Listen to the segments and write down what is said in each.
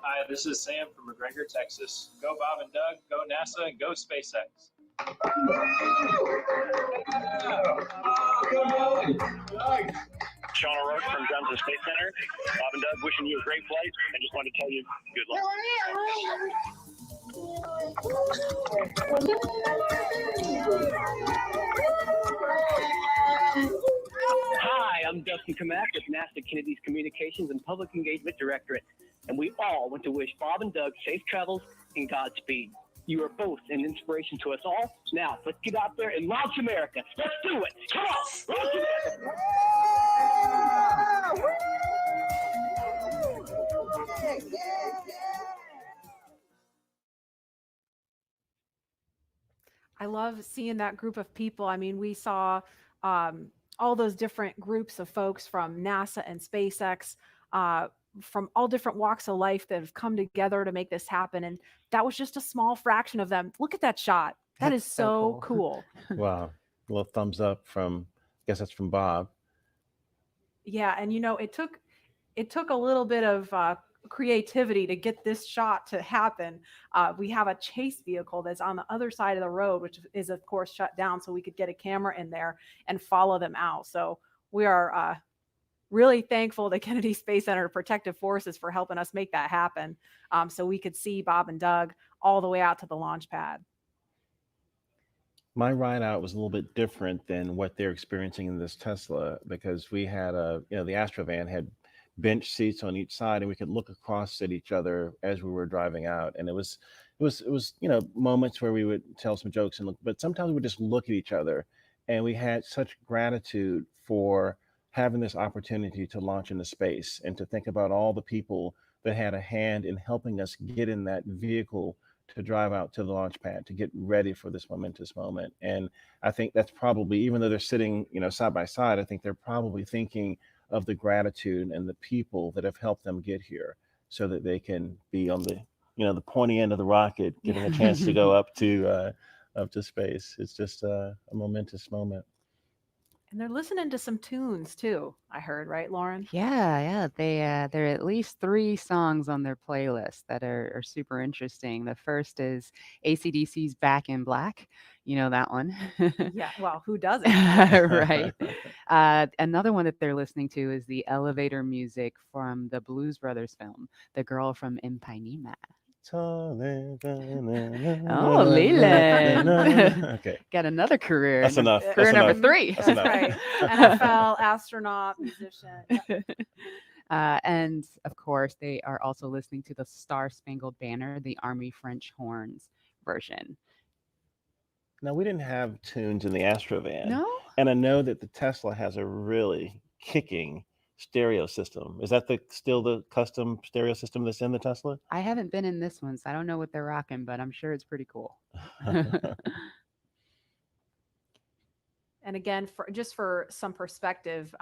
Hi, this is Sam from McGregor, Texas. Go Bob and Doug, go NASA, and go SpaceX. Sean O'Rourke from Johnson Space Center. Bob and Doug, wishing you a great flight, and just wanted to tell you good luck. Hi, I'm Dustin Kamak with NASA Kennedy's Communications and Public Engagement Directorate, and we all want to wish Bob and Doug safe travels and Godspeed. You are both an inspiration to us all. Now, let's get out there and launch America. Let's do it. Come on, launch America. I love seeing that group of people. I mean, we saw all those different groups of folks from NASA and SpaceX, from all different walks of life that have come together to make this happen. And that was just a small fraction of them. Look at that shot. That is so cool. Wow. A little thumbs up from, I guess that's from Bob. Yeah. And you know, it took a little bit of creativity to get this shot to happen. We have a chase vehicle that's on the other side of the road, which is of course shut down, so we could get a camera in there and follow them out. So we are really thankful to Kennedy Space Center Protective Forces for helping us make that happen, so we could see Bob and Doug all the way out to the launch pad. My ride out was a little bit different than what they're experiencing in this Tesla, because we had the Astrovan had bench seats on each side, and we could look across at each other as we were driving out. And it was moments where we would tell some jokes and look, but sometimes we would just look at each other, and we had such gratitude for having this opportunity to launch into space and to think about all the people that had a hand in helping us get in that vehicle to drive out to the launch pad to get ready for this momentous moment. And I think that's probably, even though they're sitting, side by side, I think they're probably thinking of the gratitude and the people that have helped them get here, so that they can be on the, the pointy end of the rocket, getting a chance to go up to space. It's just a momentous moment. And they're listening to some tunes too, I heard, right, Lauren? Yeah. There are at least 3 songs on their playlist that are super interesting. The first is AC/DC's Back in Black. You know that one. Yeah, well, who doesn't? Right. Another one that they're listening to is the elevator music from the Blues Brothers film, The Girl from Ipanema. Oh, Leland. Okay. Got another career. That's enough. Career That's number enough. 3. That's That's enough. right. NFL, astronaut, musician. Yeah. And of course, they are also listening to the Star Spangled Banner, the Army French Horns version. Now, we didn't have tunes in the Astrovan. No? And I know that the Tesla has a really kicking stereo system. Is that still the custom stereo system that's in the Tesla? I haven't been in this one, so I don't know what they're rocking, but I'm sure it's pretty cool. And again, for some perspective,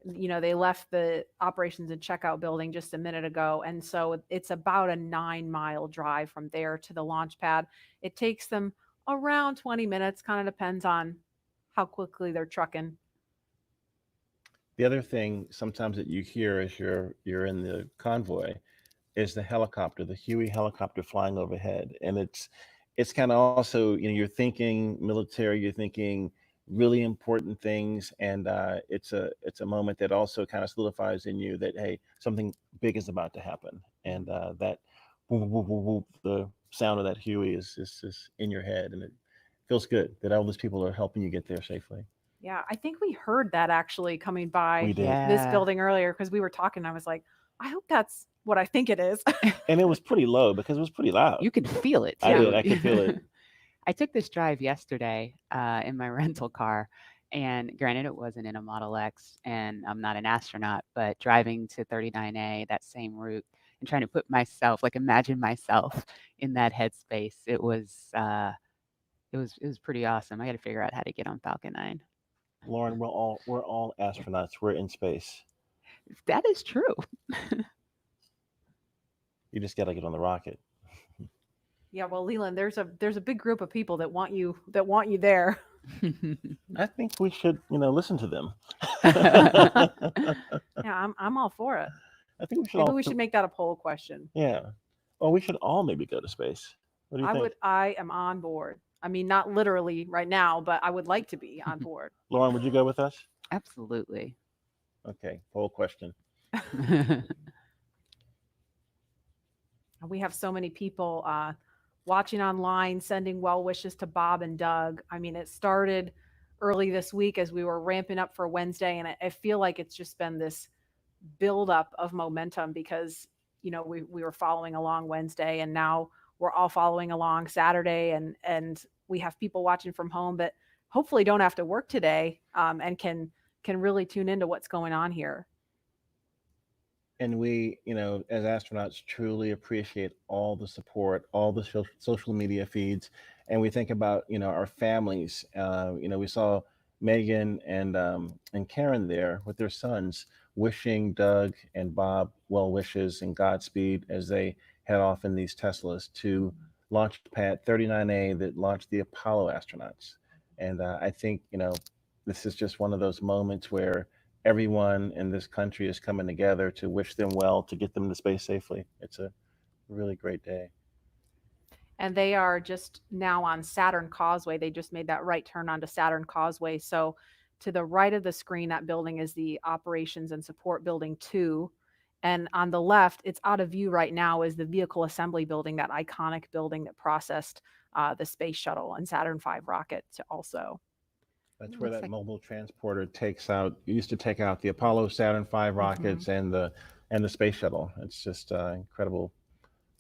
they left the operations and checkout building just a minute ago. And so it's about a 9-mile drive from there to the launch pad. It takes them around 20 minutes, kind of depends on how quickly they're trucking. The other thing sometimes that you hear as you're in the convoy is the helicopter, the Huey helicopter flying overhead. And it's kind of also, you're thinking military, you're thinking really important things. And it's a moment that also kind of solidifies in you that, hey, something big is about to happen. And that whoop, whoop, whoop, whoop, the sound of that Huey is in your head. And it feels good that all these people are helping you get there safely. Yeah, I think we heard that actually coming by We did. this building earlier, because we were talking. I was like, I hope that's what I think it is. And it was pretty low because it was pretty loud. You could feel it, too. I did. I could feel it. I took this drive yesterday in my rental car, and granted, it wasn't in a Model X, and I'm not an astronaut, but driving to 39A, that same route, and trying to put myself, imagine myself in that headspace, it was pretty awesome. I got to figure out how to get on Falcon 9. Lauren, we're all astronauts. We're in space. That is true. You just got to get on the rocket. Yeah, well, Leland, there's a big group of people that want you there. I think we should, listen to them. Yeah, I'm all for it. I think we should Maybe all, we should make that a poll question. yeah. Well, we should all maybe go to space. What do you think? I am on board. I mean, not literally right now, but I would like to be on board. Lauren, would you go with us? Absolutely. Okay, poll question. We have so many people watching online, sending well wishes to Bob and Doug. I mean, it started early this week as we were ramping up for Wednesday, and I feel like it's just been this buildup of momentum because we were following along Wednesday, and now we're all following along Saturday, and we have people watching from home that hopefully don't have to work today, and can really tune into what's going on here. And we, as astronauts, truly appreciate all the support, all the social media feeds, and we think about, our families. We saw Megan and Karen there with their sons, wishing Doug and Bob well wishes and Godspeed as they head off in these Teslas to launch pad 39A that launched the Apollo astronauts. And I think, this is just one of those moments where everyone in this country is coming together to wish them well, to get them to space safely. It's a really great day. And they are just now on Saturn Causeway. They just made that right turn onto Saturn Causeway. So to the right of the screen, that building is the Operations and Support Building 2. And on the left, it's out of view right now, is the Vehicle Assembly Building, that iconic building that processed the Space Shuttle and Saturn V rocket also. That's where that mobile transporter used to take out the Apollo Saturn V rockets and the Space Shuttle. It's just an incredible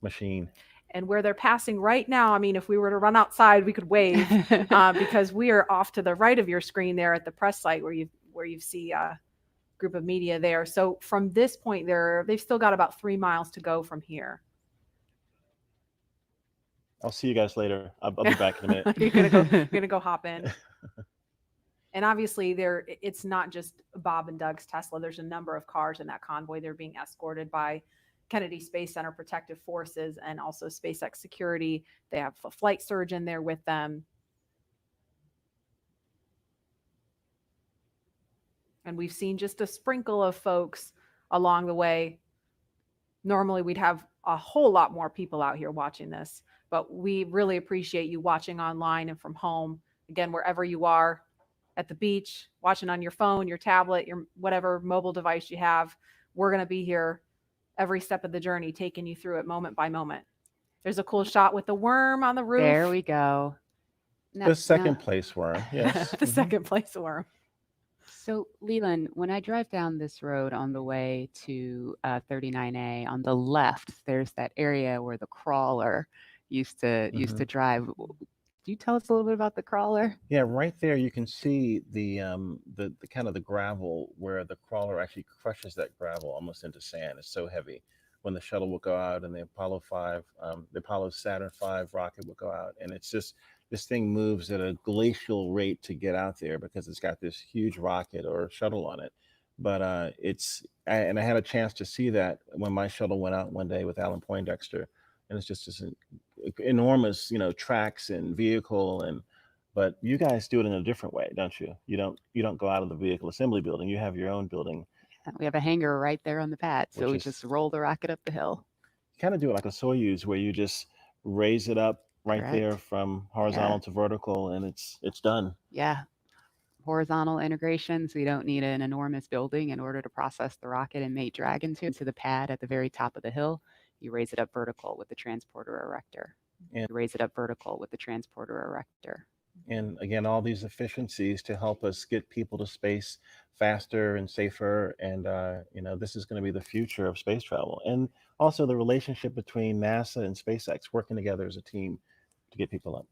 machine. And where they're passing right now, I mean, if we were to run outside, we could wave because we are off to the right of your screen there at the press site where you see a group of media there. So from this point they've still got about 3 miles to go from here. I'll see you guys later. I'll be back in a minute. You're gonna go hop in. And obviously it's not just Bob and Doug's Tesla. There's a number of cars in that convoy. They're being escorted by Kennedy Space Center Protective Forces and also SpaceX security. They have a flight surgeon there with them. And we've seen just a sprinkle of folks along the way. Normally we'd have a whole lot more people out here watching this, but we really appreciate you watching online and from home. Again, wherever you are, at the beach, watching on your phone, your tablet, your whatever mobile device you have, we're going to be here every step of the journey, taking you through it moment by moment. There's a cool shot with the worm on the roof. There we go. The second place worm, yes. The second place worm. So, Leland, when I drive down this road on the way to 39A, on the left, there's that area where the crawler used to drive. Do you tell us a little bit about the crawler? Yeah, right there you can see the kind of the gravel where the crawler actually crushes that gravel almost into sand. It's so heavy. When the shuttle will go out and the Apollo Saturn V rocket will go out, and it's just this thing moves at a glacial rate to get out there because it's got this huge rocket or shuttle on it. But I had a chance to see that when my shuttle went out one day with Alan Poindexter, and it's just this enormous, tracks and vehicle, but you guys do it in a different way, don't you? You don't go out of the vehicle assembly building. You have your own building. We have a hangar right there on the pad, so we just roll the rocket up the hill. Kind of do it like a Soyuz, where you just raise it up right there from horizontal to vertical, and it's done. Yeah. Horizontal integration, so you don't need an enormous building in order to process the rocket and mate drag into the pad at the very top of the hill. You raise it up vertical with the transporter erector. And again, all these efficiencies to help us get people to space faster and safer. And, this is going to be the future of space travel. And also the relationship between NASA and SpaceX working together as a team to get people up.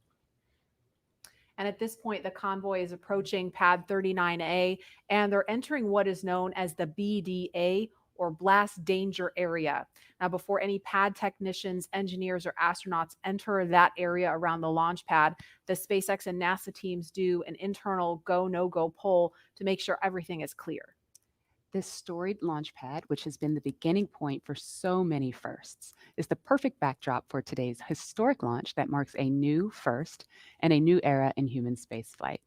And at this point, the convoy is approaching pad 39A, and they're entering what is known as the BDA, or blast danger area. Now, before any pad technicians, engineers, or astronauts enter that area around the launch pad, the SpaceX and NASA teams do an internal go, no-go poll to make sure everything is clear. This storied launch pad, which has been the beginning point for so many firsts, is the perfect backdrop for today's historic launch that marks a new first and a new era in human spaceflight.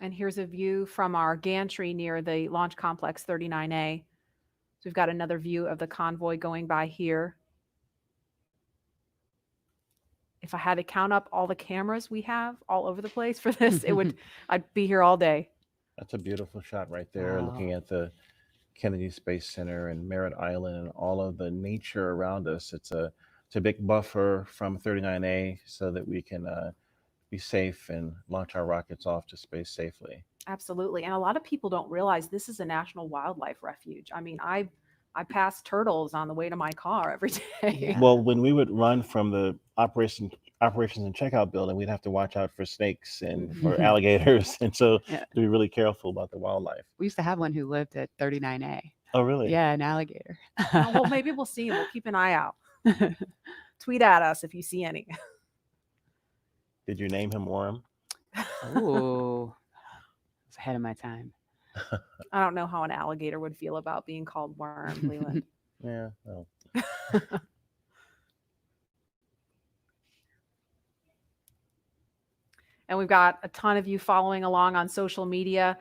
And here's a view from our gantry near the Launch Complex 39A. So we've got another view of the convoy going by here. If I had to count up all the cameras we have all over the place for this, I'd be here all day. That's a beautiful shot right there, Wow. looking at the Kennedy Space Center and Merritt Island and all of the nature around us. It's a big buffer from 39A so that we can be safe and launch our rockets off to space safely. Absolutely. And a lot of people don't realize this is a national wildlife refuge. I mean, I pass turtles on the way to my car every day. Yeah. Well, when we would run from the operations and checkout building, we'd have to watch out for snakes and for alligators, and so Yeah. to be really careful about the wildlife. We used to have one who lived at 39A. Oh, really? Yeah, an alligator. Oh, well, maybe we'll see him. We'll keep an eye out. Tweet at us if you see any. Did you name him Worm? Oh, it's ahead of my time. I don't know how an alligator would feel about being called Worm, Leland. Yeah. Oh. And we've got a ton of you following along on social media.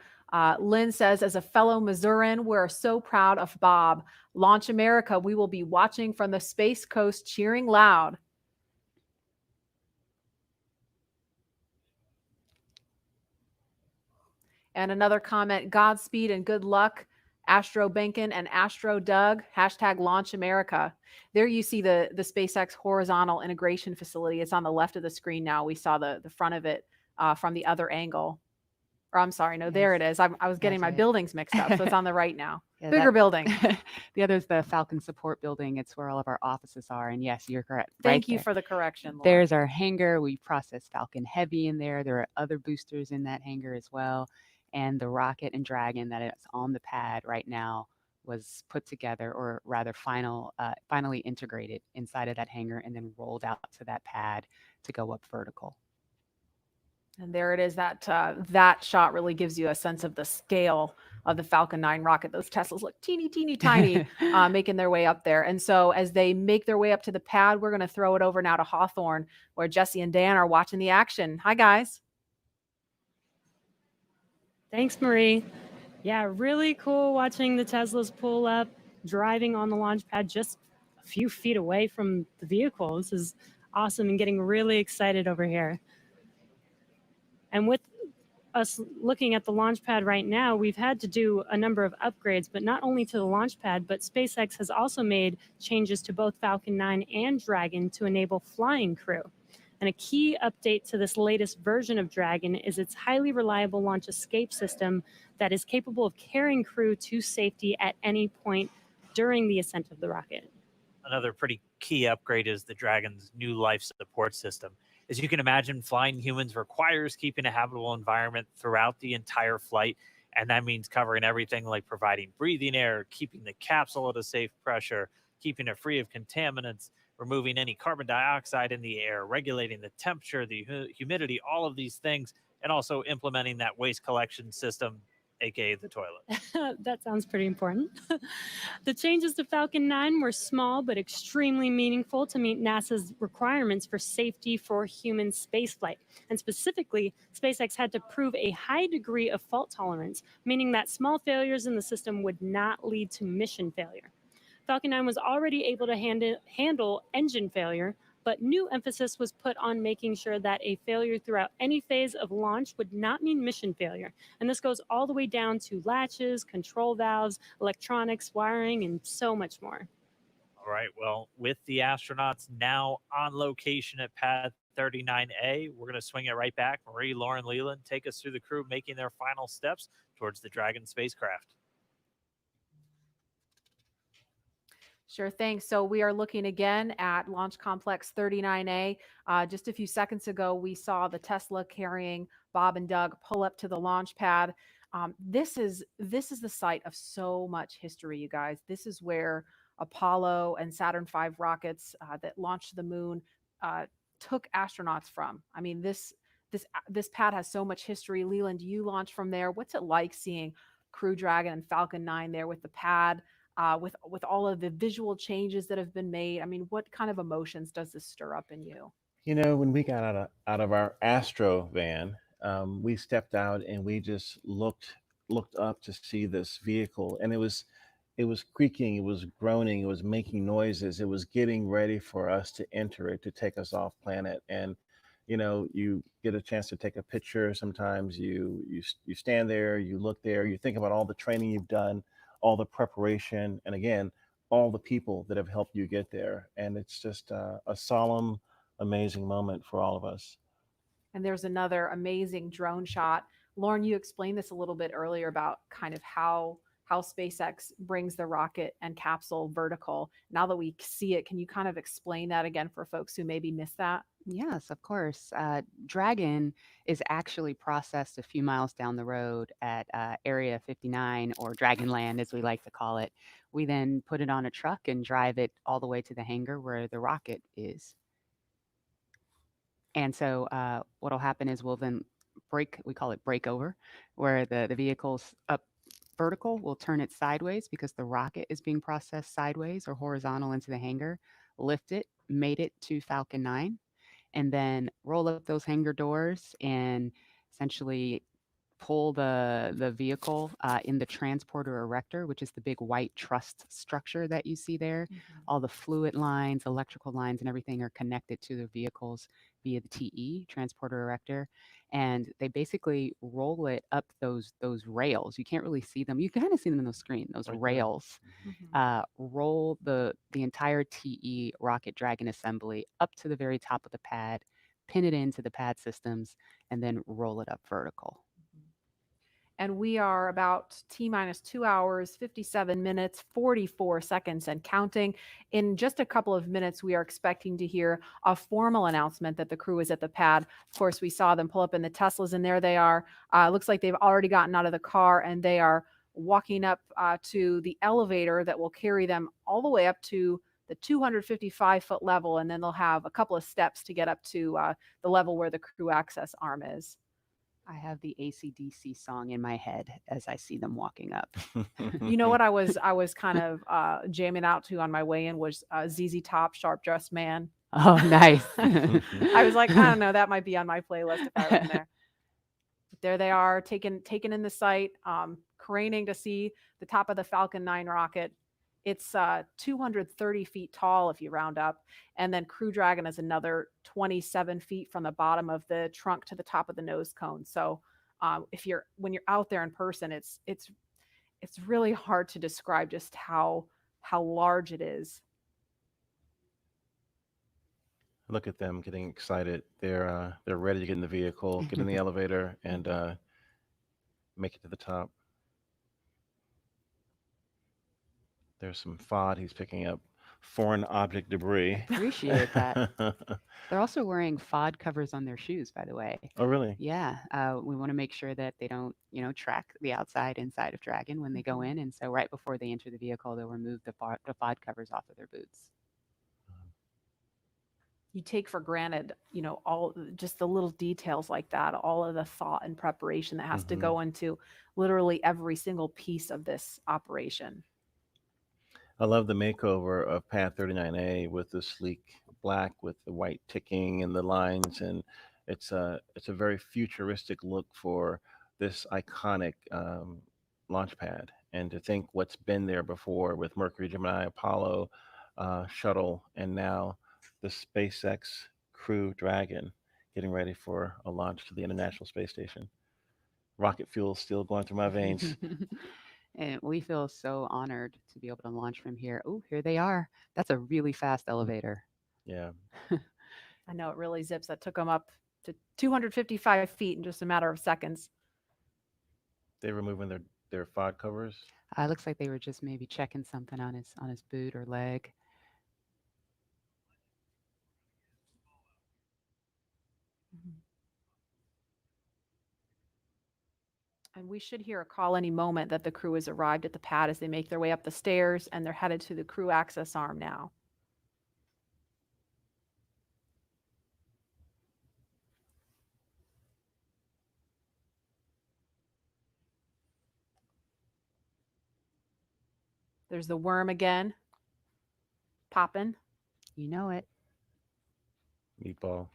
Lynn says, as a fellow Missourian, we're so proud of Bob. Launch America, we will be watching from the Space Coast, cheering loud. And another comment, Godspeed and good luck, Astro Benkin and Astro Doug, hashtag Launch America. There you see the SpaceX horizontal integration facility. It's on the left of the screen now. We saw the front of it from the other angle. Or I'm sorry, no, there it is. I was getting my buildings mixed up. So it's on the right now. Yeah, Bigger building. The other is the Falcon Support Building. It's where all of our offices are. And yes, you're correct. Thank you there. for the correction, Laura. There's our hangar. We process Falcon Heavy in there. There are other boosters in that hangar as well. And the rocket and Dragon that is on the pad right now was put together, or rather finally integrated inside of that hangar and then rolled out to that pad to go up vertical. And there it is. That shot really gives you a sense of the scale of the Falcon 9 rocket. Those Teslas look teeny, teeny, tiny, making their way up there. And so as they make their way up to the pad, we're going to throw it over now to Hawthorne, where Jesse and Dan are watching the action. Hi, guys. Thanks, Marie. Yeah, really cool watching the Teslas pull up, driving on the launch pad just a few feet away from the vehicle. This is awesome and getting really excited over here. And with us looking at the launch pad right now, we've had to do a number of upgrades, but not only to the launch pad, but SpaceX has also made changes to both Falcon 9 and Dragon to enable flying crew. And a key update to this latest version of Dragon is its highly reliable launch escape system that is capable of carrying crew to safety at any point during the ascent of the rocket. Another pretty key upgrade is the Dragon's new life support system. As you can imagine, flying humans requires keeping a habitable environment throughout the entire flight, and that means covering everything like providing breathing air, keeping the capsule at a safe pressure, keeping it free of contaminants, removing any carbon dioxide in the air, regulating the temperature, the humidity, all of these things, and also implementing that waste collection system, aka the toilet. That sounds pretty important. The changes to Falcon 9 were small but extremely meaningful to meet NASA's requirements for safety for human spaceflight. And specifically, SpaceX had to prove a high degree of fault tolerance, meaning that small failures in the system would not lead to mission failure. Falcon 9 was already able to handle engine failure, but new emphasis was put on making sure that a failure throughout any phase of launch would not mean mission failure. And this goes all the way down to latches, control valves, electronics, wiring, and so much more. All right, well, with the astronauts now on location at Pad 39A, we're going to swing it right back. Marie, Lauren, Leland, take us through the crew making their final steps towards the Dragon spacecraft. Sure thing. So we are looking again at Launch Complex 39A. Just a few seconds ago, we saw the Tesla carrying Bob and Doug pull up to the launch pad. This is the site of so much history, you guys. This is where Apollo and Saturn V rockets that launched to the moon took astronauts from. I mean, this pad has so much history. Leland, you launched from there. What's it like seeing Crew Dragon and Falcon 9 there with the pad? With all of the visual changes that have been made? I mean, what kind of emotions does this stir up in you? You know, when we got out of our Astro van we stepped out and we just looked up to see this vehicle, and it was creaking, it was groaning, it was making noises, it was getting ready for us to enter it to take us off planet. And you get a chance to take a picture. Sometimes you stand there, you look there, you think about all the training you've done, all the preparation, and again, all the people that have helped you get there. And it's just a solemn, amazing moment for all of us. And there's another amazing drone shot. Lauren, you explained this a little bit earlier about kind of how SpaceX brings the rocket and capsule vertical. Now that we see it, can you kind of explain that again for folks who maybe missed that? Yes, of course. Dragon is actually processed a few miles down the road at Area 59, or Dragonland, as we like to call it. We then put it on a truck and drive it all the way to the hangar where the rocket is. And so what'll happen is we'll then break, we call it breakover, where the vehicle's up vertical, we'll turn it sideways because the rocket is being processed sideways or horizontal into the hangar, lift it, mate it to Falcon 9, and then roll up those hangar doors and essentially pull the vehicle in the transporter erector, which is the big white truss structure that you see there. All the fluid lines, electrical lines, and everything are connected to the vehicles via the TE, transporter erector, and they basically roll it up those rails. You can't really see them. You can kind of see them in the screen. Those Right there. rails roll the entire TE rocket Dragon assembly up to the very top of the pad, pin it into the pad systems, and then roll it up vertical. And we are about T minus 2 hours, 57 minutes, 44 seconds, and counting. In just a couple of minutes, we are expecting to hear a formal announcement that the crew is at the pad. Of course, we saw them pull up in the Teslas, and there they are. Looks like they've already gotten out of the car, and they are walking up to the elevator that will carry them all the way up to the 255-foot level, and then they'll have a couple of steps to get up to the level where the crew access arm is. I have the AC/DC song in my head as I see them walking up. You know what I was kind of jamming out to on my way in was ZZ Top, Sharp Dressed Man. Oh, nice. I was like, I don't know, that might be on my playlist if I was in there. But there they are, taken in the sight, craning to see the top of the Falcon 9 rocket. It's 230 feet tall if you round up, and then Crew Dragon is another 27 feet from the bottom of the trunk to the top of the nose cone. So when you're out there in person, it's really hard to describe just how large it is. Look at them getting excited. They're ready to get in the vehicle, get in the elevator, and make it to the top. There's some FOD. He's picking up foreign object debris. Appreciate that. They're also wearing FOD covers on their shoes, by the way. Oh, really? Yeah, we want to make sure that they don't, track the inside of Dragon when they go in. And so right before they enter the vehicle, they'll remove the FOD covers off of their boots. You take for granted, all just the little details like that, all of the thought and preparation that has to go into literally every single piece of this operation. I love the makeover of Pad 39A with the sleek black with the white ticking and the lines, and it's a very futuristic look for this iconic launch pad. And to think what's been there before with Mercury, Gemini, Apollo shuttle, and now the SpaceX Crew Dragon getting ready for a launch to the International Space Station. Rocket fuel still going through my veins. And we feel so honored to be able to launch from here. Oh, here they are. That's a really fast elevator. Yeah. I know it really zips. That took them up to 255 feet in just a matter of seconds. They were removing their FOD covers. Looks like they were just maybe checking something on his boot or leg. And we should hear a call any moment that the crew has arrived at the pad as they make their way up the stairs, and they're headed to the crew access arm now. There's the worm again, popping. You know it. Meatball.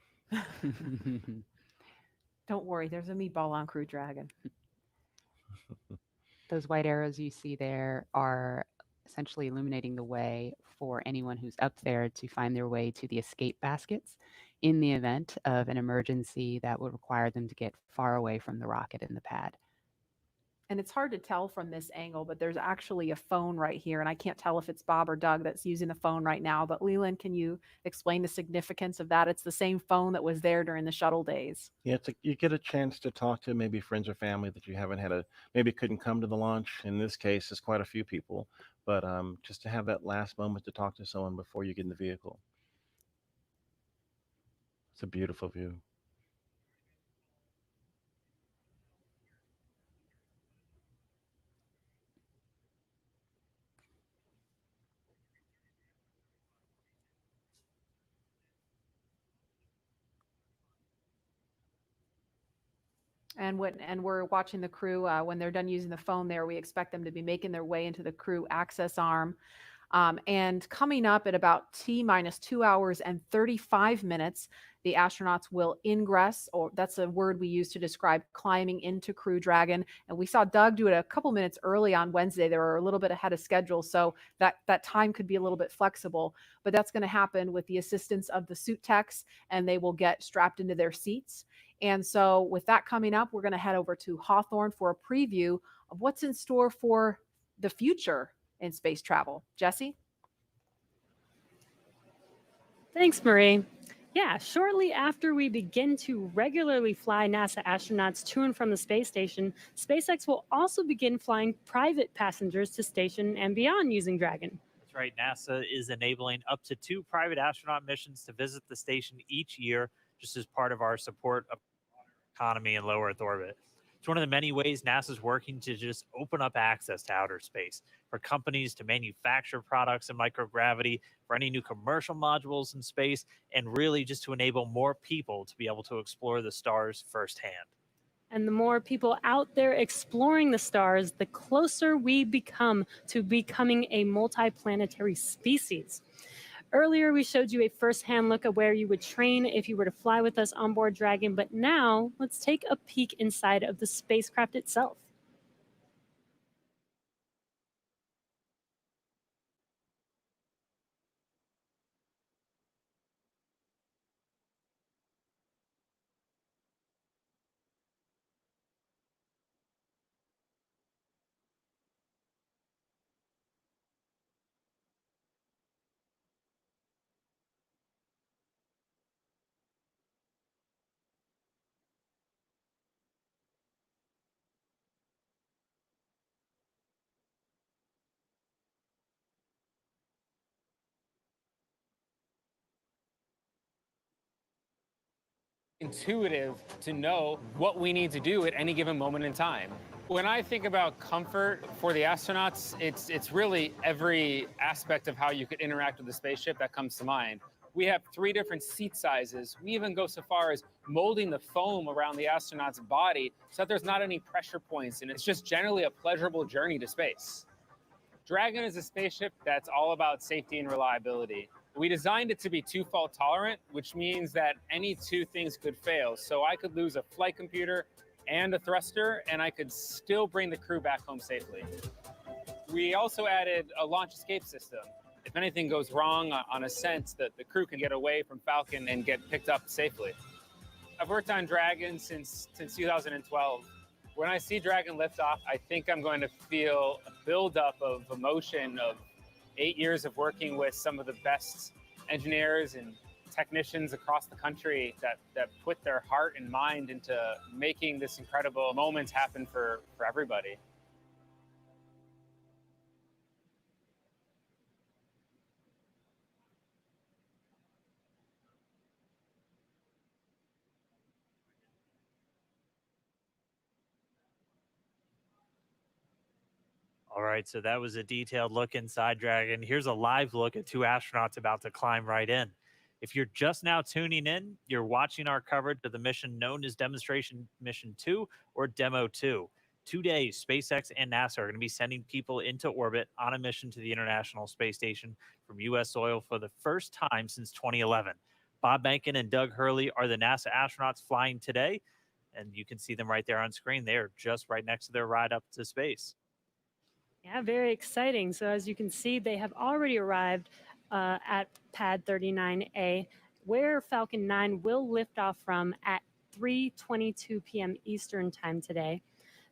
Don't worry, there's a meatball on Crew Dragon. Those white arrows you see there are essentially illuminating the way for anyone who's up there to find their way to the escape baskets in the event of an emergency that would require them to get far away from the rocket and the pad. And it's hard to tell from this angle, but there's actually a phone right here. And I can't tell if it's Bob or Doug that's using the phone right now. But Leland, can you explain the significance of that? It's the same phone that was there during the shuttle days. Yeah, you get a chance to talk to maybe friends or family that you haven't had maybe couldn't come to the launch. In this case, it's quite a few people, but just to have that last moment to talk to someone before you get in the vehicle. It's a beautiful view. And we're watching the crew when they're done using the phone there, we expect them to be making their way into the crew access arm. And coming up at about T minus 2 hours and 35 minutes, the astronauts will ingress, or that's a word we use to describe climbing into Crew Dragon. And we saw Doug do it a couple minutes early on Wednesday. They were a little bit ahead of schedule, so that time could be a little bit flexible. But that's going to happen with the assistance of the suit techs, and they will get strapped into their seats. And so with that coming up, we're going to head over to Hawthorne for a preview of what's in store for the future in space travel. Jesse? Thanks, Marie. Yeah, shortly after we begin to regularly fly NASA astronauts to and from the space station, SpaceX will also begin flying private passengers to station and beyond using Dragon. That's right. NASA is enabling up to 2 private astronaut missions to visit the station each year, just as part of our support of economy in low Earth orbit. It's one of the many ways NASA's working to just open up access to outer space for companies to manufacture products in microgravity, for any new commercial modules in space, and really just to enable more people to be able to explore the stars firsthand. And the more people out there exploring the stars, the closer we become to becoming a multiplanetary species. Earlier, we showed you a first-hand look at where you would train if you were to fly with us on board Dragon, but now let's take a peek inside of the spacecraft itself. Intuitive to know what we need to do at any given moment in time. When I think about comfort for the astronauts, it's really every aspect of how you could interact with the spaceship that comes to mind. We have 3 different seat sizes. We even go so far as molding the foam around the astronaut's body so that there's not any pressure points, and it's just generally a pleasurable journey to space. Dragon is a spaceship that's all about safety and reliability. We designed it to be 2-fault tolerant, which means that any 2 things could fail. So I could lose a flight computer and a thruster, and I could still bring the crew back home safely. We also added a launch escape system. If anything goes wrong on ascent, the crew can get away from Falcon and get picked up safely. I've worked on Dragon since 2012. When I see Dragon lift off, I think I'm going to feel a buildup of emotion of 8 years of working with some of the best engineers and technicians across the country that put their heart and mind into making this incredible moment happen for everybody. All right, so that was a detailed look inside Dragon. Here's a live look at 2 astronauts about to climb right in. If you're just now tuning in, you're watching our coverage of the mission known as Demonstration Mission 2 or Demo 2. 2 days, SpaceX and NASA are going to be sending people into orbit on a mission to the International Space Station from U.S. soil for the first time since 2011. Bob Behnken and Doug Hurley are the NASA astronauts flying today. And you can see them right there on screen. They are just right next to their ride up to space. Yeah, very exciting. So as you can see, they have already arrived at pad 39A, where Falcon 9 will lift off from at 3:22 p.m. Eastern time today.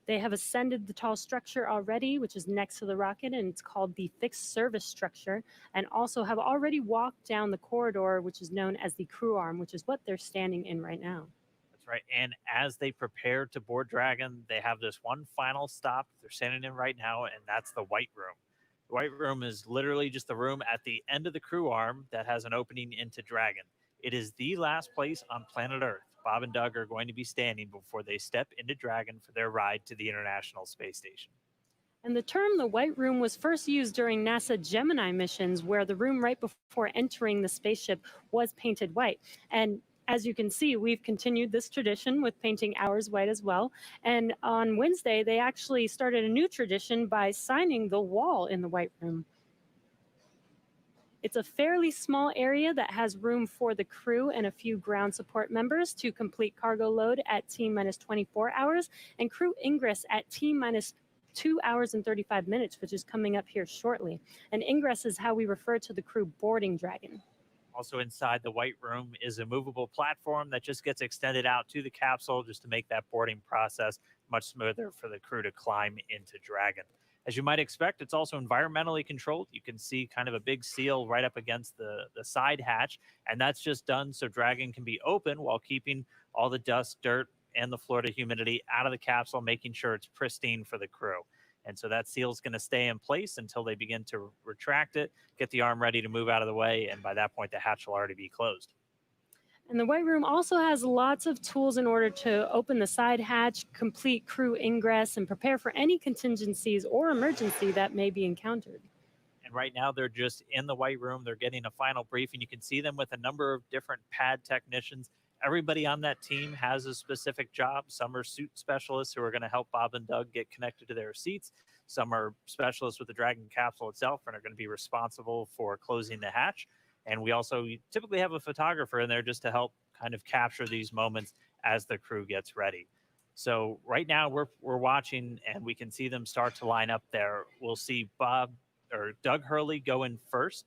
They have ascended the tall structure already, which is next to the rocket, and it's called the fixed service structure, and also have already walked down the corridor, which is known as the crew arm, which is what they're standing in right now. That's right. And as they prepare to board Dragon, they have this one final stop they're standing in right now, and that's the White Room. The White Room is literally just the room at the end of the crew arm that has an opening into Dragon. It is the last place on planet Earth Bob and Doug are going to be standing before they step into Dragon for their ride to the International Space Station. And the term the White Room was first used during NASA Gemini missions, where the room right before entering the spaceship was painted white. And as you can see, we've continued this tradition with painting ours white as well. And on Wednesday, they actually started a new tradition by signing the wall in the White Room. It's a fairly small area that has room for the crew and a few ground support members to complete cargo load at T-minus 24 hours and crew ingress at T-minus 2 hours and 35 minutes, which is coming up here shortly. And ingress is how we refer to the crew boarding Dragon. Also inside the White Room is a movable platform that just gets extended out to the capsule just to make that boarding process much smoother for the crew to climb into Dragon. As you might expect, it's also environmentally controlled. You can see kind of a big seal right up against the side hatch, and that's just done so Dragon can be open while keeping all the dust, dirt, and the Florida humidity out of the capsule, making sure it's pristine for the crew. And so that seal is going to stay in place until they begin to retract it, get the arm ready to move out of the way, and by that point, the hatch will already be closed. And the White Room also has lots of tools in order to open the side hatch, complete crew ingress, and prepare for any contingencies or emergency that may be encountered. And right now, they're just in the White Room. They're getting a final briefing. You can see them with a number of different pad technicians. Everybody on that team has a specific job. Some are suit specialists who are going to help Bob and Doug get connected to their seats. Some are specialists with the Dragon capsule itself and are going to be responsible for closing the hatch. And we also typically have a photographer in there just to help kind of capture these moments as the crew gets ready. So right now we're watching, and we can see them start to line up there. We'll see Doug Hurley go in first.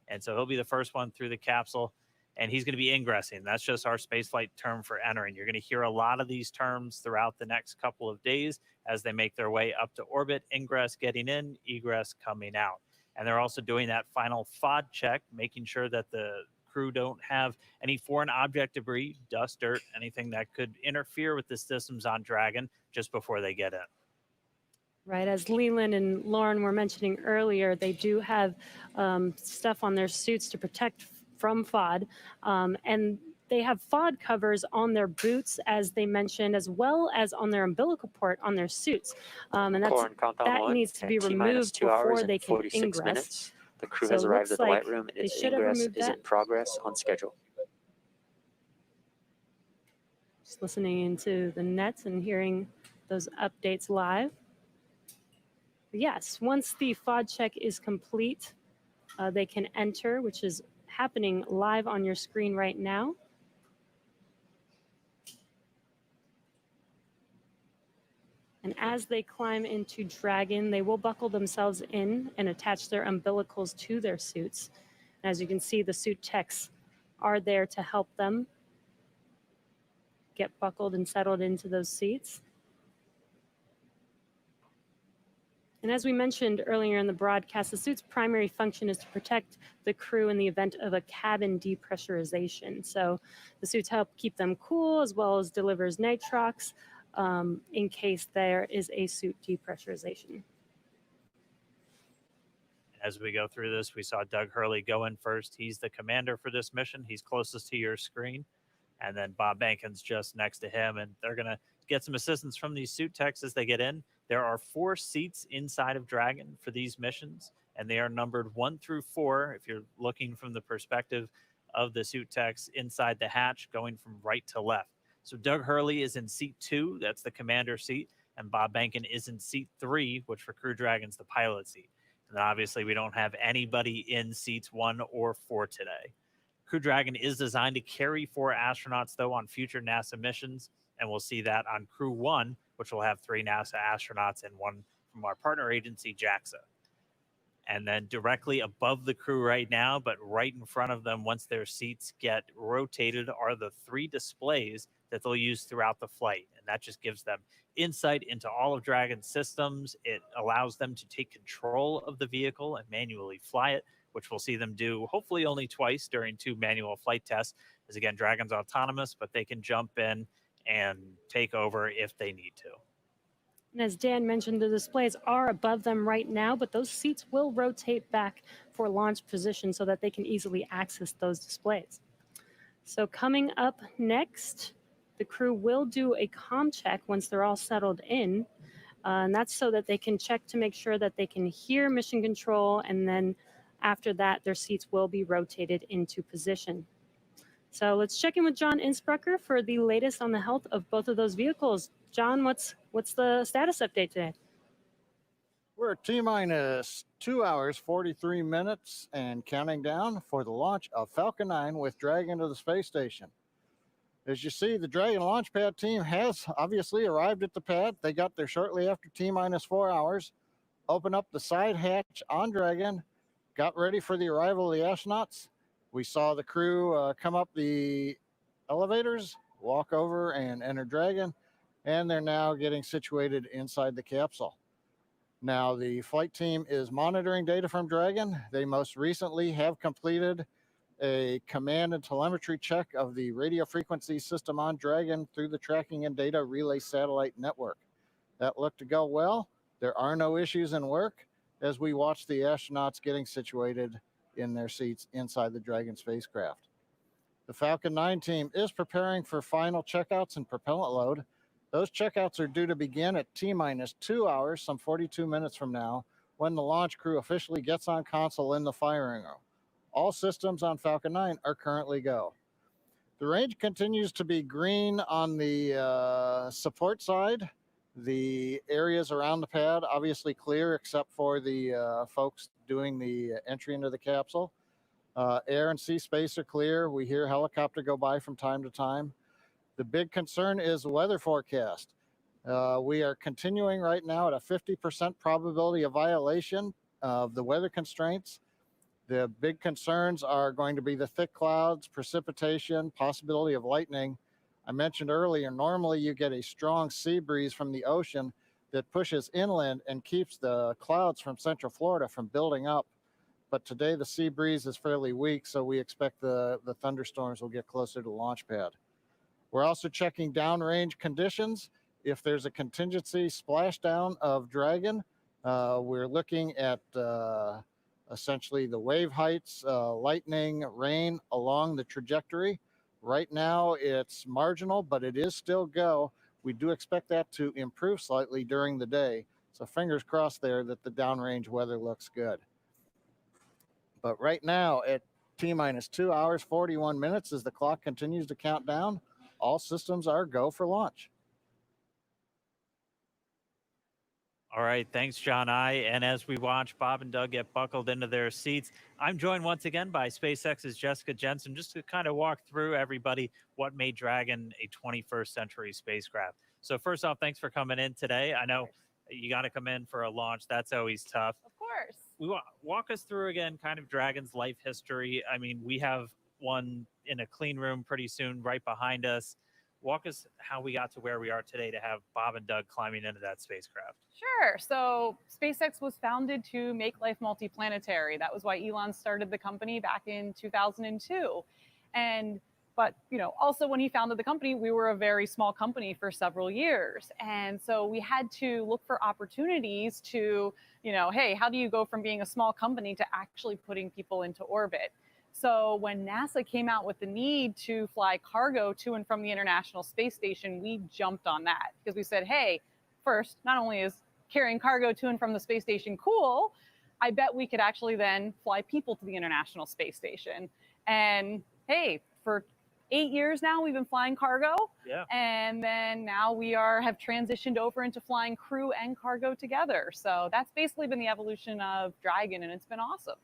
And so he'll be the first one through the capsule, and he's going to be ingressing. That's just our spaceflight term for entering. You're going to hear a lot of these terms throughout the next couple of days as they make their way up to orbit. Ingress getting in, egress coming out. And they're also doing that final FOD check, making sure that the crew don't have any foreign object debris, dust, dirt, anything that could interfere with the systems on Dragon just before they get in. Right, as Leland and Lauren were mentioning earlier, they do have stuff on their suits to protect from FOD, and they have FOD covers on their boots, as they mentioned, as well as on their umbilical port on their suits. And that needs to be removed before they can ingress. Minutes. The crew has arrived at the White Room, and its ingress is in progress on schedule. Just listening into the nets and hearing those updates live. Yes, once the FOD check is complete, they can enter, which is happening live on your screen right now. And as they climb into Dragon, they will buckle themselves in and attach their umbilicals to their suits. And as you can see, the suit techs are there to help them get buckled and settled into those seats. And as we mentioned earlier in the broadcast, the suit's primary function is to protect the crew in the event of a cabin depressurization. So the suits help keep them cool, as well as delivers nitrox in case there is a suit depressurization. As we go through this, we saw Doug Hurley go in first. He's the commander for this mission. He's closest to your screen. And then Bob Bankin's just next to him, and they're going to get some assistance from these suit techs as they get in. There are 4 seats inside of Dragon for these missions, and they are numbered 1 through 4 if you're looking from the perspective of the suit techs inside the hatch, going from right to left. So Doug Hurley is in seat 2, that's the commander seat, and Bob Bankin is in seat 3, which for Crew Dragon's the pilot seat. And obviously we don't have anybody in seats 1 or 4 today. Crew Dragon is designed to carry 4 astronauts, though, on future NASA missions, and we'll see that on Crew 1, which will have 3 NASA astronauts and 1 from our partner agency, JAXA. And then directly above the crew right now, but right in front of them, once their seats get rotated, are the 3 displays that they'll use throughout the flight. And that just gives them insight into all of Dragon's systems. It allows them to take control of the vehicle and manually fly it, which we'll see them do hopefully only twice during 2 manual flight tests. As again, Dragon's autonomous, but they can jump in and take over if they need to. And as Dan mentioned, the displays are above them right now, but those seats will rotate back for launch position so that they can easily access those displays. So coming up next, the crew will do a comm check once they're all settled in. And that's so that they can check to make sure that they can hear mission control. And then after that, their seats will be rotated into position. So let's check in with John Innsbrucker for the latest on the health of both of those vehicles. John, what's the status update today? We're at T-minus 2 hours, 43 minutes and counting down for the launch of Falcon 9 with Dragon to the space station. As you see, the Dragon launch pad team has obviously arrived at the pad. They got there shortly after T-minus 4 hours, opened up the side hatch on Dragon, got ready for the arrival of the astronauts. We saw the crew come up the elevators, walk over and enter Dragon, and they're now getting situated inside the capsule. Now, the flight team is monitoring data from Dragon. They most recently have completed a command and telemetry check of the radio frequency system on Dragon through the tracking and data relay satellite network. That looked to go well. There are no issues in work as we watch the astronauts getting situated in their seats inside the Dragon spacecraft. The Falcon 9 team is preparing for final checkouts and propellant load. Those checkouts are due to begin at T-minus 2 hours, some 42 minutes from now, when the launch crew officially gets on console in the firing room. All systems on Falcon 9 are currently go. The range continues to be green on the support side. The areas around the pad obviously clear except for the folks doing the entry into the capsule. Air and sea space are clear. We hear helicopter go by from time to time. The big concern is the weather forecast. We are continuing right now at a 50% probability of violation of the weather constraints. The big concerns are going to be the thick clouds, precipitation, possibility of lightning. I mentioned earlier, normally you get a strong sea breeze from the ocean that pushes inland and keeps the clouds from Central Florida from building up. But today the sea breeze is fairly weak, so we expect the thunderstorms will get closer to the launch pad. We're also checking downrange conditions. If there's a contingency splashdown of Dragon, we're looking at essentially the wave heights, lightning, rain along the trajectory. Right now it's marginal, but it is still go. We do expect that to improve slightly during the day. So fingers crossed there that the downrange weather looks good. But right now at T-minus 2 hours, 41 minutes, as the clock continues to count down, all systems are go for launch. All right, thanks, John I. And as we watch Bob and Doug get buckled into their seats, I'm joined once again by SpaceX's Jessica Jensen, just to kind of walk through everybody what made Dragon a 21st century spacecraft. So first off, thanks for coming in today. I know you got to come in for a launch. That's always tough. Of course. We walk us through again kind of Dragon's life history. I mean, we have one in a clean room pretty soon right behind us. Walk us how we got to where we are today to have Bob and Doug climbing into that spacecraft. Sure. So SpaceX was founded to make life multiplanetary. That was why Elon started the company back in 2002. But, also when he founded the company, we were a very small company for several years. And so we had to look for opportunities to, hey, how do you go from being a small company to actually putting people into orbit? So when NASA came out with the need to fly cargo to and from the International Space Station, we jumped on that because we said, hey, first, not only is carrying cargo to and from the space station cool, I bet we could actually then fly people to the International Space Station. And hey, for 8 years now, we've been flying cargo. Yeah. And then now we have transitioned over into flying crew and cargo together. So that's basically been the evolution of Dragon, and it's been awesome.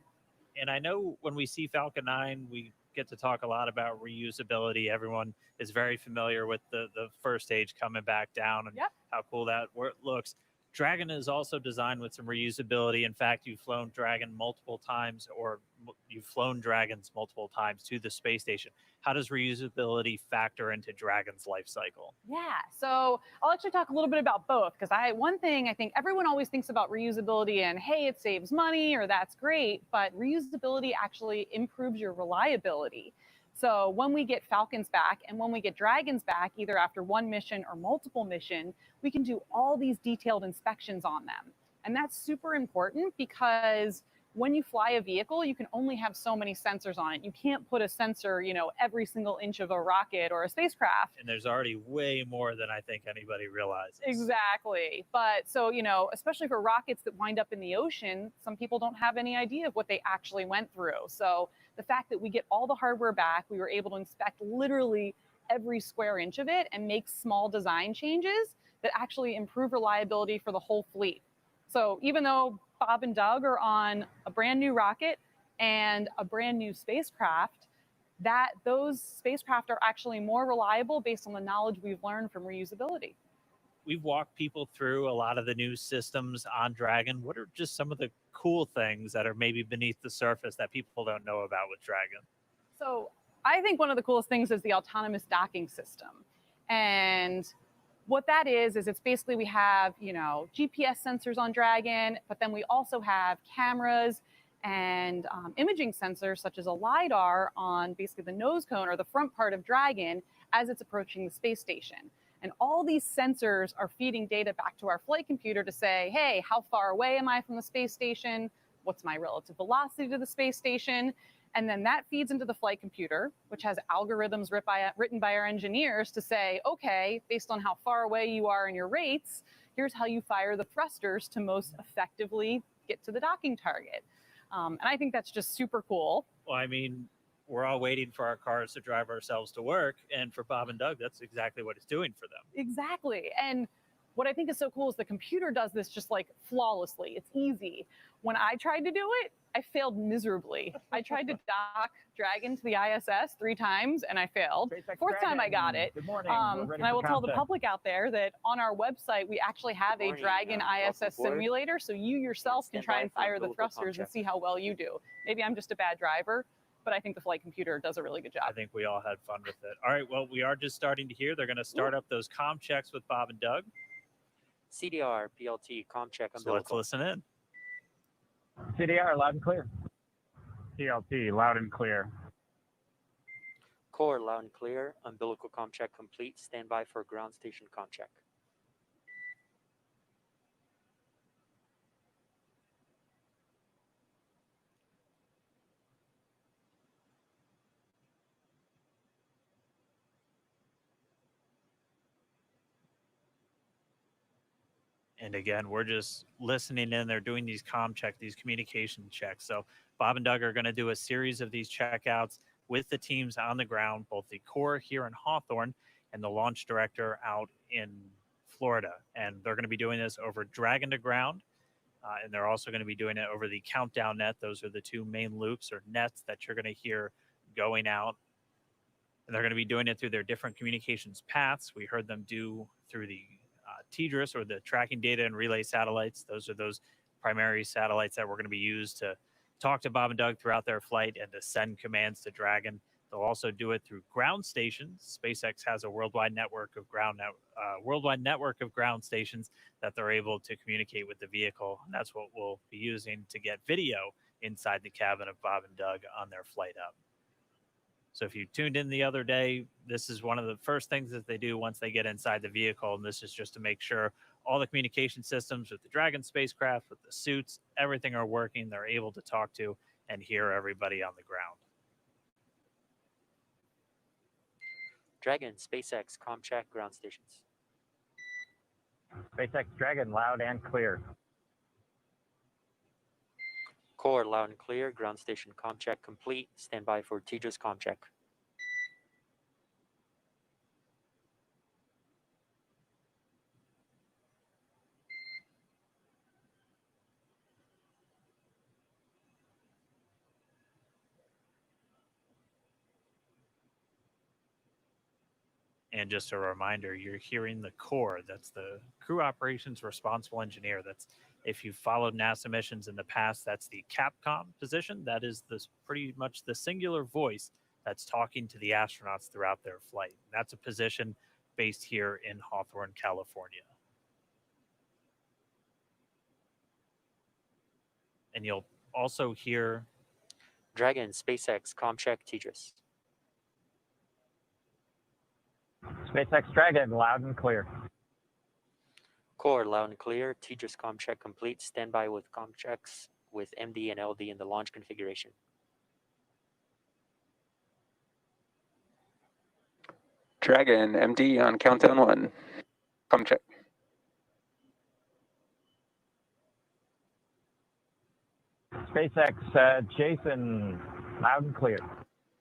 And I know when we see Falcon 9, we get to talk a lot about reusability. Everyone is very familiar with the first stage coming back down and how cool that looks. Dragon is also designed with some reusability. In fact, you've flown Dragon multiple times, or you've flown Dragons multiple times to the space station. How does reusability factor into Dragon's life cycle? Yeah, so I'll actually talk a little bit about both, because one thing I think everyone always thinks about reusability and, hey, it saves money or that's great, but reusability actually improves your reliability. So when we get Falcons back and when we get Dragons back, either after one mission or multiple mission, we can do all these detailed inspections on them. And that's super important because when you fly a vehicle, you can only have so many sensors on it. You can't put a sensor, every single inch of a rocket or a spacecraft. And there's already way more than I think anybody realizes. Exactly. But so, especially for rockets that wind up in the ocean, some people don't have any idea of what they actually went through. So the fact that we get all the hardware back, we were able to inspect literally every square inch of it and make small design changes that actually improve reliability for the whole fleet. So even though Bob and Doug are on a brand new rocket and a brand new spacecraft, those spacecraft are actually more reliable based on the knowledge we've learned from reusability. We've walked people through a lot of the new systems on Dragon. What are just some of the cool things that are maybe beneath the surface that people don't know about with Dragon? So I think one of the coolest things is the autonomous docking system. And what that is it's basically we have, GPS sensors on Dragon, but then we also have cameras and imaging sensors such as a LiDAR on basically the nose cone or the front part of Dragon as it's approaching the space station. And all these sensors are feeding data back to our flight computer to say, hey, how far away am I from the space station? What's my relative velocity to the space station? And then that feeds into the flight computer, which has algorithms written by our engineers to say, okay, based on how far away you are in your rates, here's how you fire the thrusters to most effectively get to the docking target. And I think that's just super cool. Well, I mean, we're all waiting for our cars to drive ourselves to work. And for Bob and Doug, that's exactly what it's doing for them. Exactly. And what I think is so cool is the computer does this just like flawlessly. It's easy. When I tried to do it, I failed miserably. I tried to dock Dragon to the ISS 3 times and I failed. Fourth time I got it. Good morning. And I will tell the public out there that on our website, we actually have a Dragon ISS simulator. So you yourself can try and fire the thrusters and see how well you do. Maybe I'm just a bad driver, but I think the flight computer does a really good job. I think we all had fun with it. All right, well, we are just starting to hear. They're going to start up those comm checks with Bob and Doug. CDR, PLT, comm check, so let's listen in. CDR, loud and clear. PLT, loud and clear. Core, loud and clear. Umbilical comm check complete. Stand by for ground station comm check. And again, we're just listening in. They're doing these comm checks, these communication checks. So Bob and Doug are going to do a series of these checkouts with the teams on the ground, both the core here in Hawthorne and the launch director out in Florida. And they're going to be doing this over Dragon to ground. And they're also going to be doing it over the countdown net. Those are the 2 main loops or nets that you're going to hear going out. And they're going to be doing it through their different communications paths. We heard them do through the TDRS, or the tracking data and relay satellites. Those are those primary satellites that we're going to be used to talk to Bob and Doug throughout their flight and to send commands to Dragon. They'll also do it through ground stations. SpaceX has a worldwide network of ground stations that they're able to communicate with the vehicle. And that's what we'll be using to get video inside the cabin of Bob and Doug on their flight up. So if you tuned in the other day, this is one of the first things that they do once they get inside the vehicle. And this is just to make sure all the communication systems with the Dragon spacecraft, with the suits, everything are working. They're able to talk to and hear everybody on the ground. Dragon, SpaceX, comm check, ground stations. SpaceX Dragon, loud and clear. Core, loud and clear. Ground station comm check complete. Stand by for TDRS comm check. And just a reminder, you're hearing the core. That's the crew operations responsible engineer. That's, if you've followed NASA missions in the past, that's the Capcom position. That is this pretty much the singular voice that's talking to the astronauts throughout their flight. That's a position based here in Hawthorne, California. And you'll also hear Dragon, SpaceX, ComCheck, Tejas. SpaceX Dragon, loud and clear. Core, loud and clear. Tejas ComCheck complete. Standby with ComChecks with MD and LD in the launch configuration. Dragon, MD on countdown 1. ComCheck. SpaceX Jason, loud and clear.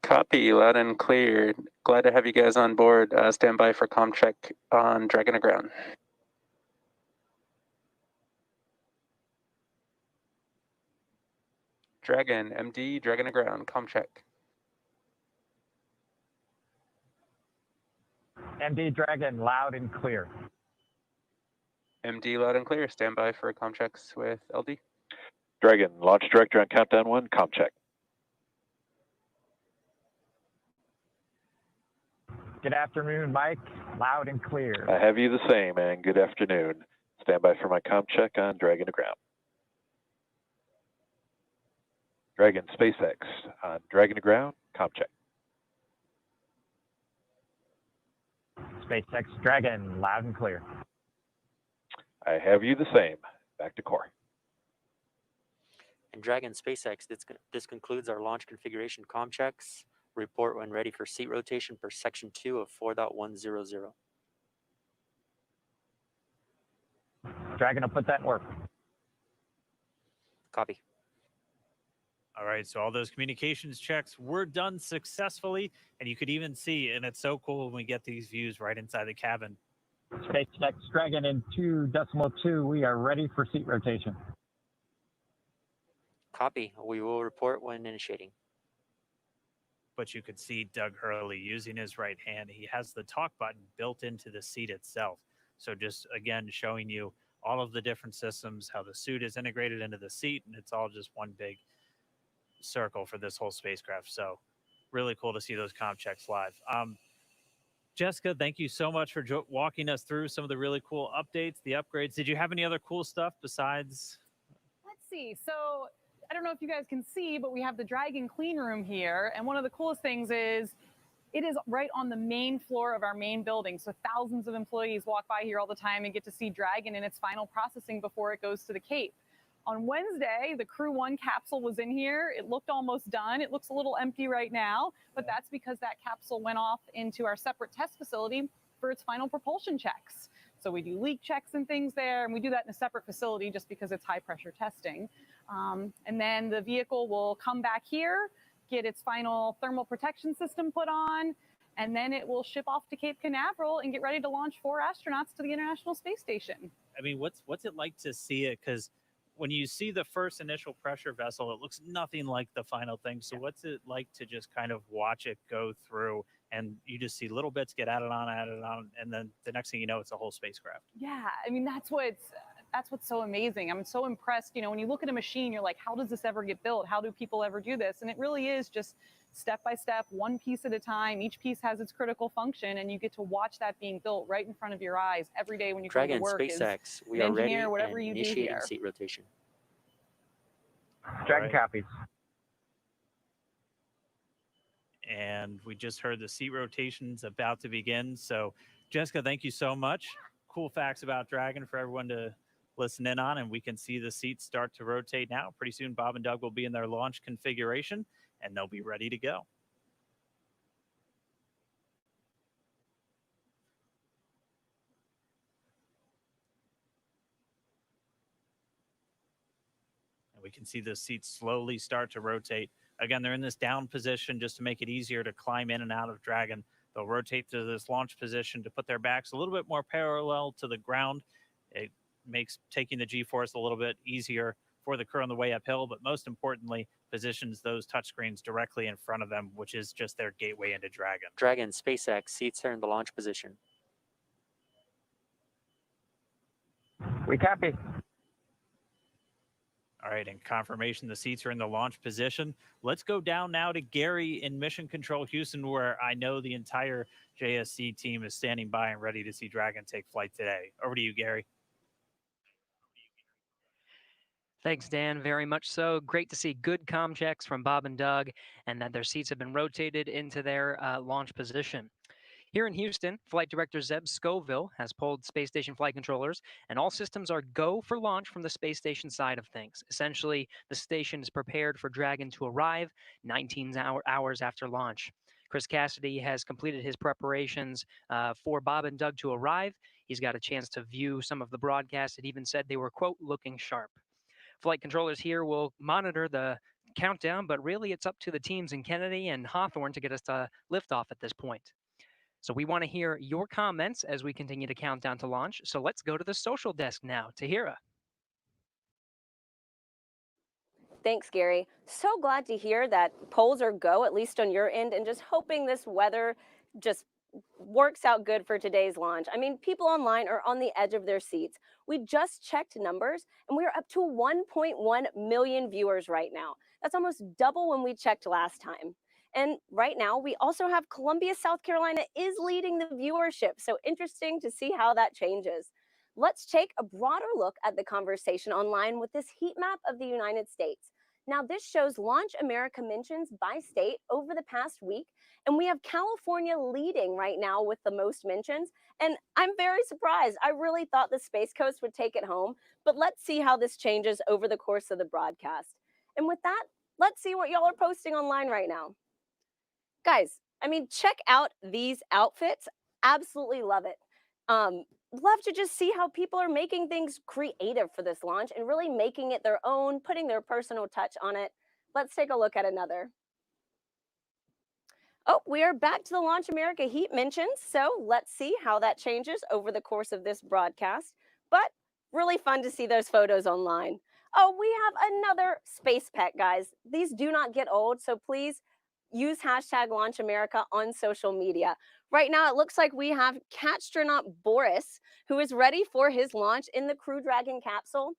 Copy, loud and clear. Glad to have you guys on board. Standby for ComCheck on Dragon to ground. Dragon, MD, Dragon to ground, ComCheck. MD Dragon, loud and clear. MD, loud and clear. Standby for ComChecks with LD. Dragon, launch director on countdown 1, ComCheck. Good afternoon, Mike, loud and clear. I have you the same, and good afternoon. Standby for my ComCheck on Dragon to ground. Dragon, SpaceX on Dragon to ground, ComCheck. SpaceX Dragon, loud and clear. I have you the same. Back to core. And Dragon, SpaceX, this concludes our launch configuration ComChecks. Report when ready for seat rotation per section 2 of 4.100. Dragon will put that in work. Copy. All right, so all those communications checks were done successfully, and you could even see, and it's so cool when we get these views right inside the cabin. SpaceX Dragon in 2.2, we are ready for seat rotation. Copy. We will report when initiating. But you could see Doug Hurley using his right hand. He has the talk button built into the seat itself. So just, again, showing you all of the different systems, how the suit is integrated into the seat, and it's all just one big circle for this whole spacecraft. So really cool to see those ComChecks live. Jessica, thank you so much for walking us through some of the really cool updates, the upgrades. Did you have any other cool stuff besides? Let's see. So I don't know if you guys can see, but we have the Dragon clean room here. And one of the coolest things is it is right on the main floor of our main building. So thousands of employees walk by here all the time and get to see Dragon in its final processing before it goes to the Cape. On Wednesday, the Crew 1 capsule was in here. It looked almost done. It looks a little empty right now, but that's because that capsule went off into our separate test facility for its final propulsion checks. So we do leak checks and things there, and we do that in a separate facility just because it's high pressure testing. And then the vehicle will come back here, get its final thermal protection system put on, and then it will ship off to Cape Canaveral and get ready to launch 4 astronauts to the International Space Station. I mean, what's it like to see it? Because when you see the first initial pressure vessel, it looks nothing like the final thing. So what's it like to just kind of watch it go through, and you just see little bits get added on, and then the next thing you know, it's a whole spacecraft? Yeah, I mean, that's what's so amazing. I'm so impressed. You know, when you look at a machine, you're like, how does this ever get built? How do people ever do this? And it really is just step by step, one piece at a time. Each piece has its critical function, and you get to watch that being built right in front of your eyes every day when you come to Dragon, work. SpaceX, we an are ready engineer, whatever and you do initiating here. seat rotation. Dragon copies. And we just heard the seat rotations about to begin. So Jessica, thank you so much. Cool facts about Dragon for everyone to listen in on, and we can see the seats start to rotate now. Pretty soon, Bob and Doug will be in their launch configuration, and they'll be ready to go. And we can see the seats slowly start to rotate. Again, they're in this down position just to make it easier to climb in and out of Dragon. They'll rotate to this launch position to put their backs a little bit more parallel to the ground. It makes taking the G-force a little bit easier for the crew on the way uphill, but most importantly, positions those touchscreens directly in front of them, which is just their gateway into Dragon. Dragon, SpaceX, seats are in the launch position. We copy. All right, and confirmation the seats are in the launch position. Let's go down now to Gary in Mission Control Houston, where I know the entire JSC team is standing by and ready to see Dragon take flight today. Over to you, Gary. Thanks, Dan. Very much so. Great to see good comm checks from Bob and Doug, and that their seats have been rotated into their launch position. Here in Houston, Flight Director Zeb Scoville has pulled space station flight controllers, and all systems are go for launch from the space station side of things. Essentially, the station is prepared for Dragon to arrive 19 hours after launch. Chris Cassidy has completed his preparations for Bob and Doug to arrive. He's got a chance to view some of the broadcasts. It even said they were, quote, looking sharp. Flight controllers here will monitor the countdown, but really it's up to the teams in Kennedy and Hawthorne to get us to liftoff at this point. So we want to hear your comments as we continue to count down to launch. So let's go to the social desk now. Tahira. Thanks, Gary. So glad to hear that polls are go, at least on your end, and just hoping this weather just works out good for today's launch. I mean, people online are on the edge of their seats. We just checked numbers, and we are up to 1.1 million viewers right now. That's almost double when we checked last time. And right now, we also have Columbia, South Carolina is leading the viewership. So interesting to see how that changes. Let's take a broader look at the conversation online with this heat map of the United States. Now, this shows Launch America mentions by state over the past week, and we have California leading right now with the most mentions. And I'm very surprised. I really thought the Space Coast would take it home, but let's see how this changes over the course of the broadcast. And with that, let's see what y'all are posting online right now. Guys, I mean, check out these outfits. Absolutely love it. Love to just see how people are making things creative for this launch and really making it their own, putting their personal touch on it. Let's take a look at another. Oh, we are back to the Launch America heat mentions. So let's see how that changes over the course of this broadcast. But really fun to see those photos online. Oh, we have another space pet, guys. These do not get old, so please use hashtag Launch America on social media. Right now, it looks like we have Catstronaut Boris, who is ready for his launch in the Crew Dragon capsule.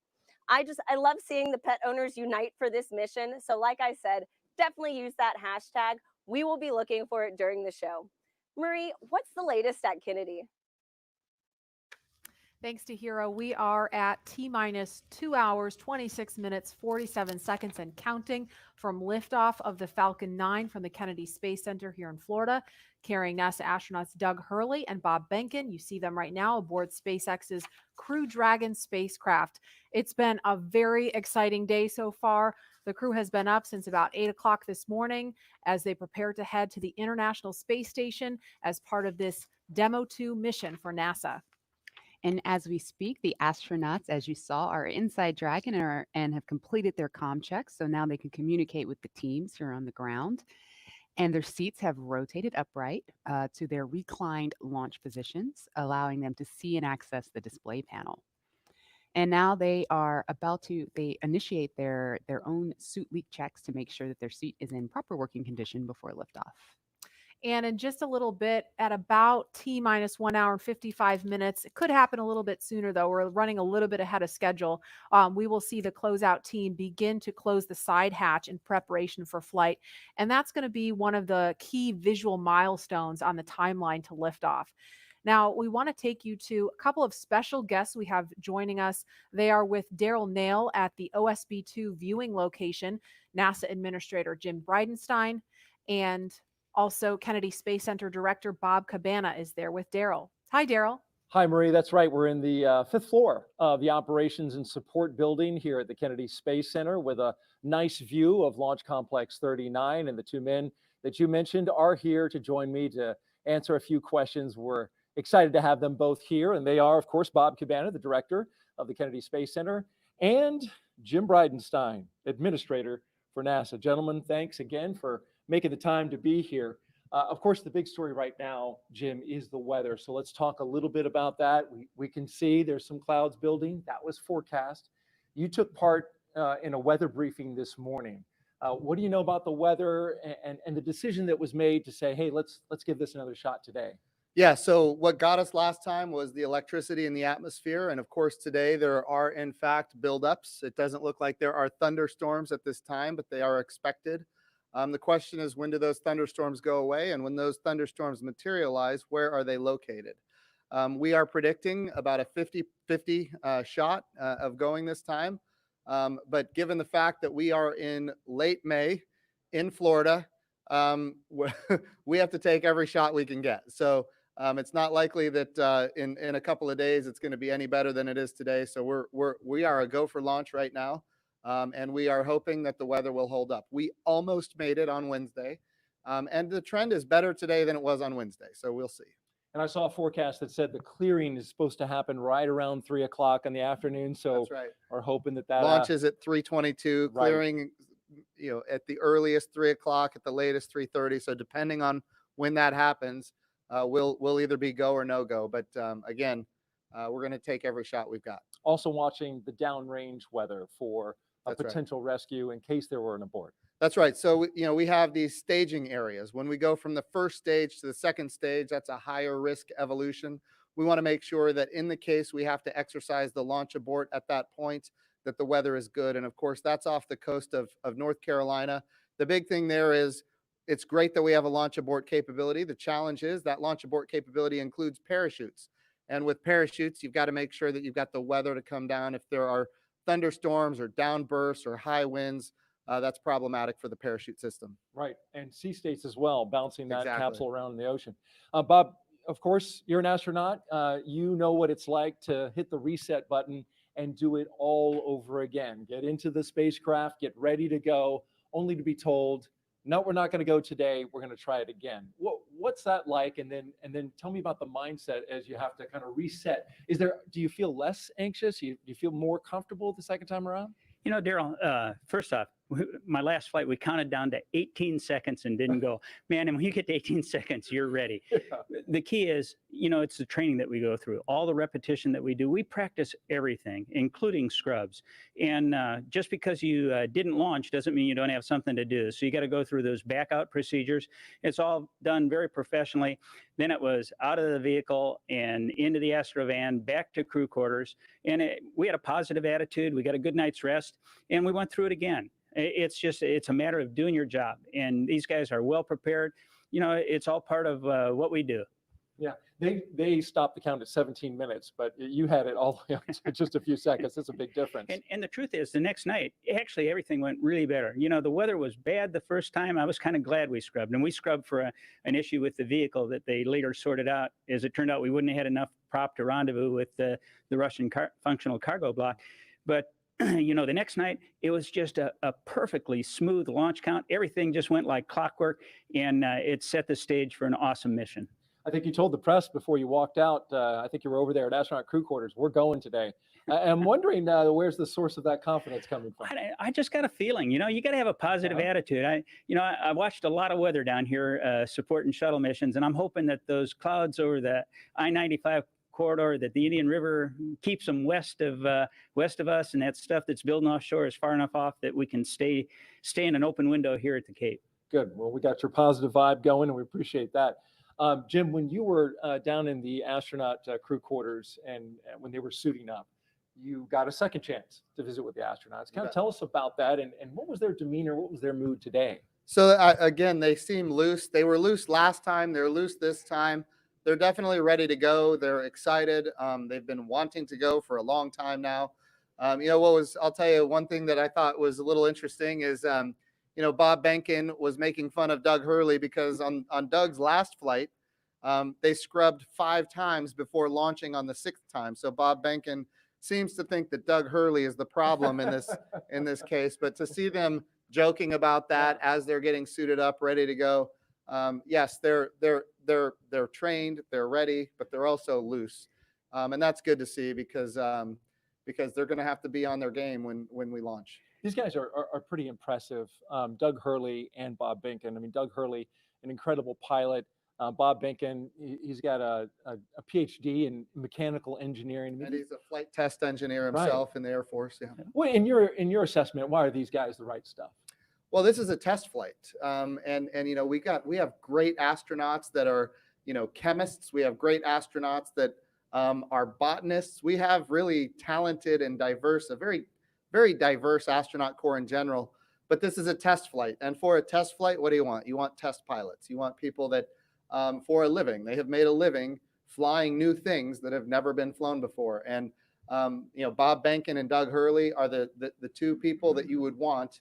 I love seeing the pet owners unite for this mission. So like I said, definitely use that hashtag. We will be looking for it during the show. Marie, what's the latest at Kennedy? Thanks to Hero, we are at T-minus 2 hours, 26 minutes, 47 seconds and counting from liftoff of the Falcon 9 from the Kennedy Space Center here in Florida, carrying NASA astronauts Doug Hurley and Bob Behnken. You see them right now aboard SpaceX's Crew Dragon spacecraft. It's been a very exciting day so far. The crew has been up since about 8 o'clock this morning as they prepare to head to the International Space Station as part of this Demo 2 mission for NASA. And as we speak, the astronauts, as you saw, are inside Dragon and have completed their comm checks. So now they can communicate with the teams who are on the ground. And their seats have rotated upright to their reclined launch positions, allowing them to see and access the display panel. And now they are they initiate their own suit leak checks to make sure that their suit is in proper working condition before liftoff. And in just a little bit, at about T-minus 1 hour and 55 minutes, it could happen a little bit sooner, though. We're running a little bit ahead of schedule. We will see the closeout team begin to close the side hatch in preparation for flight. And that's going to be one of the key visual milestones on the timeline to liftoff. Now, we want to take you to a couple of special guests we have joining us. They are with Daryl Nail at the OSB-2 viewing location, NASA Administrator Jim Bridenstine, and also Kennedy Space Center Director Bob Cabana is there with Daryl. Hi, Daryl. Hi, Marie. That's right. We're in the 5th floor of the Operations and Support Building here at the Kennedy Space Center with a nice view of Launch Complex 39. And the two men that you mentioned are here to join me to answer a few questions. We're excited to have them both here. And they are, of course, Bob Cabana, the Director of the Kennedy Space Center, and Jim Bridenstine, Administrator for NASA. Gentlemen, thanks again for making the time to be here. Of course, the big story right now, Jim, is the weather. So let's talk a little bit about that. We can see there's some clouds building. That was forecast. You took part in a weather briefing this morning. What do you know about the weather and the decision that was made to say, hey, let's give this another shot today? Yeah, so what got us last time was the electricity in the atmosphere. And of course, today there are, in fact, buildups. It doesn't look like there are thunderstorms at this time, but they are expected. The question is, when do those thunderstorms go away? And when those thunderstorms materialize, where are they located? We are predicting about a 50-50 shot of going this time. But given the fact that we are in late May in Florida, we have to take every shot we can get. So it's not likely that in a couple of days it's going to be any better than it is today. So we are a go for launch right now, and we are hoping that the weather will hold up. We almost made it on Wednesday, and the trend is better today than it was on Wednesday. So we'll see. And I saw a forecast that said the clearing is supposed to happen right around 3 o'clock in the afternoon. So That's right. we're hoping that Launches at 3:22, Right. clearing, at the earliest 3 o'clock, at the latest 3:30. So depending on when that happens, we'll either be go or no go. But again, we're going to take every shot we've got. Also watching the downrange weather for a That's right. potential rescue in case there were an abort. That's right. So, we have these staging areas. When we go from the first stage to the second stage, that's a higher risk evolution. We want to make sure that in the case we have to exercise the launch abort at that point, that the weather is good. And of course, that's off the coast of North Carolina. The big thing there is it's great that we have a launch abort capability. The challenge is that launch abort capability includes parachutes. And with parachutes, you've got to make sure that you've got the weather to come down. If there are thunderstorms or downbursts or high winds, that's problematic for the parachute system. Right. And sea states as well, bouncing that Exactly. capsule around in the ocean. Bob, of course, you're an astronaut. You know what it's like to hit the reset button and do it all over again. Get into the spacecraft, get ready to go, only to be told, no, we're not going to go today. We're going to try it again. What's that like? And then tell me about the mindset as you have to kind of reset. Do you feel less anxious? Do you feel more comfortable the second time around? You know, Daryl, first off, my last flight, we counted down to 18 seconds and didn't go. Man, and when you get to 18 seconds, you're ready. The key is, it's the training that we go through, all the repetition that we do. We practice everything, including scrubs. And just because you didn't launch doesn't mean you don't have something to do. So you got to go through those back out procedures. It's all done very professionally. Then it was out of the vehicle and into the Astrovan, back to crew quarters. And we had a positive attitude. We got a good night's rest, and we went through it again. It's a matter of doing your job. And these guys are well prepared. It's all part of what we do. Yeah, they stopped the count at 17 minutes, but you had it all the way up to just a few seconds. That's a big difference. And the truth is, the next night, actually, everything went really better. The weather was bad the first time. I was kind of glad we scrubbed. And we scrubbed for an issue with the vehicle that they later sorted out. As it turned out, we wouldn't have had enough prop to rendezvous with the Russian functional cargo block. But the next night, it was just a perfectly smooth launch count. Everything just went like clockwork, and it set the stage for an awesome mission. I think you told the press before you walked out, I think you were over there at astronaut crew quarters, we're going today. I'm wondering, where's the source of that confidence coming from? I just got a feeling, you got to have a positive attitude. I watched a lot of weather down here supporting shuttle missions, and I'm hoping that those clouds over the I-95 corridor, that the Indian River keeps them west of us, and that stuff that's building offshore is far enough off that we can stay in an open window here at the Cape. Good. Well, we got your positive vibe going, and we appreciate that. Jim, when you were down in the astronaut crew quarters and when they were suiting up, you got a second chance to visit with the astronauts. Kind of tell us about that, and what was their demeanor? What was their mood today? So again, they seem loose. They were loose last time. They're loose this time. They're definitely ready to go. They're excited. They've been wanting to go for a long time now. I'll tell you one thing that I thought was a little interesting is, Bob Behnken was making fun of Doug Hurley because on Doug's last flight, they scrubbed 5 times before launching on the 6th time. So Bob Behnken seems to think that Doug Hurley is the problem in this case. But to see them joking about that as they're getting suited up, ready to go, yes, they're trained, they're ready, but they're also loose, and that's good to see because they're going to have to be on their game when we launch. These guys are pretty impressive. Doug Hurley and Bob Behnken. I mean, Doug Hurley, an incredible pilot, Bob Benkin, he's got a PhD in mechanical engineering. And he's a flight test engineer Right. himself in the Air Force. Yeah. Well, in your assessment, why are these guys the right stuff? Well, this is a test flight, and you know we have great astronauts that are chemists. We have great astronauts that are botanists. We have really talented and diverse, a very diverse astronaut corps in general. But this is a test flight, and for a test flight, what do you want? You want test pilots. You want people that, for a living, they have made a living flying new things that have never been flown before. And Bob Benkin and Doug Hurley are the two people that you would want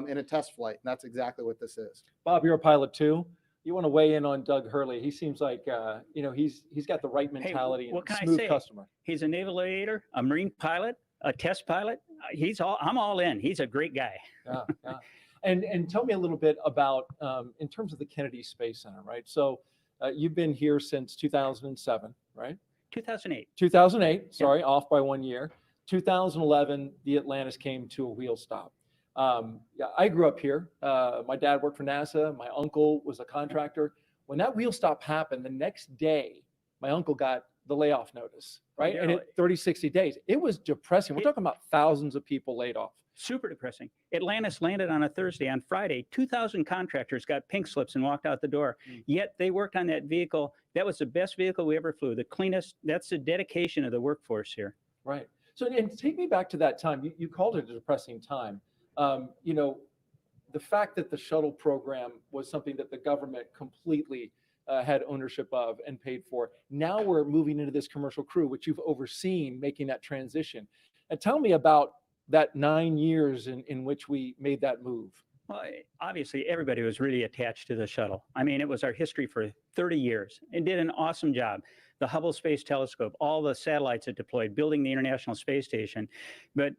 in a test flight, and that's exactly what this is. Bob, you're a pilot too. You want to weigh in on Doug Hurley? He seems like he's got the right mentality what and can smooth I say? customer. He's a naval aviator, a marine pilot, a test pilot. I'm all in. He's a great guy. Yeah, yeah. And tell me a little bit about in terms of the Kennedy Space Center, right? So you've been here since 2007, right? 2008. 2008. Sorry, off by 1 year. 2011, the Atlantis came to a wheel stop. Yeah, I grew up here. My dad worked for NASA. My uncle was a contractor. When that wheel stop happened, the next day, my uncle got the layoff notice, right? And it 30, 60 days. It was depressing. We're talking about thousands of people laid off. Super depressing. Atlantis landed on a Thursday. On Friday, 2,000 contractors got pink slips and walked out the door. Yet they worked on that vehicle. That was the best vehicle we ever flew. The cleanest. That's the dedication of the workforce here. Right. So, and take me back to that time. You called it a depressing time. The fact that the shuttle program was something that the government completely had ownership of and paid for. Now we're moving into this commercial crew, which you've overseen making that transition. And tell me about that 9 years in which we made that move. Well, obviously, everybody was really attached to the shuttle. I mean, it was our history for 30 years and did an awesome job. The Hubble Space Telescope, all the satellites it deployed, building the International Space Station. But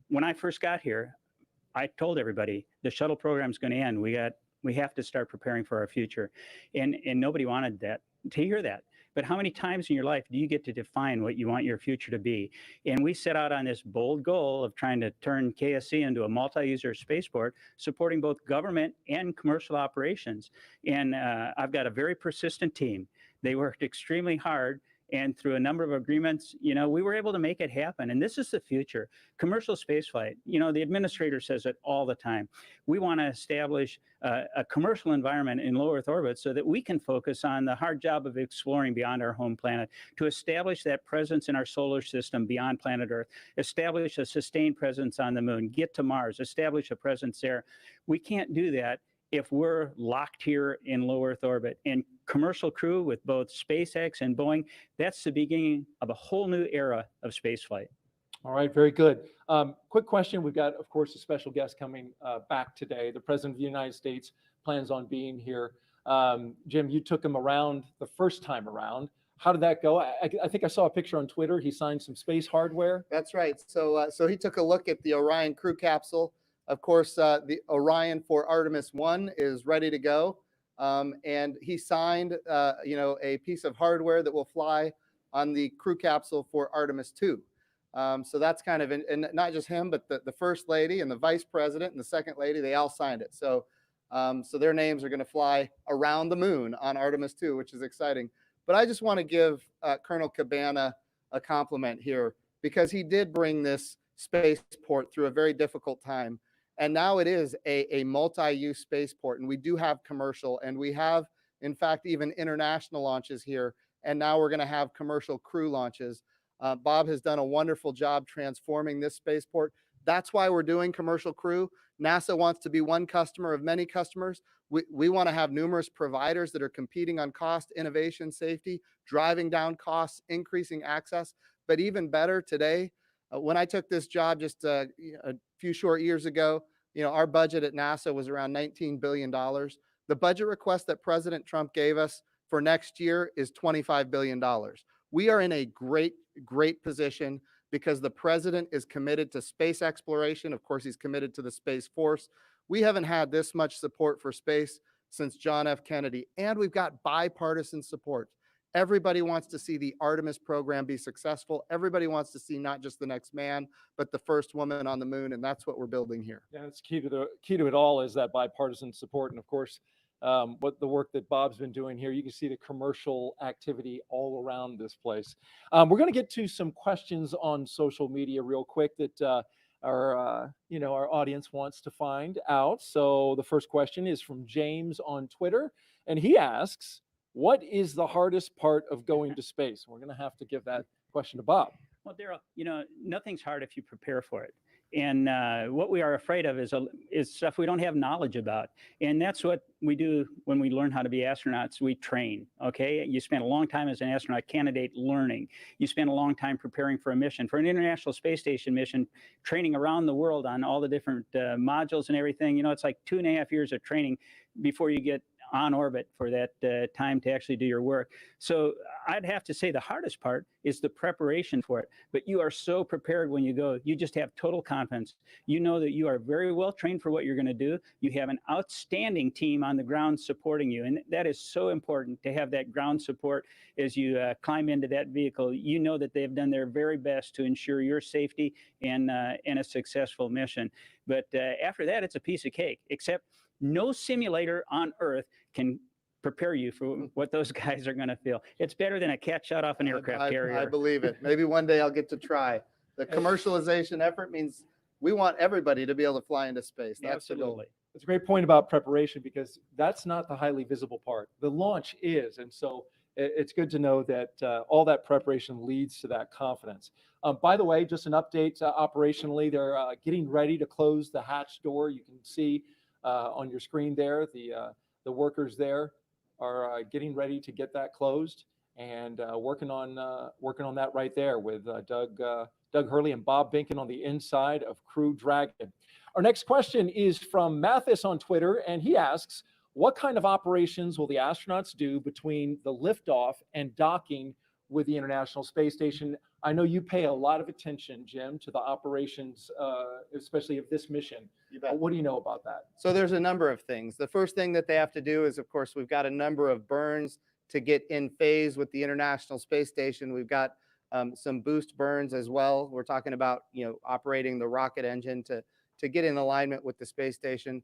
when I first got here, I told everybody the shuttle program is going to end. We have to start preparing for our future, and nobody wanted to hear that. But how many times in your life do you get to define what you want your future to be? And we set out on this bold goal of trying to turn KSC into a multi-user spaceport, supporting both government and commercial operations. And I've got a very persistent team. They worked extremely hard. And through a number of agreements, we were able to make it happen. And this is the future. Commercial spaceflight, the administrator says it all the time. We want to establish a commercial environment in low Earth orbit so that we can focus on the hard job of exploring beyond our home planet, to establish that presence in our solar system beyond planet Earth, establish a sustained presence on the moon, get to Mars, establish a presence there. We can't do that if we're locked here in low Earth orbit. And commercial crew with both SpaceX and Boeing, that's the beginning of a whole new era of spaceflight. All right, very good. Quick question. We've got, of course, a special guest coming back today. The President of the United States plans on being here. Jim, you took him around the first time around. How did that go? I think I saw a picture on Twitter. He signed some space hardware. That's right. So he took a look at the Orion crew capsule. Of course, the Orion for Artemis 1 is ready to go. And he signed, a piece of hardware that will fly on the crew capsule for Artemis 2. So that's kind of, and not just him, but the first lady and the vice president and the second lady, they all signed it. So their names are going to fly around the moon on Artemis 2, which is exciting. But I just want to give Colonel Cabana a compliment here, because he did bring this spaceport through a very difficult time. And now it is a multi-use spaceport, and we do have commercial, and we have, in fact, even international launches here. And now we're going to have commercial crew launches. Bob has done a wonderful job transforming this spaceport. That's why we're doing commercial crew. NASA wants to be one customer of many customers. We want to have numerous providers that are competing on cost, innovation, safety, driving down costs, increasing access. But even better today, when I took this job just a few short years ago, our budget at NASA was around $19 billion. The budget request that President Trump gave us for next year is $25 billion. We are in a great position because the president is committed to space exploration. Of course, he's committed to the Space Force. We haven't had this much support for space since John F. Kennedy, and we've got bipartisan support. Everybody wants to see the Artemis program be successful. Everybody wants to see not just the next man, but the first woman on the moon, and that's what we're building here. Yeah, it's key to it all is that bipartisan support. And of course, what the work that Bob's been doing here. You can see the commercial activity all around this place. We're going to get to some questions on social media real quick that our audience wants to find out. So the first question is from James on Twitter, and he asks, "What is the hardest part of going to space?" We're going to have to give that question to Bob. Well, Daryl, nothing's hard if you prepare for it. And what we are afraid of is stuff we don't have knowledge about. And that's what we do when we learn how to be astronauts. We train, okay? You spend a long time as an astronaut candidate learning. You spend a long time preparing for a mission. For an International Space Station mission, training around the world on all the different modules and everything, it's like 2.5 years of training before you get on orbit for that time to actually do your work. So I'd have to say the hardest part is the preparation for it. But you are so prepared when you go. You just have total confidence. You know that you are very well trained for what you're going to do. You have an outstanding team on the ground supporting you. And that is so important to have that ground support as you climb into that vehicle. You know that they've done their very best to ensure your safety and a successful mission. But after that, it's a piece of cake, except no simulator on Earth can prepare you for what those guys are going to feel. It's better than a cat shot off an aircraft carrier. I believe it. Maybe one day I'll get to try. The commercialization effort means we want everybody to be able to fly into space. That's the goal. It's a great point about preparation, because that's not the highly visible part. The launch is. And so it's good to know that all that preparation leads to that confidence. By the way, just an update operationally, they're getting ready to close the hatch door. You can see on your screen there, the workers there are getting ready to get that closed, and working on that right there with Doug Hurley and Bob Binken on the inside of Crew Dragon. Our next question is from Mathis on Twitter, and he asks, "What kind of operations will the astronauts do between the liftoff and docking with the International Space Station?" I know you pay a lot of attention, Jim, to the operations, especially of this mission. What do you know about that? So there's a number of things. The first thing that they have to do is, of course, we've got a number of burns to get in phase with the International Space Station. We've got some boost burns as well. We're talking about, operating the rocket engine to get in alignment with the space station.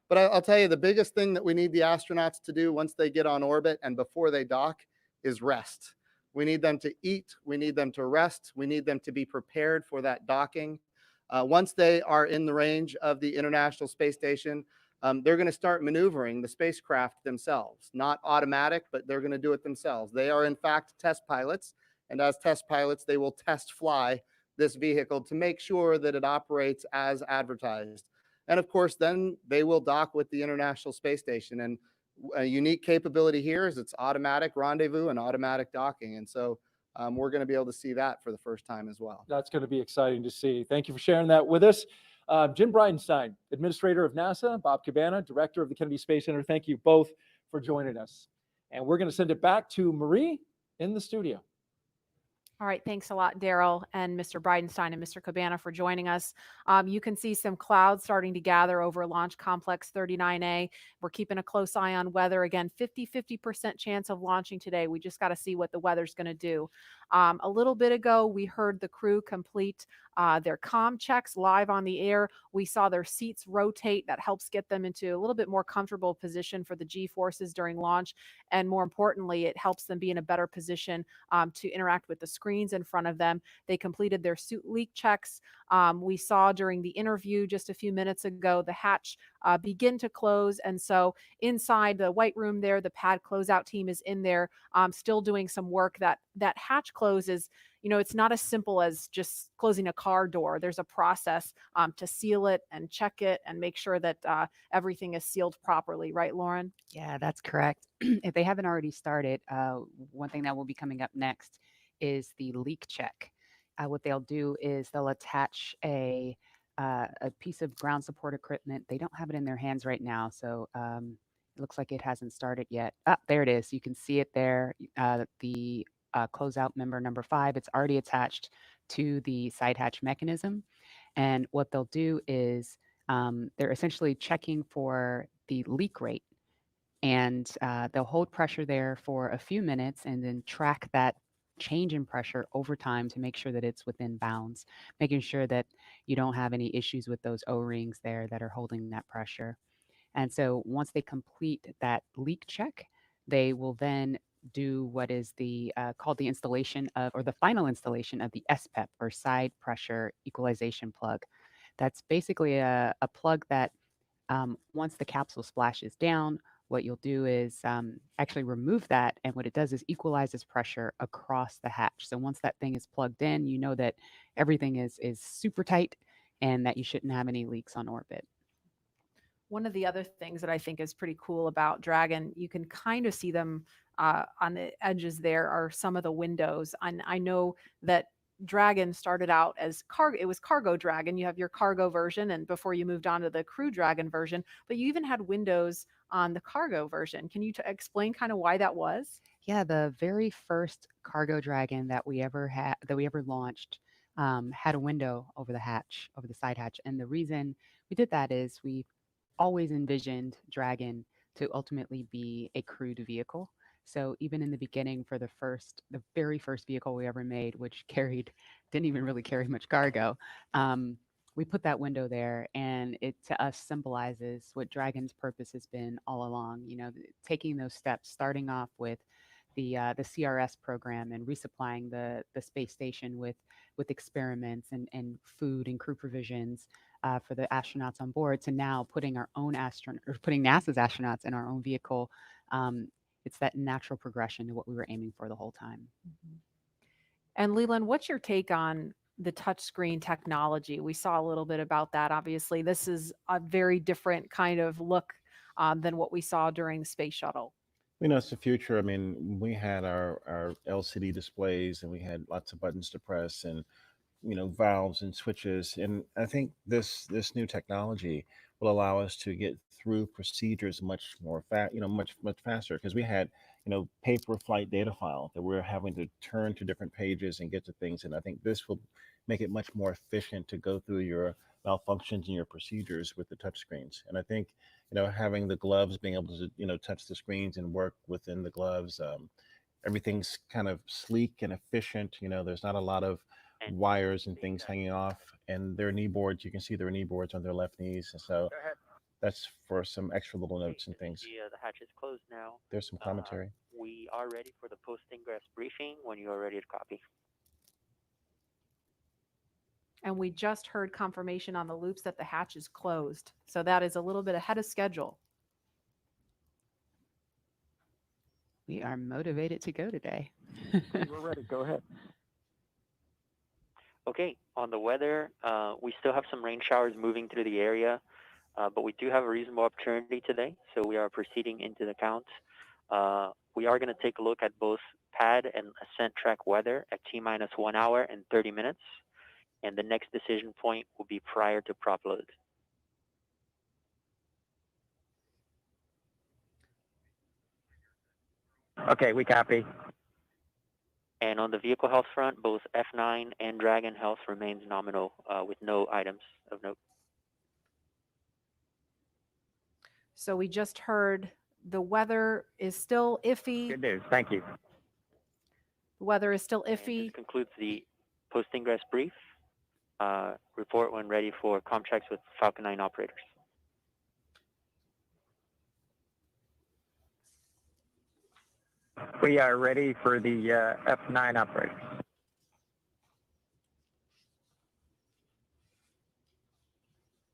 But I'll tell you, the biggest thing that we need the astronauts to do once they get on orbit and before they dock is rest. We need them to eat. We need them to rest. We need them to be prepared for that docking. Once they are in the range of the International Space Station, they're going to start maneuvering the spacecraft themselves. Not automatic, but they're going to do it themselves. They are, in fact, test pilots. And as test pilots, they will test fly this vehicle to make sure that it operates as advertised. And of course, then they will dock with the International Space Station. And a unique capability here is it's automatic rendezvous and automatic docking. And so we're going to be able to see that for the first time as well. That's going to be exciting to see. Thank you for sharing that with us. Jim Bridenstine, Administrator of NASA, Bob Cabana, Director of the Kennedy Space Center. Thank you both for joining us. And we're going to send it back to Marie in the studio. All right, thanks a lot, Daryl and Mr. Bridenstine and Mr. Cabana for joining us. You can see some clouds starting to gather over Launch Complex 39A. We're keeping a close eye on weather. Again, 50% chance of launching today. We just got to see what the weather's going to do. A little bit ago, we heard the crew complete their comm checks live on the air. We saw their seats rotate. That helps get them into a little bit more comfortable position for the G-forces during launch. And more importantly, it helps them be in a better position to interact with the screens in front of them. They completed their suit leak checks. We saw during the interview just a few minutes ago, the hatch begin to close. And so inside the white room there, the pad closeout team is in there still doing some work. That hatch closes. It's not as simple as just closing a car door. There's a process to seal it and check it and make sure that everything is sealed properly. Right, Lauren? Yeah, that's correct. If they haven't already started, one thing that will be coming up next is the leak check. What they'll do is they'll attach a piece of ground support equipment. They don't have it in their hands right now, so it looks like it hasn't started yet. There it is. You can see it there. The closeout member number 5, it's already attached to the side hatch mechanism. And what they'll do is they're essentially checking for the leak rate. And they'll hold pressure there for a few minutes and then track that change in pressure over time to make sure that it's within bounds, making sure that you don't have any issues with those O-rings there that are holding that pressure. And so once they complete that leak check, they will then do what is the called the installation of, or the final installation of the SPEP, or side pressure equalization plug. That's basically a plug that once the capsule splashes down, what you'll do is actually remove that, and what it does is equalizes pressure across the hatch. So once that thing is plugged in, you know that everything is super tight and that you shouldn't have any leaks on orbit. One of the other things that I think is pretty cool about Dragon, you can kind of see them on the edges. There are some of the windows. And I know that Dragon started out as cargo. It was Cargo Dragon. You have your cargo version, and before you moved on to the Crew Dragon version, but you even had windows on the cargo version. Can you explain kind of why that was? Yeah, the very first Cargo Dragon that we ever had, that we ever launched, had a window over the hatch, over the side hatch. And the reason we did that is we always envisioned Dragon to ultimately be a crewed vehicle. So even in the beginning, for the very first vehicle we ever made, which didn't even really carry much cargo, we put that window there, and it to us symbolizes what Dragon's purpose has been all along. You know, taking those steps, starting off with the CRS program and resupplying the space station with experiments and food and crew provisions for the astronauts on board, to now putting putting NASA's astronauts in our own vehicle. It's that natural progression to what we were aiming for the whole time. And Leland, what's your take on the touchscreen technology? We saw a little bit about that. Obviously, this is a very different kind of look than what we saw during the space shuttle. You know, it's the future. I mean, we had our LCD displays, and we had lots of buttons to press, and valves and switches. And I think this new technology will allow us to get through procedures much more much faster, because we had paper flight data file that we're having to turn to different pages and get to things. And I think this will make it much more efficient to go through your malfunctions and your procedures with the touch screens. And I think having the gloves, being able to touch the screens and work within the gloves, everything's kind of sleek and efficient. There's not a lot of wires and things hanging off, and their knee boards, you can see their knee boards on their left knees. And so that's for some extra little notes and things. The hatch is closed now. There's some commentary. We are ready for the post-ingress briefing when you are ready to copy. And we just heard confirmation on the loops that the hatch is closed. So that is a little bit ahead of schedule. We are motivated to go today. We're ready. Go ahead. Okay, on the weather, we still have some rain showers moving through the area, but we do have a reasonable opportunity today, so we are proceeding into the count. We are going to take a look at both pad and ascent track weather at T-minus 1 hour and 30 minutes, and the next decision point will be prior to prop load. Okay, we copy. And on the vehicle health front, both F9 and Dragon health remains nominal with no items of note. So we just heard the weather is still iffy. Good news. Thank you. The weather is still iffy. This concludes the post-ingress brief. Report when ready for comm checks with Falcon 9 operators. We are ready for the F9 operators.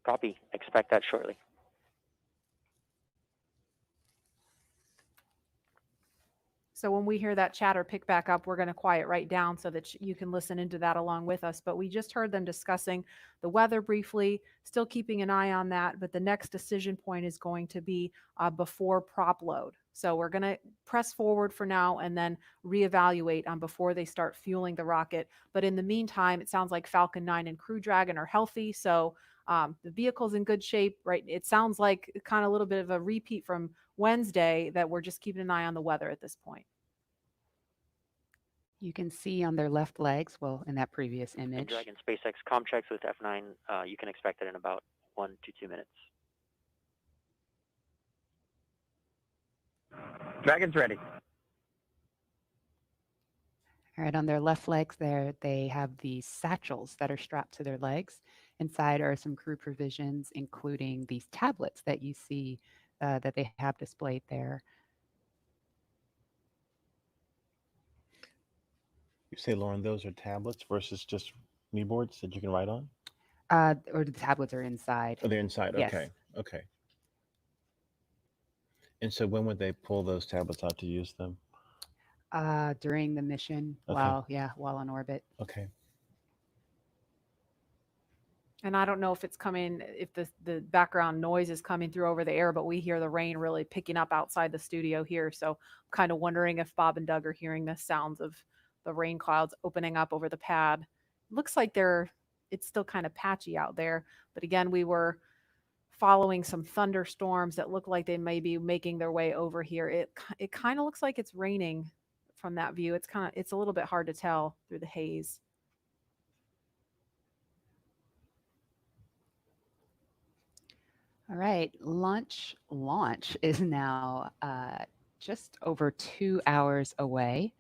Copy. Expect that shortly. So when we hear that chatter pick back up, we're going to quiet right down so that you can listen into that along with us. But we just heard them discussing the weather briefly, still keeping an eye on that. But the next decision point is going to be before prop load. So we're going to press forward for now and then reevaluate before they start fueling the rocket. But in the meantime, it sounds like Falcon 9 and Crew Dragon are healthy. So the vehicle's in good shape, right? It sounds like kind of a little bit of a repeat from Wednesday, that we're just keeping an eye on the weather at this point. You can see on their left legs, well, in that previous And image, Dragon SpaceX comm checks with F9, you can expect it in about 1 to 2 minutes. Dragon's ready. all right, on their left legs there, they have these satchels that are strapped to their legs. Inside are some crew provisions, including these tablets that you see that they have displayed there. You say, Lauren, those are tablets versus just kneeboards that you can write on? Or the tablets are inside. Oh, they're inside. Yes. Okay. Okay. And so when would they pull those tablets out to use them? During the mission, Okay. while on orbit. Okay. And I don't know if it's coming, if the background noise is coming through over the air, but we hear the rain really picking up outside the studio here. So I'm kind of wondering if Bob and Doug are hearing the sounds of the rain clouds opening up over the pad. Looks like it's still kind of patchy out there. But again, we were following some thunderstorms that look like they may be making their way over here. It kind of looks like it's raining from that view. It's a little bit hard to tell through the haze. All right, launch is now just over 2 hours away.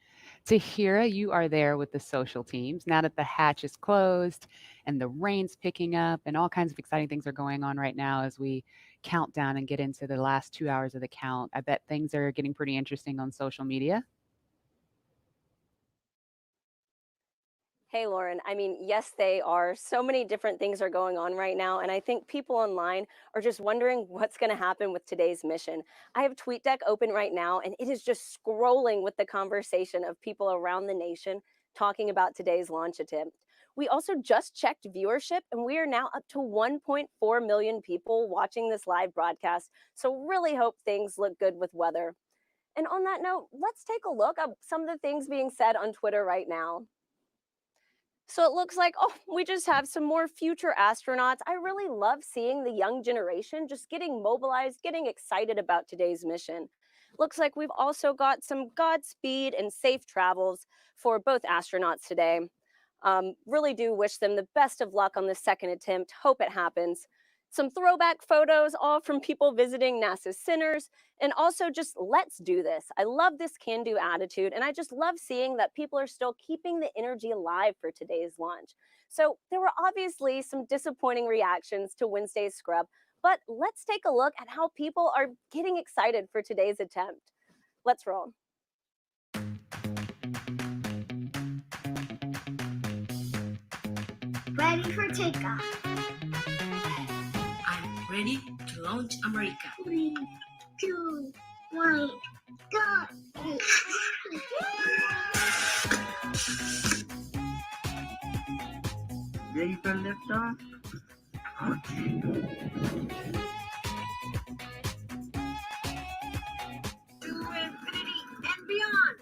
Tahira, you are there with the social teams. Now that the hatch is closed and the rain's picking up and all kinds of exciting things are going on right now as we count down and get into the last 2 hours of the count. I bet things are getting pretty interesting on social media. Hey, Lauren. I mean, yes, they are. So many different things are going on right now. And I think people online are just wondering what's going to happen with today's mission. I have TweetDeck open right now, and it is just scrolling with the conversation of people around the nation talking about today's launch attempt. We also just checked viewership, and we are now up to 1.4 million people watching this live broadcast. So, really hope things look good with weather. And on that note, let's take a look at some of the things being said on Twitter right now. So it looks like, oh, we just have some more future astronauts. I really love seeing the young generation just getting mobilized, getting excited about today's mission. Looks like we've also got some Godspeed and safe travels for both astronauts today. Really do wish them the best of luck on the second attempt. Hope it happens. Some throwback photos, all from people visiting NASA's centers, and also just let's do this. I love this can-do attitude, and I just love seeing that people are still keeping the energy alive for today's launch. So there were obviously some disappointing reactions to Wednesday's scrub, but let's take a look at how people are getting excited for today's attempt. Let's roll. Ready for takeoff. I'm ready to launch America. 3, 2, 1, go! Ready for liftoff? To infinity and beyond!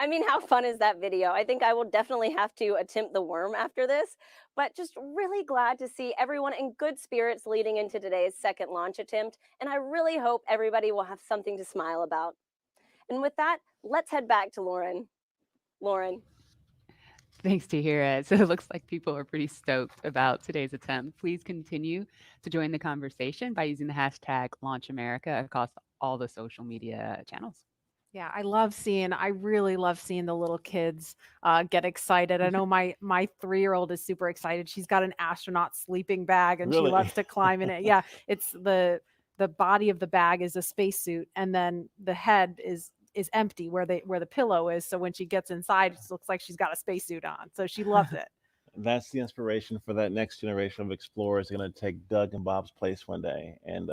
I mean, how fun is that video? I think I will definitely have to attempt the worm after this, but just really glad to see everyone in good spirits leading into today's second launch attempt. And I really hope everybody will have something to smile about. And with that, let's head back to Lauren. Lauren. Thanks, Tahira. So it looks like people are pretty stoked about today's attempt. Please continue to join the conversation by using the hashtag #LaunchAmerica across all the social media channels. Yeah, I really love seeing the little kids get excited. I know my 3-year-old is super excited. She's got an astronaut sleeping bag and she Really? loves to climb in it. Yeah, it's the body of the bag is a spacesuit, and then the head is empty where the pillow is. So when she gets inside, it looks like she's got a spacesuit on. So she loves it. That's the inspiration for that next generation of explorers going to take Doug and Bob's place one day. And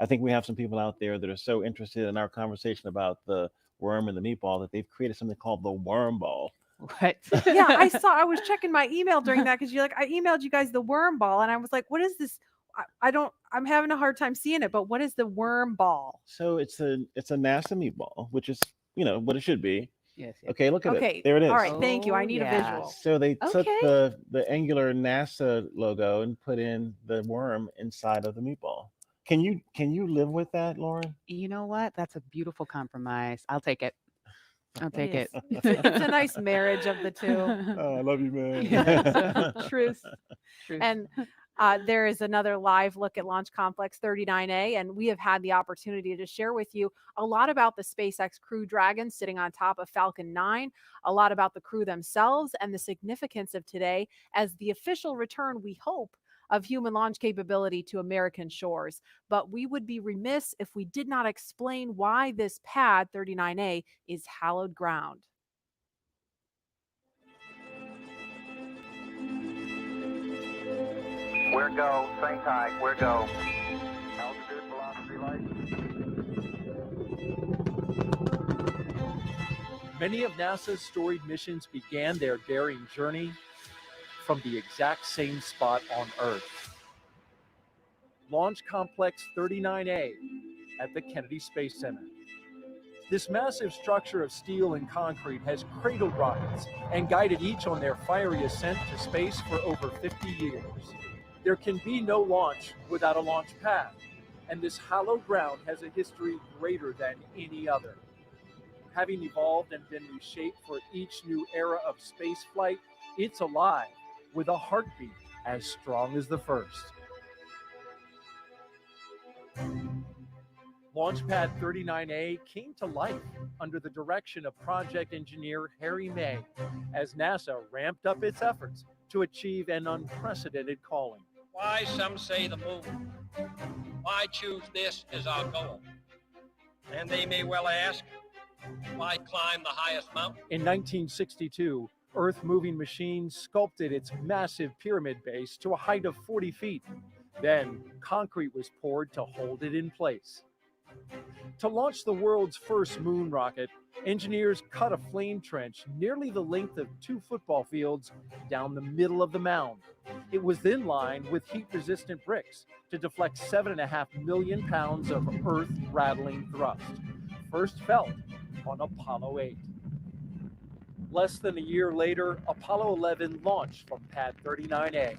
I think we have some people out there that are so interested in our conversation about the worm and the meatball that they've created something called the worm ball. What? Yeah, I was checking my email during that because I emailed you guys the worm ball, and I was like, what is this? I'm having a hard time seeing it, but what is the worm ball? So it's a NASA meatball, which is, what it should be. Yes, yes. Okay, look at Okay. it. There it is. All right. Thank you. I Oh, need a yeah. visual. So they took Okay. the angular NASA logo and put in the worm inside of the meatball. Can you live with that, Lauren? You know what? That's a beautiful compromise. I'll take it. I'll It take it. is. It's a nice marriage of the two. Oh, I love you, man. Truth. Truth. And there is another live look at Launch Complex 39A, and we have had the opportunity to share with you a lot about the SpaceX Crew Dragon sitting on top of Falcon 9, a lot about the crew themselves, and the significance of today as the official return, we hope, of human launch capability to American shores. But we would be remiss if we did not explain why this pad 39A is hallowed ground. We're go, same tide, we're go. Altitude, velocity, light. Many of NASA's storied missions began their daring journey from the exact same spot on Earth. Launch Complex 39A at the Kennedy Space Center. This massive structure of steel and concrete has cradled rockets and guided each on their fiery ascent to space for over 50 years. There can be no launch without a launch pad, and this hallowed ground has a history greater than any other. Having evolved and been reshaped for each new era of spaceflight, it's alive with a heartbeat as strong as the first. Launchpad 39A came to life under the direction of project engineer Harry May as NASA ramped up its efforts to achieve an unprecedented calling. Why, some say the moon. Why choose this as our goal? And they may well ask, why climb the highest mountain? In 1962, Earth-moving machines sculpted its massive pyramid base to a height of 40 feet. Then, concrete was poured to hold it in place. To launch the world's first moon rocket, engineers cut a flame trench nearly the length of 2 football fields down the middle of the mound. It was then lined with heat-resistant bricks to deflect 7.5 million pounds of earth-rattling thrust, first felt on Apollo 8. Less than a year later, Apollo 11 launched from Pad 39A.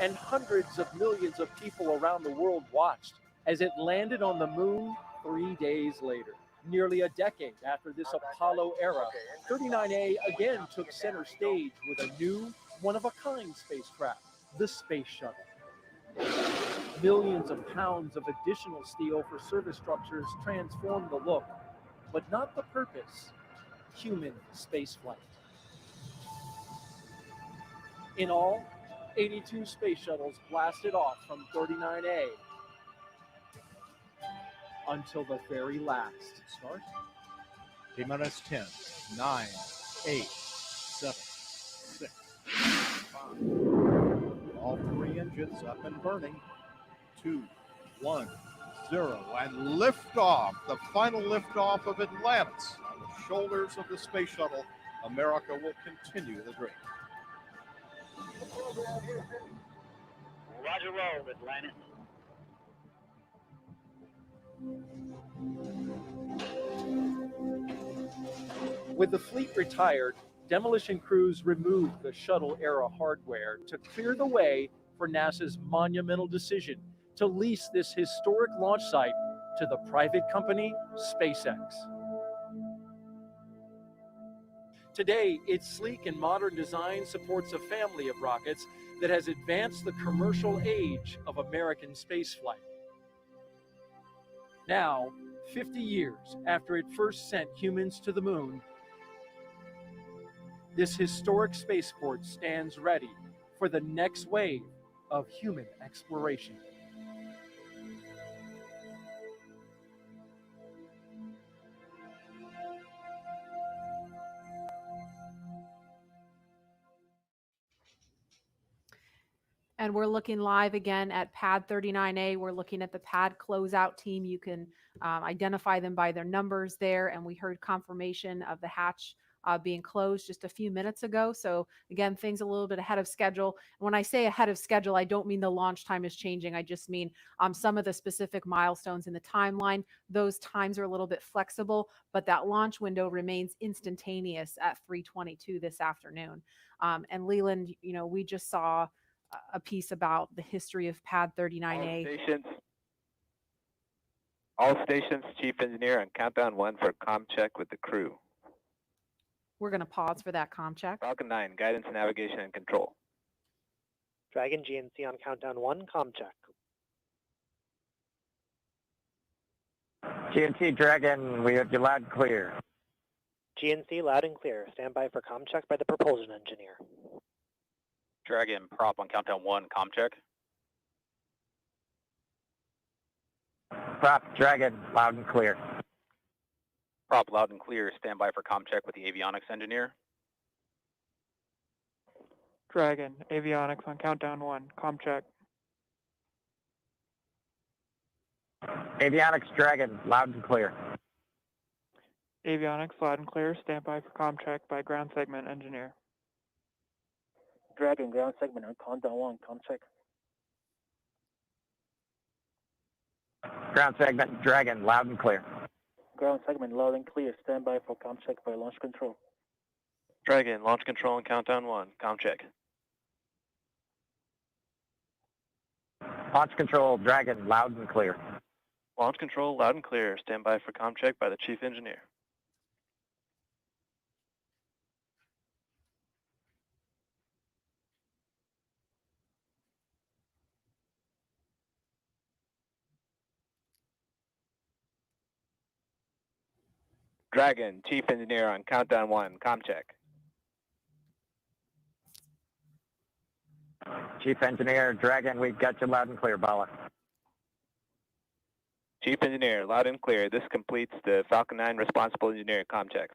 And hundreds of millions of people around the world watched as it landed on the moon 3 days later. Nearly a decade after this Apollo era, 39A again took center stage with a new, one-of-a-kind spacecraft, the Space Shuttle. Millions of pounds of additional steel for service structures transformed the look, but not the purpose: human spaceflight. In all, 82 space shuttles blasted off from 39A until the very last. Start. T-minus 10, 9, 8, 7, 6, 5. All 3 engines up and burning. 2, 1, 0, and liftoff. The final liftoff of Atlantis on the shoulders of the space shuttle. America will continue the dream. Roger, roll, Atlantis. With the fleet retired, demolition crews removed the shuttle-era hardware to clear the way for NASA's monumental decision to lease this historic launch site to the private company SpaceX. Today, its sleek and modern design supports a family of rockets that has advanced the commercial age of American spaceflight. Now, 50 years after it first sent humans to the moon, this historic spaceport stands ready for the next wave of human exploration. And we're looking live again at Pad 39A. We're looking at the pad closeout team. You can identify them by their numbers there. And we heard confirmation of the hatch being closed just a few minutes ago. So again, things a little bit ahead of schedule. When I say ahead of schedule, I don't mean the launch time is changing. I just mean some of the specific milestones in the timeline. Those times are a little bit flexible, but that launch window remains instantaneous at 3:22 this afternoon. And Leland, we just saw a piece about the history of Pad 39A. All stations, Chief Engineer on countdown 1 for comm check with the crew. We're going to pause for that comm check. Falcon 9, guidance, navigation, and control. Dragon GNC on countdown 1, comm check. GNC Dragon, we have you loud and clear. GNC loud and clear. Stand by for comm check by the propulsion engineer. Dragon, prop on countdown 1, comm check. Prop Dragon, loud and clear. Prop loud and clear, stand by for comm check with the avionics engineer. Dragon, avionics on countdown 1, comm check. Avionics Dragon, loud and clear. Avionics loud and clear. Stand by for comm check by ground segment engineer. Dragon, ground segment on countdown 1, comm check. Ground segment Dragon, loud and clear. Ground segment loud and clear. Stand by for comm check by launch control. Dragon, launch control on countdown 1, comm check. Launch control Dragon, loud and clear. Launch control loud and clear. Stand by for comm check by the Chief Engineer. Dragon, Chief Engineer on countdown 1, comm check. Chief Engineer Dragon, we've got you loud and clear, Bala. Chief Engineer, loud and clear. This completes the Falcon 9 responsible engineer comm check.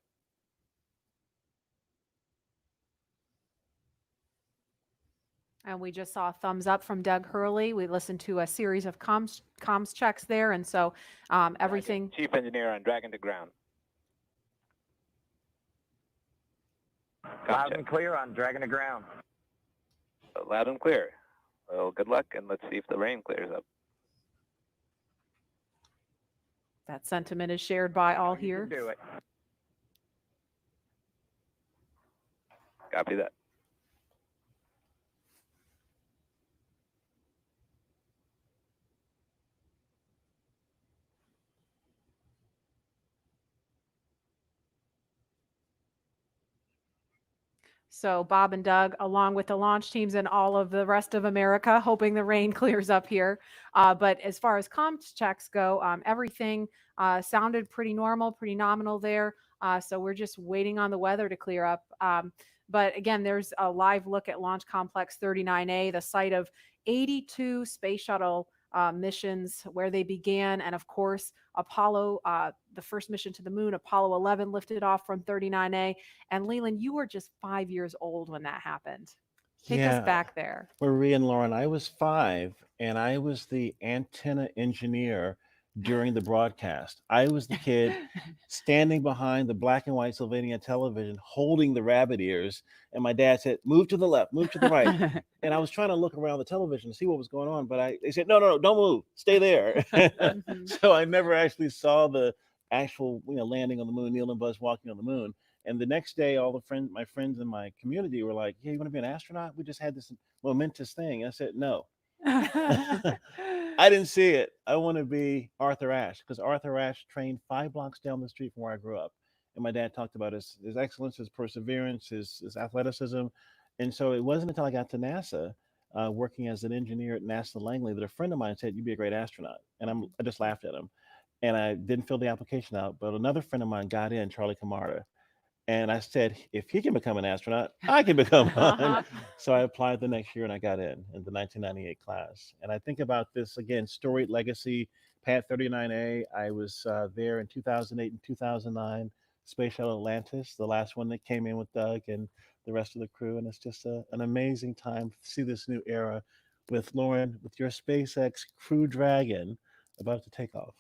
And we just saw a thumbs up from Doug Hurley. We listened to a series of comms checks there. And so everything. Dragon, Chief Engineer on Dragon to ground. Loud and clear on Dragon to ground. Loud and clear. Well, good luck, and let's see if the rain clears up. That sentiment is shared by all You here. can do it. Copy that. So Bob and Doug, along with the launch teams and all of the rest of America, hoping the rain clears up here. But as far as comms checks go, everything sounded pretty normal, pretty nominal there. So we're just waiting on the weather to clear up. But again, there's a live look at Launch Complex 39A, the site of 82 space shuttle missions where they began. And of course, Apollo, the first mission to the moon, Apollo 11 lifted off from 39A. And Leland, you were just 5 years old when that happened. Take us back there. Marie and Lauren, I was 5 and I was the antenna engineer during the broadcast. I was the kid standing behind the black and white Sylvania television holding the rabbit ears, and my dad said, move to the left, move to the right. And I was trying to look around the television to see what was going on, but they said, no, don't move, stay there. So I never actually saw the actual landing on the moon, Neil and Buzz walking on the moon. And the next day, my friends in my community were like, yeah, you want to be an astronaut? We just had this momentous thing. And I said, no. I didn't see it. I want to be Arthur Ashe, because Arthur Ashe trained 5 blocks down the street from where I grew up. And my dad talked about his excellence, his perseverance, his athleticism. And so it wasn't until I got to NASA, working as an engineer at NASA Langley, that a friend of mine said, you'd be a great astronaut. And I just laughed at him. And I didn't fill the application out. But another friend of mine got in, Charlie Camarda. And I said, if he can become an astronaut, I can become one. So I applied the next year and I got in the 1998 class. And I think about this again, storied legacy, Pad 39A. I was there in 2008 and 2009, Space Shuttle Atlantis, the last one that came in with Doug and the rest of the crew. And it's just an amazing time to see this new era with Lauren, with your SpaceX Crew Dragon about to take off.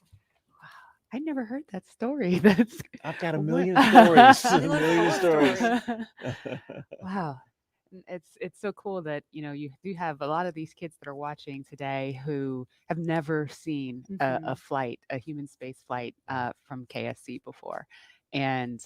I never heard that story. That's I've got a what? million stories. A She loves million full of stories. stories. Wow. It's so cool that you do have a lot of these kids that are watching today who have never seen a Mhm. flight, a human space flight from KSC before, and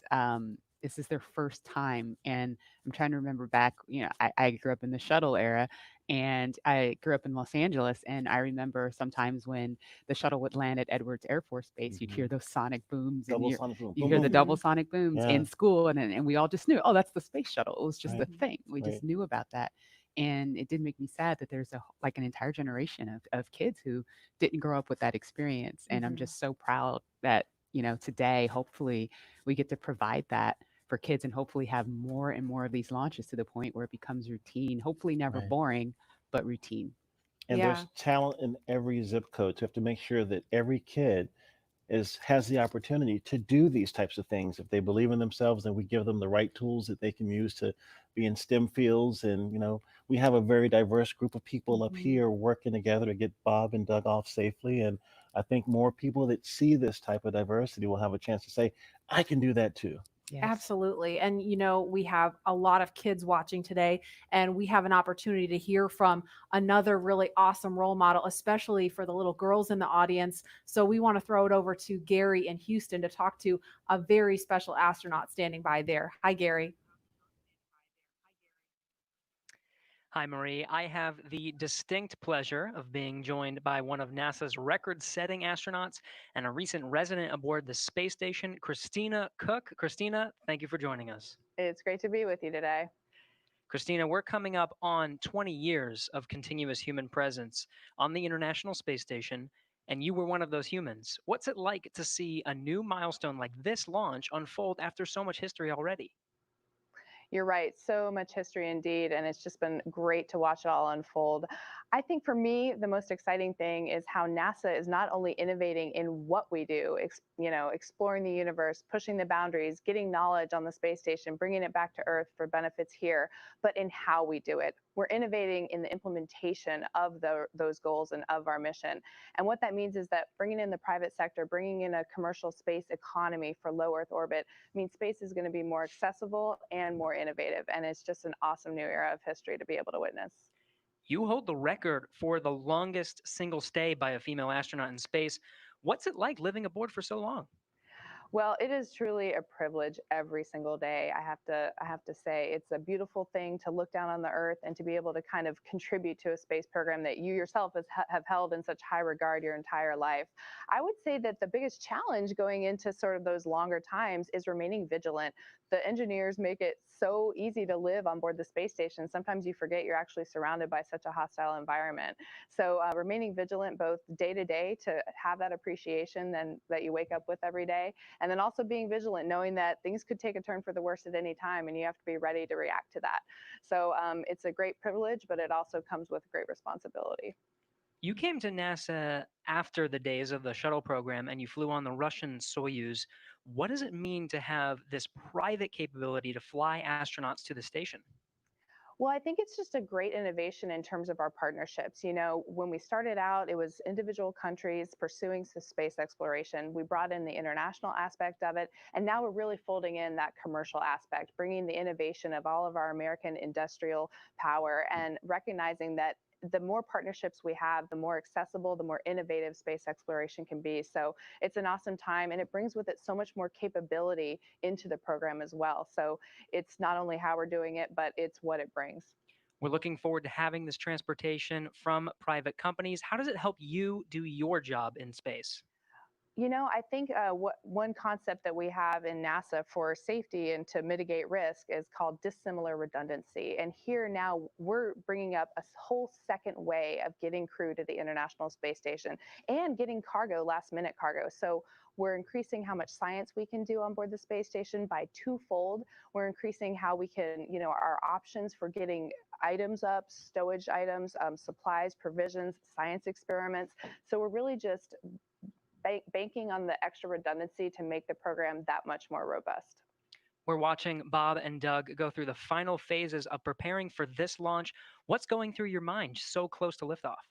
this is their first time. And I'm trying to remember back. I grew up in the shuttle era, and I grew up in Los Angeles, and I remember sometimes when the shuttle would land at Edwards Air Force Base, you'd hear those sonic booms, and Double sonic boom. you Boom, hear the boom. double Mhm. sonic booms Yeah. in school, and we all just knew, oh, that's the space shuttle. It was just a Right. thing. We Right. just knew about that. And it did make me sad that there's like an entire generation of kids who didn't grow up with that experience. And I'm Mhm. just so proud that, today, hopefully we get to provide that for kids and hopefully have more and more of these launches to the point where it becomes routine, hopefully never Right. boring, but routine. And Yeah. there's talent in every zip code. So you have to make sure that every kid has the opportunity to do these types of things. If they believe in themselves, and we give them the right tools that they can use to be in STEM fields. And we have a very diverse group of people up Mhm. here working together to get Bob and Doug off safely. And I think more people that see this type of diversity will have a chance to say, I can do that too. Yes. Absolutely. And we have a lot of kids watching today, and we have an opportunity to hear from another really awesome role model, especially for the little girls in the audience. So we want to throw it over to Gary in Houston to talk to a very special astronaut standing by there. Hi, Gary. Hi, Marie. I have the distinct pleasure of being joined by one of NASA's record setting astronauts and a recent resident aboard the space station, Christina Cook. Christina, thank you for joining us. It's great to be with you today. Christina, we're coming up on 20 years of continuous human presence on the International Space Station, and you were one of those humans. What's it like to see a new milestone like this launch unfold after so much history already? You're right. So much history indeed. And it's just been great to watch it all unfold. I think for me, the most exciting thing is how NASA is not only innovating in what we do, exploring the universe, pushing the boundaries, getting knowledge on the space station, bringing it back to Earth for benefits here, but in how we do it. We're innovating in the implementation of those goals and of our mission. And what that means is that bringing in the private sector, bringing in a commercial space economy for low Earth orbit means space is going to be more accessible and more innovative. And it's just an awesome new era of history to be able to witness. You hold the record for the longest single stay by a female astronaut in space. What's it like living aboard for so long? Well, it is truly a privilege every single day. I have to say it's a beautiful thing to look down on the Earth and to be able to kind of contribute to a space program that you yourself have held in such high regard your entire life. I would say that the biggest challenge going into sort of those longer times is remaining vigilant. The engineers make it so easy to live on board the space station. Sometimes you forget you're actually surrounded by such a hostile environment. So remaining vigilant both day to day to have that appreciation and that you wake up with every day, and then also being vigilant, knowing that things could take a turn for the worse at any time, and you have to be ready to react to that. So it's a great privilege, but it also comes with great responsibility. You came to NASA after the days of the shuttle program and you flew on the Russian Soyuz. What does it mean to have this private capability to fly astronauts to the station? Well, I think it's just a great innovation in terms of our partnerships. When we started out, it was individual countries pursuing space exploration. We brought in the international aspect of it, and now we're really folding in that commercial aspect, bringing the innovation of all of our American industrial power and recognizing that the more partnerships we have, the more accessible, the more innovative space exploration can be. So it's an awesome time, and it brings with it so much more capability into the program as well. So it's not only how we're doing it, but it's what it brings. We're looking forward to having this transportation from private companies. How does it help you do your job in space? I think one concept that we have in NASA for safety and to mitigate risk is called dissimilar redundancy. And here now we're bringing up a whole second way of getting crew to the International Space Station and getting cargo, last minute cargo. So we're increasing how much science we can do on board the space station by twofold. We're increasing how we can, our options for getting items up, stowage items, supplies, provisions, science experiments. So we're really just banking on the extra redundancy to make the program that much more robust. We're watching Bob and Doug go through the final phases of preparing for this launch. What's going through your mind so close to liftoff?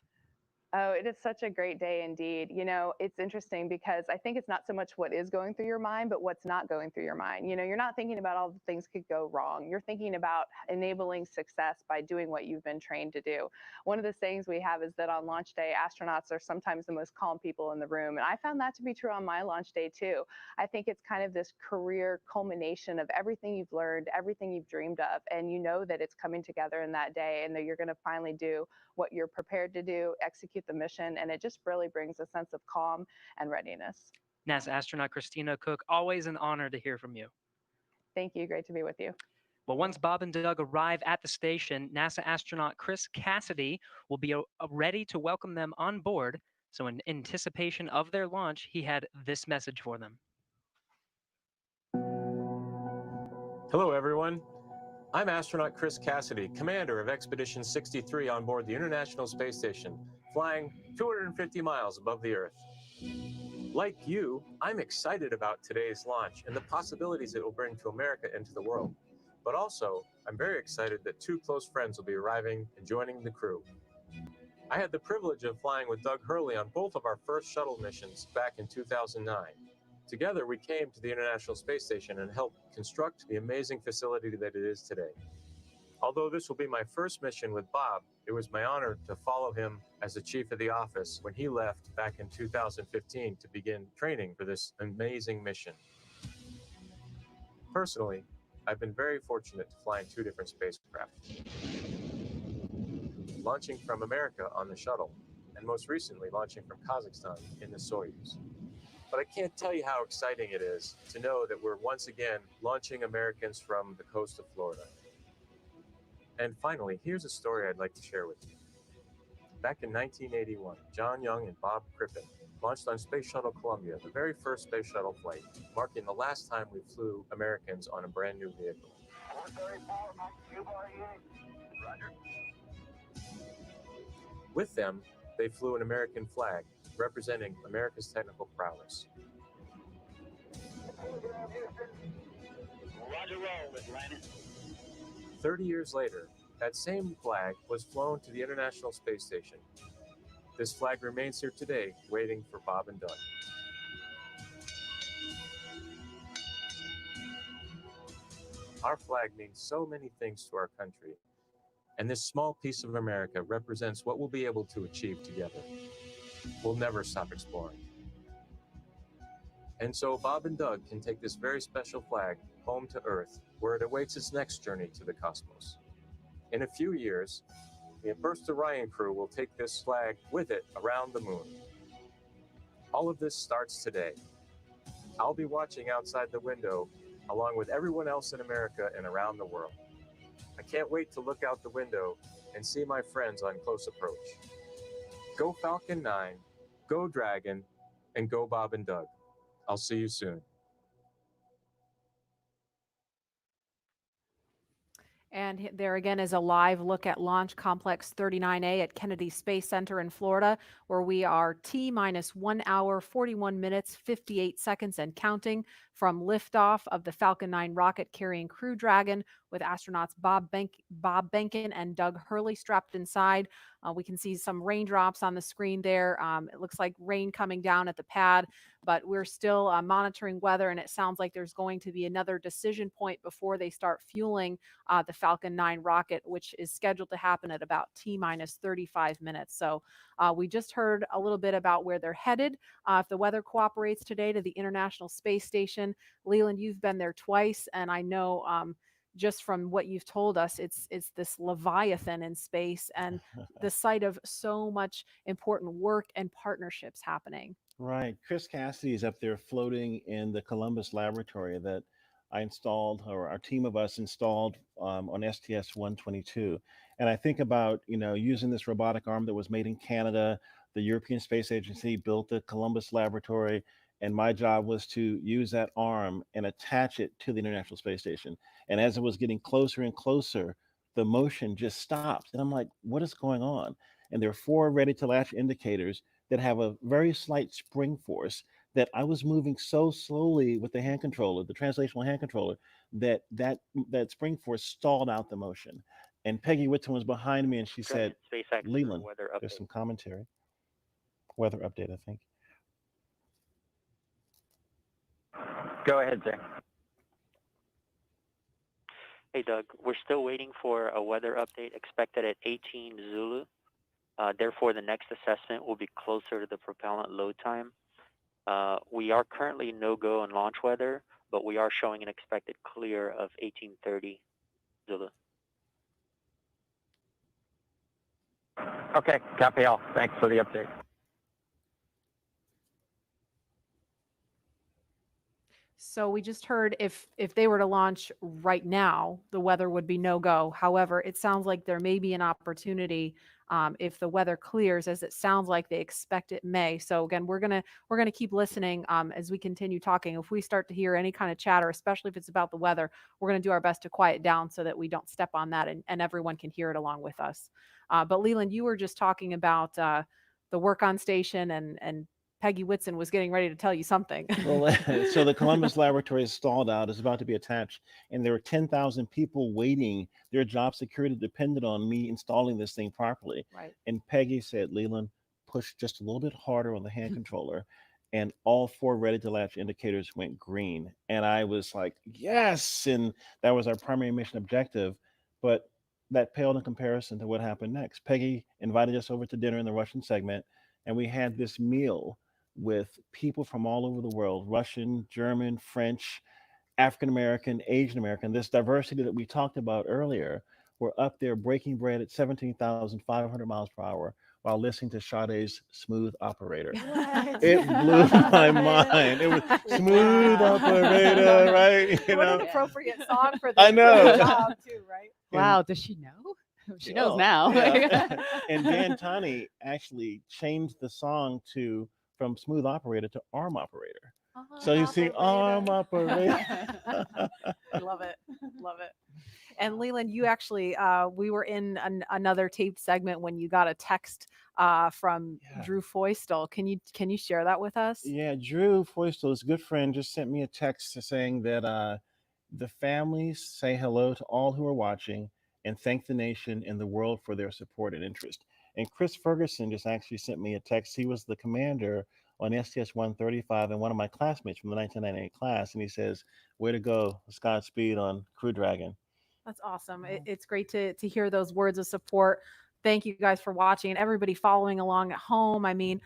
Oh, it is such a great day indeed. You know, it's interesting because I think it's not so much what is going through your mind, but what's not going through your mind. You know, you're not thinking about all the things could go wrong. You're thinking about enabling success by doing what you've been trained to do. One of the sayings we have is that on launch day, astronauts are sometimes the most calm people in the room. And I found that to be true on my launch day too. I think it's kind of this career culmination of everything you've learned, everything you've dreamed of, and you know that it's coming together in that day and that you're going to finally do what you're prepared to do, execute the mission, and it just really brings a sense of calm and readiness. NASA astronaut Christina Cook, always an honor to hear from you. Thank you. Great to be with you. Well, once Bob and Doug arrive at the station, NASA astronaut Chris Cassidy will be ready to welcome them on board. So in anticipation of their launch, he had this message for them. Hello, everyone. I'm astronaut Chris Cassidy, commander of Expedition 63 on board the International Space Station, flying 250 miles above the Earth. Like you, I'm excited about today's launch and the possibilities it will bring to America and to the world. But also, I'm very excited that two close friends will be arriving and joining the crew. I had the privilege of flying with Doug Hurley on both of our first shuttle missions back in 2009. Together, we came to the International Space Station and helped construct the amazing facility that it is today. Although this will be my first mission with Bob, it was my honor to follow him as the chief of the office when he left back in 2015 to begin training for this amazing mission. Personally, I've been very fortunate to fly in two different spacecraft. Launching from America on the shuttle, and most recently launching from Kazakhstan in the Soyuz. But I can't tell you how exciting it is to know that we're once again launching Americans from the coast of Florida. And finally, here's a story I'd like to share with you. Back in 1981, John Young and Bob Crippen launched on Space Shuttle Columbia, the very first space shuttle flight, marking the last time we flew Americans on a brand new vehicle. With them, they flew an American flag, representing America's technical prowess. Roger, roll, Atlanta. 30 years later, that same flag was flown to the International Space Station. This flag remains here today, waiting for Bob and Doug. Our flag means so many things to our country, and this small piece of America represents what we'll be able to achieve together. We'll never stop exploring. And so Bob and Doug can take this very special flag home to Earth, where it awaits its next journey to the cosmos. In a few years, the first Orion crew will take this flag with it around the moon. All of this starts today. I'll be watching outside the window along with everyone else in America and around the world. I can't wait to look out the window and see my friends on close approach. Go Falcon 9, go Dragon, and go Bob and Doug. I'll see you soon. And there again is a live look at Launch Complex 39A at Kennedy Space Center in Florida, where we are T-minus 1 hour, 41 minutes, 58 seconds and counting from liftoff of the Falcon 9 rocket carrying Crew Dragon with astronauts Bob Behnken and Doug Hurley strapped inside. We can see some raindrops on the screen there. It looks like rain coming down at the pad, but we're still monitoring weather, and it sounds like there's going to be another decision point before they start fueling the Falcon 9 rocket, which is scheduled to happen at about T-minus 35 minutes. So we just heard a little bit about where they're headed. If the weather cooperates today, to the International Space Station. Leland, you've been there twice, and I know just from what you've told us, it's this Leviathan in space and the site of so much important work and partnerships happening. Right. Chris Cassidy is up there floating in the Columbus laboratory that I installed, or our team of us installed on STS-122. And I think about, using this robotic arm that was made in Canada. The European Space Agency built the Columbus laboratory, and my job was to use that arm and attach it to the International Space Station. And as it was getting closer and closer, the motion just stopped. And I'm like, what is going on? And there are 4 ready-to-latch indicators that have a very slight spring force that I was moving so slowly with the hand controller, the translational hand controller, that spring force stalled out the motion. And Peggy Whitton was behind me, and she said, SpaceX Leland, weather there's update. some commentary. weather update, I think. Go ahead, Jay. Hey, Doug, we're still waiting for a weather update expected at 18 Zulu. Therefore, the next assessment will be closer to the propellant load time. We are currently no-go on launch weather, but we are showing an expected clear of 1830 Zulu. Okay, copy all. Thanks for the update. So we just heard if they were to launch right now, the weather would be no go. However, it sounds like there may be an opportunity if the weather clears, as it sounds like they expect it may. So again, we're gonna keep listening as we continue talking. If we start to hear any kind of chatter, especially if it's about the weather, we're gonna do our best to quiet down so that we don't step on that and everyone can hear it along with us. But Leland, you were just talking about the work on station and Peggy Whitson was getting ready to tell you something. Well, so the Columbus laboratory is stalled out, is about to be attached, and there are 10,000 people waiting. Their job security depended on me installing this thing properly. Right. And Peggy said, Leland, push just a little bit harder on the hand controller. And all 4 ready to latch indicators went green. And I was like, yes. And that was our primary mission objective. But that paled in comparison to what happened next. Peggy invited us over to dinner in the Russian segment, and we had this meal with people from all over the world, Russian, German, French, African American, Asian American, this diversity that we talked about earlier. We're up there breaking bread at 17,500 miles per hour while listening to Sade's Smooth Operator. It blew my mind. It was Smooth Operator, right? What an appropriate song for this I know. job too, right? Wow, does she know? She knows Oh, now. yeah. And Dan Tunney actually changed the song from Smooth Operator to Arm Operator. So you see Arm Operator. I love it. Love it. And Leland, you actually, we were in another taped segment when you got a text from Drew Foystel. Can you share that with us? Yeah, Drew Foystel, his good friend, just sent me a text saying that the families say hello to all who are watching and thank the nation and the world for their support and interest. And Chris Ferguson just actually sent me a text. He was the commander on STS-135 and one of my classmates from the 1998 class. And he says, way to go, Godspeed on Crew Dragon. That's awesome. It's great to hear those words of support. Thank you guys for watching and everybody following along at home. I mean,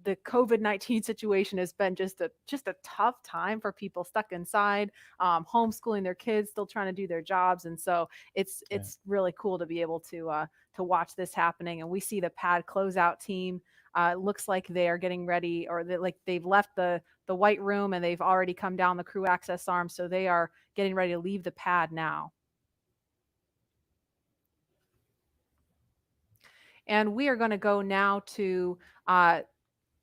the COVID-19 situation has been just a tough time for people stuck inside, homeschooling their kids, still trying to do their jobs. And so it's really cool to be able to watch this happening. And we see the pad closeout team. Looks like they are getting ready, or they've left the white room and they've already come down the crew access arm. So they are getting ready to leave the pad now. And we are going to go now to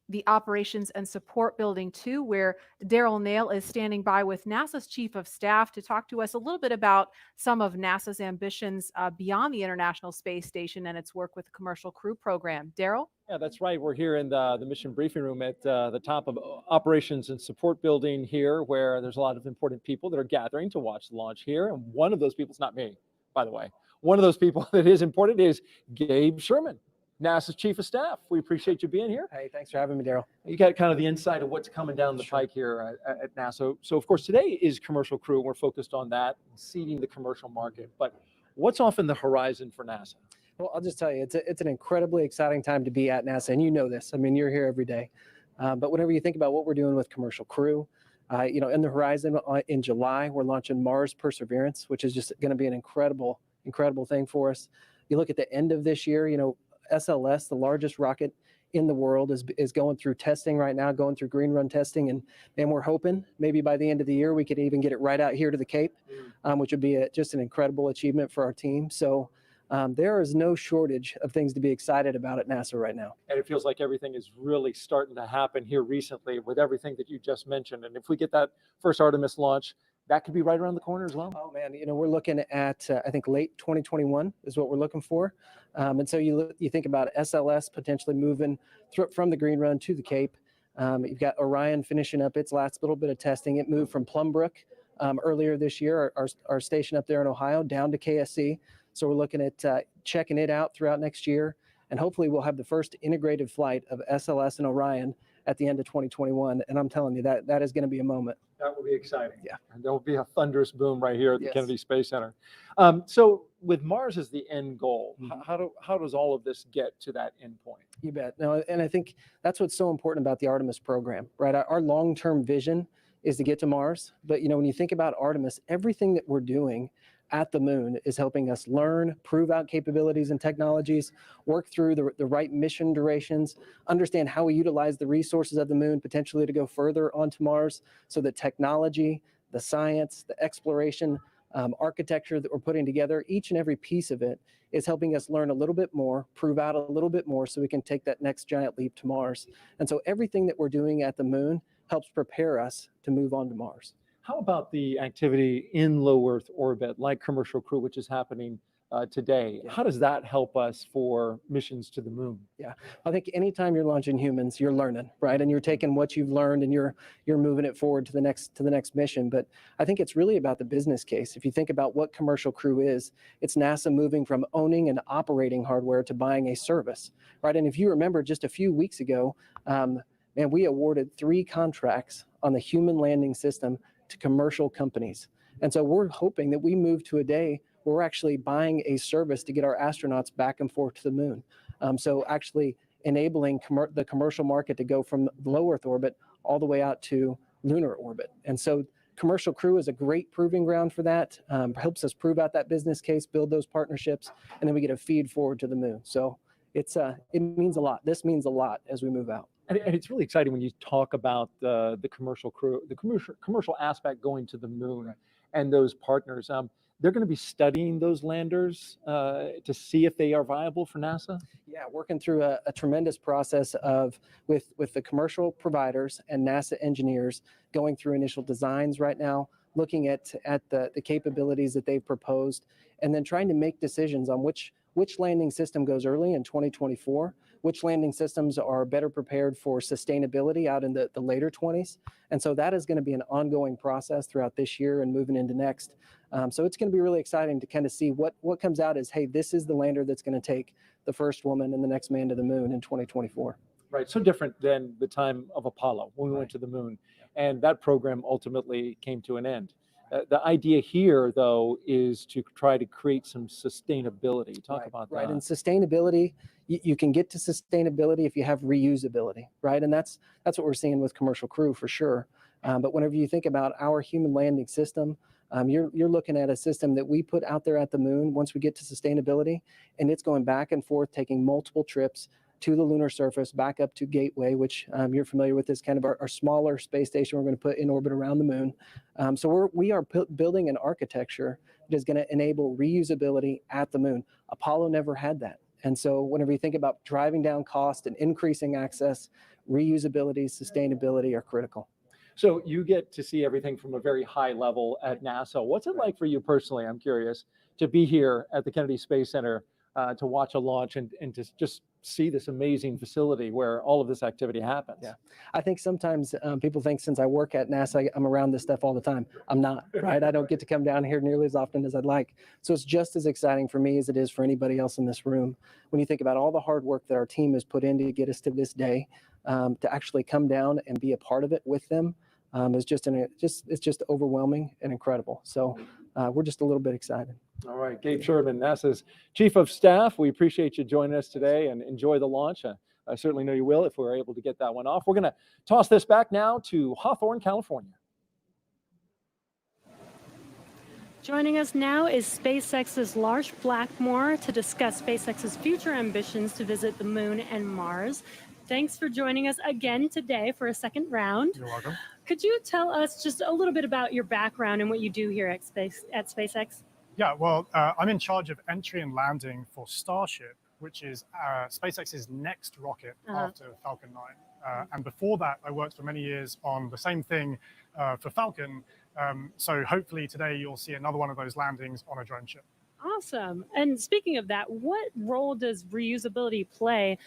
the Operations and Support Building 2, where Daryl Nail is standing by with NASA's Chief of Staff to talk to us a little bit about some of NASA's ambitions beyond the International Space Station and its work with the Commercial Crew Program. Daryl? Yeah, that's right. We're here in the mission briefing room at the top of Operations and Support Building here, where there's a lot of important people that are gathering to watch the launch here. And one of those people is not me, by the way. One of those people that is important is Gabe Sherman, NASA's Chief of Staff. We appreciate you being here. Hey, thanks for having me, Daryl. You got kind of the insight of what's coming down the pike here at NASA. So of course, today is Commercial Crew. We're focused on that, seeding the commercial market. But what's off in the horizon for NASA? Well, I'll just tell you, it's an incredibly exciting time to be at NASA, and you know this. I mean, you're here every day. But whenever you think about what we're doing with Commercial Crew, in the horizon in July, we're launching Mars Perseverance, which is just going to be an incredible thing for us. You look at the end of this year, SLS, the largest rocket in the world, is going through testing right now, going through green run testing, and we're hoping maybe by the end of the year we could even get it right out here to the Cape, which would be just an incredible achievement for our team. So there is no shortage of things to be excited about at NASA right now. And it feels like everything is really starting to happen here recently with everything that you just mentioned. And if we get that first Artemis launch, that could be right around the corner as well. Oh man, we're looking at I think late 2021 is what we're looking for. And so you think about SLS potentially moving from the green run to the Cape. You've got Orion finishing up its last little bit of testing. It moved from Plumbrook earlier this year, our station up there in Ohio, down to KSC. So we're looking at checking it out throughout next year. And hopefully we'll have the first integrated flight of SLS and Orion at the end of 2021. And I'm telling you that is going to be a moment. That will be exciting. Yeah. And there will be a thunderous boom right here at the Yes. Kennedy Space Center. So with Mars as the end goal, Mhm. how does all of this get to that end point? You bet. No, and I think that's what's so important about the Artemis program, right? Our long-term vision is to get to Mars. But, when you think about Artemis, everything that we're doing at the moon is helping us learn, prove out capabilities and technologies, work through the right mission durations, understand how we utilize the resources of the moon potentially to go further onto Mars, so the technology, the science, the exploration, architecture that we're putting together, each and every piece of it is helping us learn a little bit more, prove out a little bit more so we can take that next giant leap to Mars. And so everything that we're doing at the moon helps prepare us to move on to Mars. How about the activity in low Earth orbit, like Commercial Crew, which is happening today? Yeah. How does that help us for missions to the moon? Yeah, I think anytime you're launching humans, you're learning, right? And you're taking what you've learned and you're moving it forward to the next mission. But I think it's really about the business case. If you think about what Commercial Crew is, it's NASA moving from owning and operating hardware to buying a service, right? And if you remember, just a few weeks ago, we awarded 3 contracts on the human landing system to commercial companies. And so we're hoping that we move to a day where we're actually buying a service to get our astronauts back and forth to the moon. So actually enabling the commercial market to go from low Earth orbit all the way out to lunar orbit. And so Commercial Crew is a great proving ground for that, helps us prove out that business case, build those partnerships, and then we get a feed forward to the moon. So it means a lot. This means a lot as we move out. And it's really exciting when you talk about the Commercial Crew, the commercial aspect going to the moon, and those partners. They're going to be studying those landers to see if they are viable for NASA. Yeah, working through a tremendous process with the commercial providers and NASA engineers, going through initial designs right now, looking at the capabilities that they've proposed, and then trying to make decisions on which landing system goes early in 2024, which landing systems are better prepared for sustainability out in the later 20s. And so that is going to be an ongoing process throughout this year and moving into next. So it's going to be really exciting to kind of see what comes out as, hey, this is the lander that's going to take the first woman and the next man to the moon in 2024. Right, so different than the time of Apollo when we went to the moon, and that program ultimately came to an end. The idea here, though, is to try to create some sustainability. Talk about that. Right, and sustainability, you can get to sustainability if you have reusability, right? And that's what we're seeing with Commercial Crew for sure. But whenever you think about our human landing system, you're looking at a system that we put out there at the moon once we get to sustainability, and it's going back and forth, taking multiple trips to the lunar surface, back up to Gateway, which you're familiar with, is kind of our smaller space station we're going to put in orbit around the moon. So we are building an architecture that is going to enable reusability at the moon. Apollo never had that. And so whenever you think about driving down cost and increasing access, reusability, sustainability are critical. So you get to see everything from a very high level at NASA. What's it like for you personally, I'm curious, to be here at the Kennedy Space Center to watch a launch and to just see this amazing facility where all of this activity happens? Yeah, I think sometimes people think since I work at NASA, I'm around this stuff all the time. I'm not, right? I don't get to come down here nearly as often as I'd like. So it's just as exciting for me as it is for anybody else in this room. When you think about all the hard work that our team has put in to get us to this day, to actually come down and be a part of it with them is it's just overwhelming and incredible. So we're just a little bit excited. All right, Gabe Sherman, NASA's Chief of Staff. We appreciate you joining us today and enjoy the launch. I certainly know you will if we're able to get that one off. We're going to toss this back now to Hawthorne, California. Joining us now is SpaceX's Lars Blackmore to discuss SpaceX's future ambitions to visit the moon and Mars. Thanks for joining us again today for a second round. You're welcome. Could you tell us just a little bit about your background and what you do here at SpaceX? Yeah, well, I'm in charge of entry and landing for Starship, which is SpaceX's next rocket after Falcon 9. And before that, I worked for many years on the same thing for Falcon. So hopefully today you'll see another one of those landings on a drone ship. Awesome. And speaking of that, what role does reusability play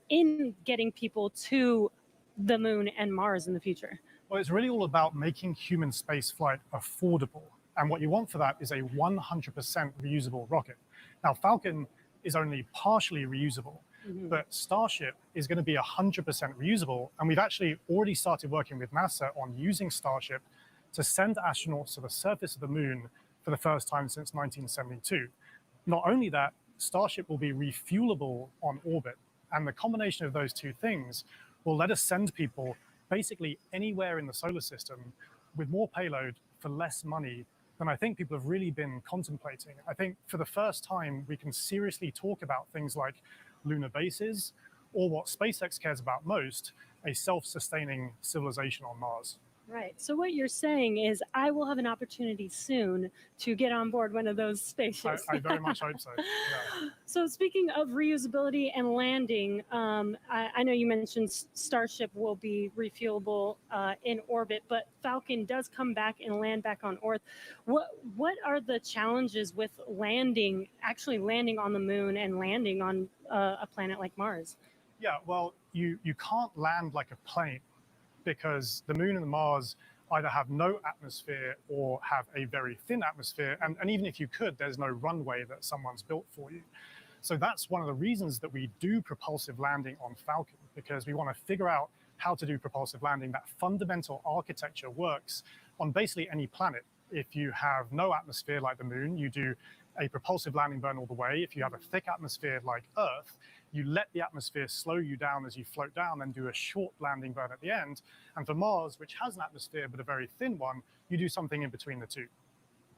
in getting people to the moon and Mars in the future? Well, it's really all about making human spaceflight affordable. And what you want for that is a 100% reusable rocket. Now, Falcon is only partially reusable. But Starship is going to be 100% reusable. And we've actually already started working with NASA on using Starship to send astronauts to the surface of the moon for the first time since 1972. Not only that, Starship will be refuelable on orbit. And the combination of those two things will let us send people basically anywhere in the solar system with more payload for less money than I think people have really been contemplating. I think for the first time, we can seriously talk about things like lunar bases, or what SpaceX cares about most, a self-sustaining civilization on Mars. Right. So what you're saying is I will have an opportunity soon to get on board one of those spaceships. I very much hope so. Yeah. So speaking of reusability and landing, I know you mentioned Starship will be refuelable in orbit, but Falcon does come back and land back on Earth. What are the challenges with actually landing on the moon and landing on a planet like Mars? Yeah, well, you can't land like a plane, because the moon and the Mars either have no atmosphere or have a very thin atmosphere. And even if you could, there's no runway that someone's built for you. So that's one of the reasons that we do propulsive landing on Falcon, because we want to figure out how to do propulsive landing. That fundamental architecture works on basically any planet. If you have no atmosphere like the moon, you do a propulsive landing burn all the way. If you have a thick atmosphere like Earth, you let the atmosphere slow you down as you float down, then do a short landing burn at the end. And for Mars, which has an atmosphere but a very thin one, you do something in between the two.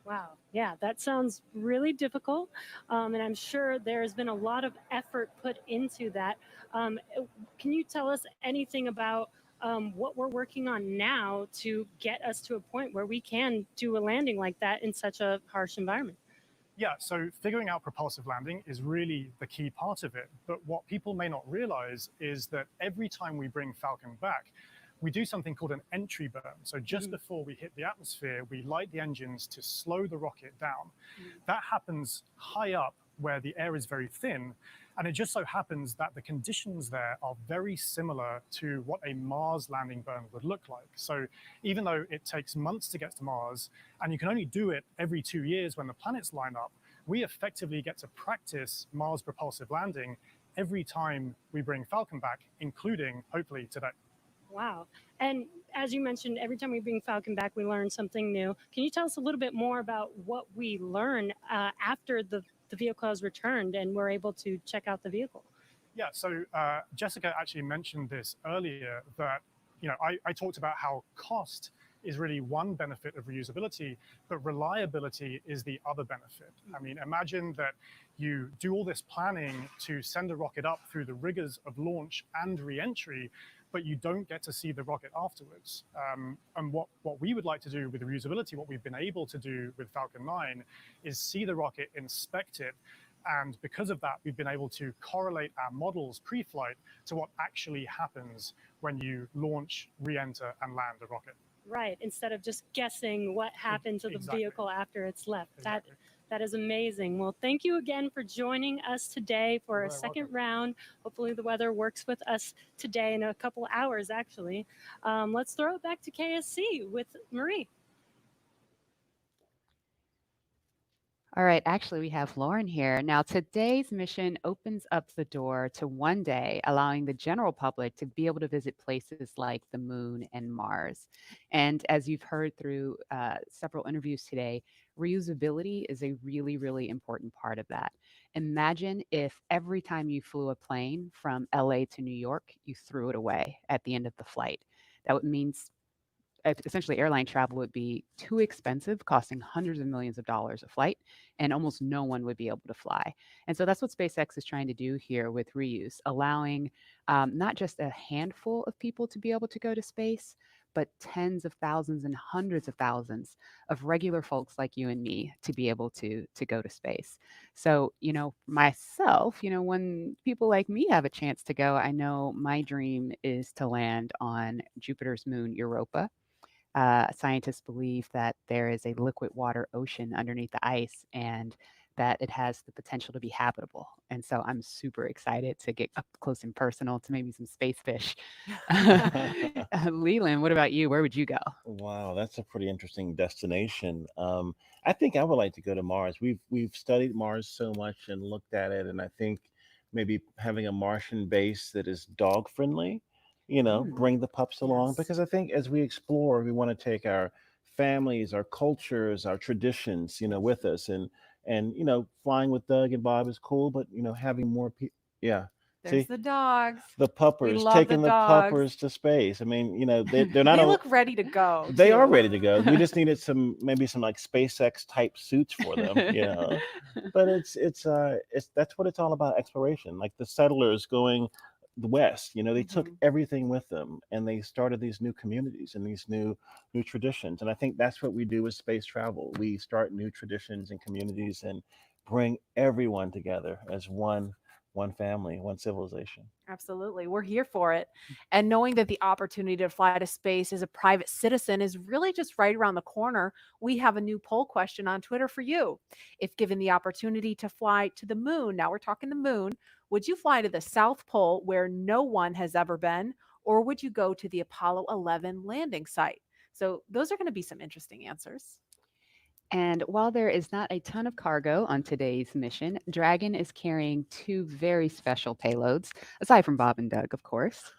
Wow. Yeah, that sounds really difficult. And I'm sure there's been a lot of effort put into that. Can you tell us anything about what we're working on now to get us to a point where we can do a landing like that in such a harsh environment? Yeah, so figuring out propulsive landing is really the key part of it. But what people may not realize is that every time we bring Falcon back, we do something called an entry burn. So just before we hit the atmosphere, we light the engines to slow the rocket down. That happens high up where the air is very thin. And it just so happens that the conditions there are very similar to what a Mars landing burn would look like. So even though it takes months to get to Mars, and you can only do it every 2 years when the planets line up, we effectively get to practice Mars propulsive landing every time we bring Falcon back, including hopefully today. Wow. And as you mentioned, every time we bring Falcon back, we learn something new. Can you tell us a little bit more about what we learn after the vehicle has returned and we're able to check out the vehicle? Yeah, so Jessica actually mentioned this earlier, that I talked about how cost is really one benefit of reusability, but reliability is the other benefit. I mean, imagine that you do all this planning to send a rocket up through the rigors of launch and re-entry, but you don't get to see the rocket afterwards. And what we would like to do with reusability, what we've been able to do with Falcon 9, is see the rocket, inspect it, and because of that, we've been able to correlate our models pre-flight to what actually happens when you launch, re-enter, and land a rocket. Right, instead of just guessing what happened to the vehicle after it's left. Exactly. That is amazing. Well, thank you again for joining us today for a second round. Hopefully the weather works with us today in a couple hours, actually. Let's throw it back to KSC with Marie. All right, actually, we have Lauren here. Now, today's mission opens up the door to one day, allowing the general public to be able to visit places like the moon and Mars. And as you've heard through several interviews today, reusability is a really, really important part of that. Imagine if every time you flew a plane from LA to New York, you threw it away at the end of the flight. That would mean essentially airline travel would be too expensive, costing hundreds of millions of dollars a flight, and almost no one would be able to fly. And so that's what SpaceX is trying to do here with reuse, allowing not just a handful of people to be able to go to space, but tens of thousands and hundreds of thousands of regular folks like you and me to be able to go to space. So, myself, when people like me have a chance to go, I know my dream is to land on Jupiter's moon, Europa. Scientists believe that there is a liquid water ocean underneath the ice, and that it has the potential to be habitable. And so I'm super excited to get up close and personal to maybe some space fish. Leland, what about you? Where would you go? Wow, that's a pretty interesting destination. I think I would like to go to Mars. We've studied Mars so much and looked at it, and I think maybe having a Martian base that is dog friendly, bring the pups along, Yes. because I think as we explore, we want to take our families, our cultures, our traditions, with us, and flying with Doug and Bob is cool, but having more people, yeah. There's See, the dogs. the We puppers, love the taking the dogs. puppers to space. I mean, they're not They a, look ready to go they are too. ready to go. We just needed maybe some like SpaceX type suits for them, But it's that's what it's all about, exploration. Like the settlers going the west, they took Mhm. everything with them, and they started these new communities and these new traditions. And I think that's what we do with space travel. We start new traditions and communities and bring everyone together as one family, one civilization. Absolutely. We're here for it. And knowing that the opportunity to fly to space as a private citizen is really just right around the corner, we have a new poll question on Twitter for you. If given the opportunity to fly to the moon, now we're talking the moon, would you fly to the South Pole where no one has ever been, or would you go to the Apollo 11 landing site? So those are going to be some interesting answers. And while there is not a ton of cargo on today's mission, Dragon is carrying two very special payloads, aside from Bob and Doug, of course.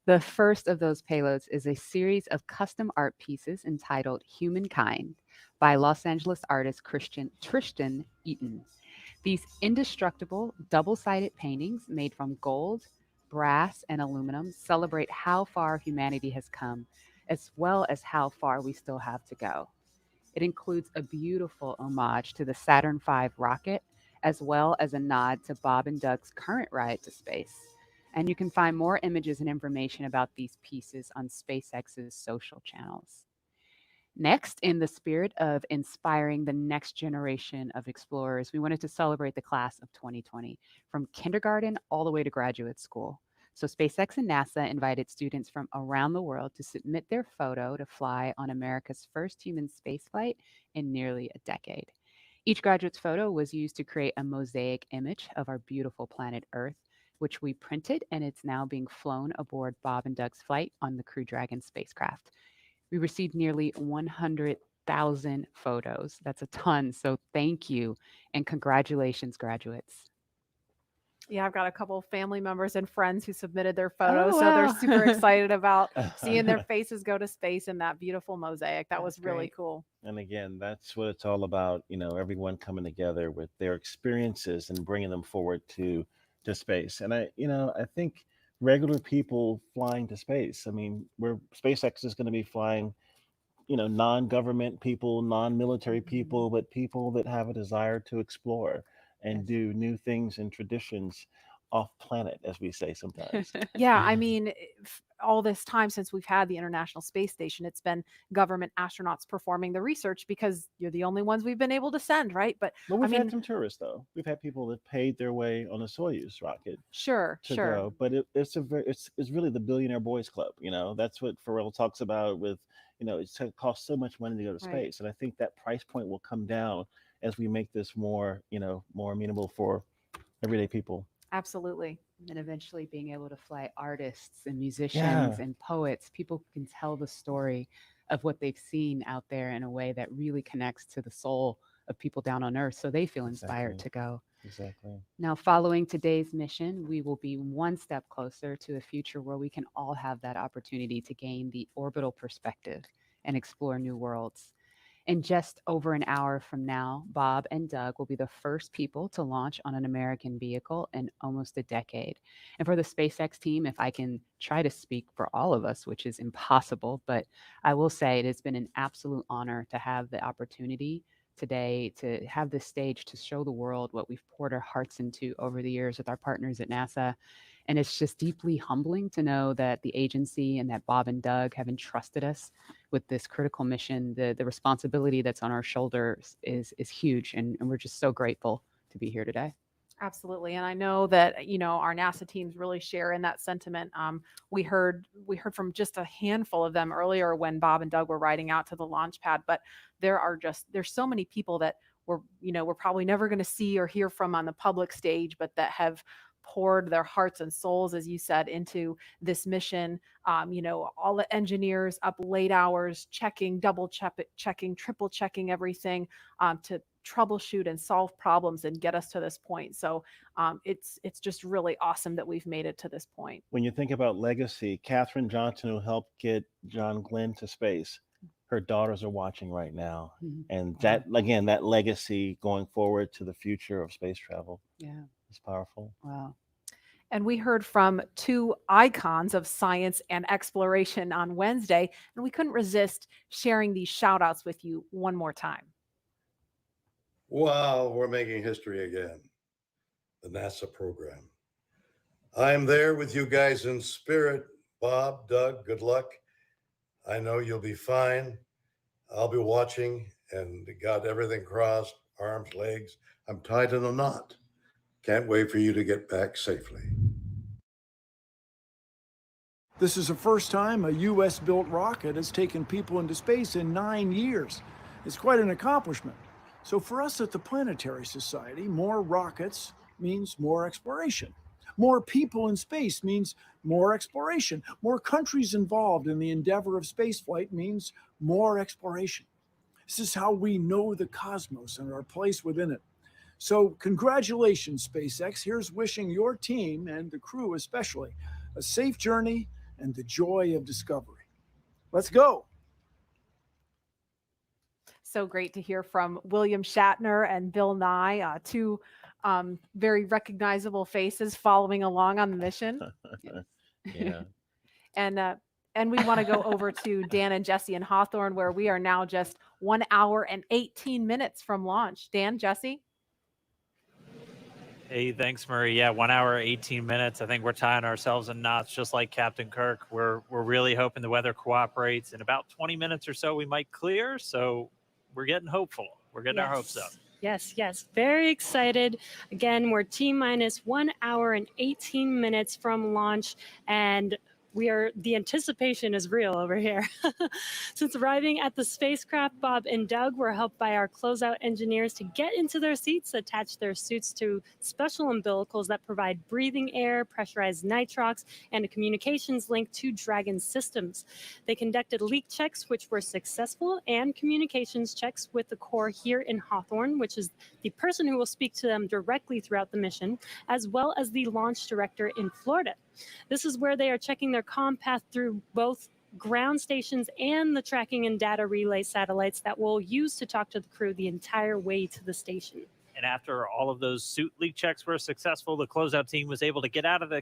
The first of those payloads is a series of custom art pieces entitled Humankind by Los Angeles artist Tristan Eaton. These indestructible double-sided paintings made from gold, brass, and aluminum celebrate how far humanity has come, as well as how far we still have to go. It includes a beautiful homage to the Saturn V rocket, as well as a nod to Bob and Doug's current ride to space. And you can find more images and information about these pieces on SpaceX's social channels. Next, in the spirit of inspiring the next generation of explorers, we wanted to celebrate the class of 2020 from kindergarten all the way to graduate school. So, SpaceX and NASA invited students from around the world to submit their photo to fly on America's first human spaceflight in nearly a decade. Each graduate's photo was used to create a mosaic image of our beautiful planet Earth, which we printed, and it's now being flown aboard Bob and Doug's flight on the Crew Dragon spacecraft. We received nearly 100,000 photos. That's a ton. So thank you and congratulations, graduates. Yeah, I've got a couple of family members and friends who submitted their Oh, photos. So they're super wow. excited about seeing their faces go to space in that beautiful mosaic. That was That's really great. cool. And again, that's what it's all about, everyone coming together with their experiences and bringing them forward to space. And I think regular people flying to space. I mean, SpaceX is going to be flying, non-government people, non-military people, but people that have a desire to explore and do new things and traditions off planet, as we say sometimes. Yeah, I mean, all this time since we've had the International Space Station, it's been government astronauts performing the research because you're the only ones we've been able to send, right? But Well, I we've had mean, some tourists though. We've had people that paid their way on a Soyuz rocket sure, to sure. go, but it's really the billionaire boys club. That's what Pharrell talks about with, it costs so much money to go to Right. space, and I think that price point will come down as we make this more, more amenable for everyday people. Absolutely. And then eventually being able to fly artists and Yeah. musicians and poets, people who can tell the story of what they've seen out there in a way that really connects to the soul of people down on Earth so they feel inspired Exactly. to go. Exactly. Now, following today's mission, we will be one step closer to a future where we can all have that opportunity to gain the orbital perspective and explore new worlds. In just over an hour from now, Bob and Doug will be the first people to launch on an American vehicle in almost a decade. And for the SpaceX team, if I can try to speak for all of us, which is impossible, but I will say it has been an absolute honor to have the opportunity today to have this stage to show the world what we've poured our hearts into over the years with our partners at NASA. And it's just deeply humbling to know that the agency and that Bob and Doug have entrusted us with this critical mission. The responsibility that's on our shoulders is huge, and we're just so grateful to be here today. Absolutely, and I know that our NASA teams really share in that sentiment. We heard from just a handful of them earlier when Bob and Doug were riding out to the launch pad, but there's so many people that we're probably never going to see or hear from on the public stage, but that have poured their hearts and souls, as you said, into this mission. All the engineers up late hours, checking, checking, triple checking everything to troubleshoot and solve problems and get us to this point. So it's just really awesome that we've made it to this point. When you think about legacy, Katherine Johnson, who helped get John Glenn to space, her daughters are watching right now. And that, again, that legacy going forward to the future of space travel is powerful. Wow. And we heard from two icons of science and exploration on Wednesday, and we couldn't resist sharing these shout outs with you one more time. Wow, we're making history again. The NASA program. I am there with you guys in spirit. Bob, Doug, good luck. I know you'll be fine. I'll be watching and got everything crossed, arms, legs. I'm tied in a knot. Can't wait for you to get back safely. This is the first time a U.S.-built rocket has taken people into space in 9 years. It's quite an accomplishment. So for us at the Planetary Society, more rockets means more exploration. More people in space means more exploration. More countries involved in the endeavor of spaceflight means more exploration. This is how we know the cosmos and our place within it. So congratulations, SpaceX. Here's wishing your team, and the crew especially, a safe journey and the joy of discovery. Let's go. So great to hear from William Shatner and Bill Nye, two very recognizable faces following along on the mission. Yeah. And we want to go over to Dan and Jesse in Hawthorne, where we are now just 1 hour and 18 minutes from launch. Dan, Jesse? Hey, thanks, Marie. Yeah, 1 hour, 18 minutes. I think we're tying ourselves in knots, just like Captain Kirk. We're really hoping the weather cooperates. In about 20 minutes or so, we might clear. So we're getting hopeful. We're getting our hopes up. Yes. Very excited. Again, we're T-minus 1 hour and 18 minutes from launch, and the anticipation is real over here. Since arriving at the spacecraft, Bob and Doug were helped by our closeout engineers to get into their seats, attach their suits to special umbilicals that provide breathing air, pressurized nitrox, and a communications link to Dragon systems. They conducted leak checks, which were successful, and communications checks with the core here in Hawthorne, which is the person who will speak to them directly throughout the mission, as well as the launch director in Florida. This is where they are checking their comm path through both ground stations and the tracking and data relay satellites that we'll use to talk to the crew the entire way to the station. And after all of those suit leak checks were successful, the closeout team was able to get out of the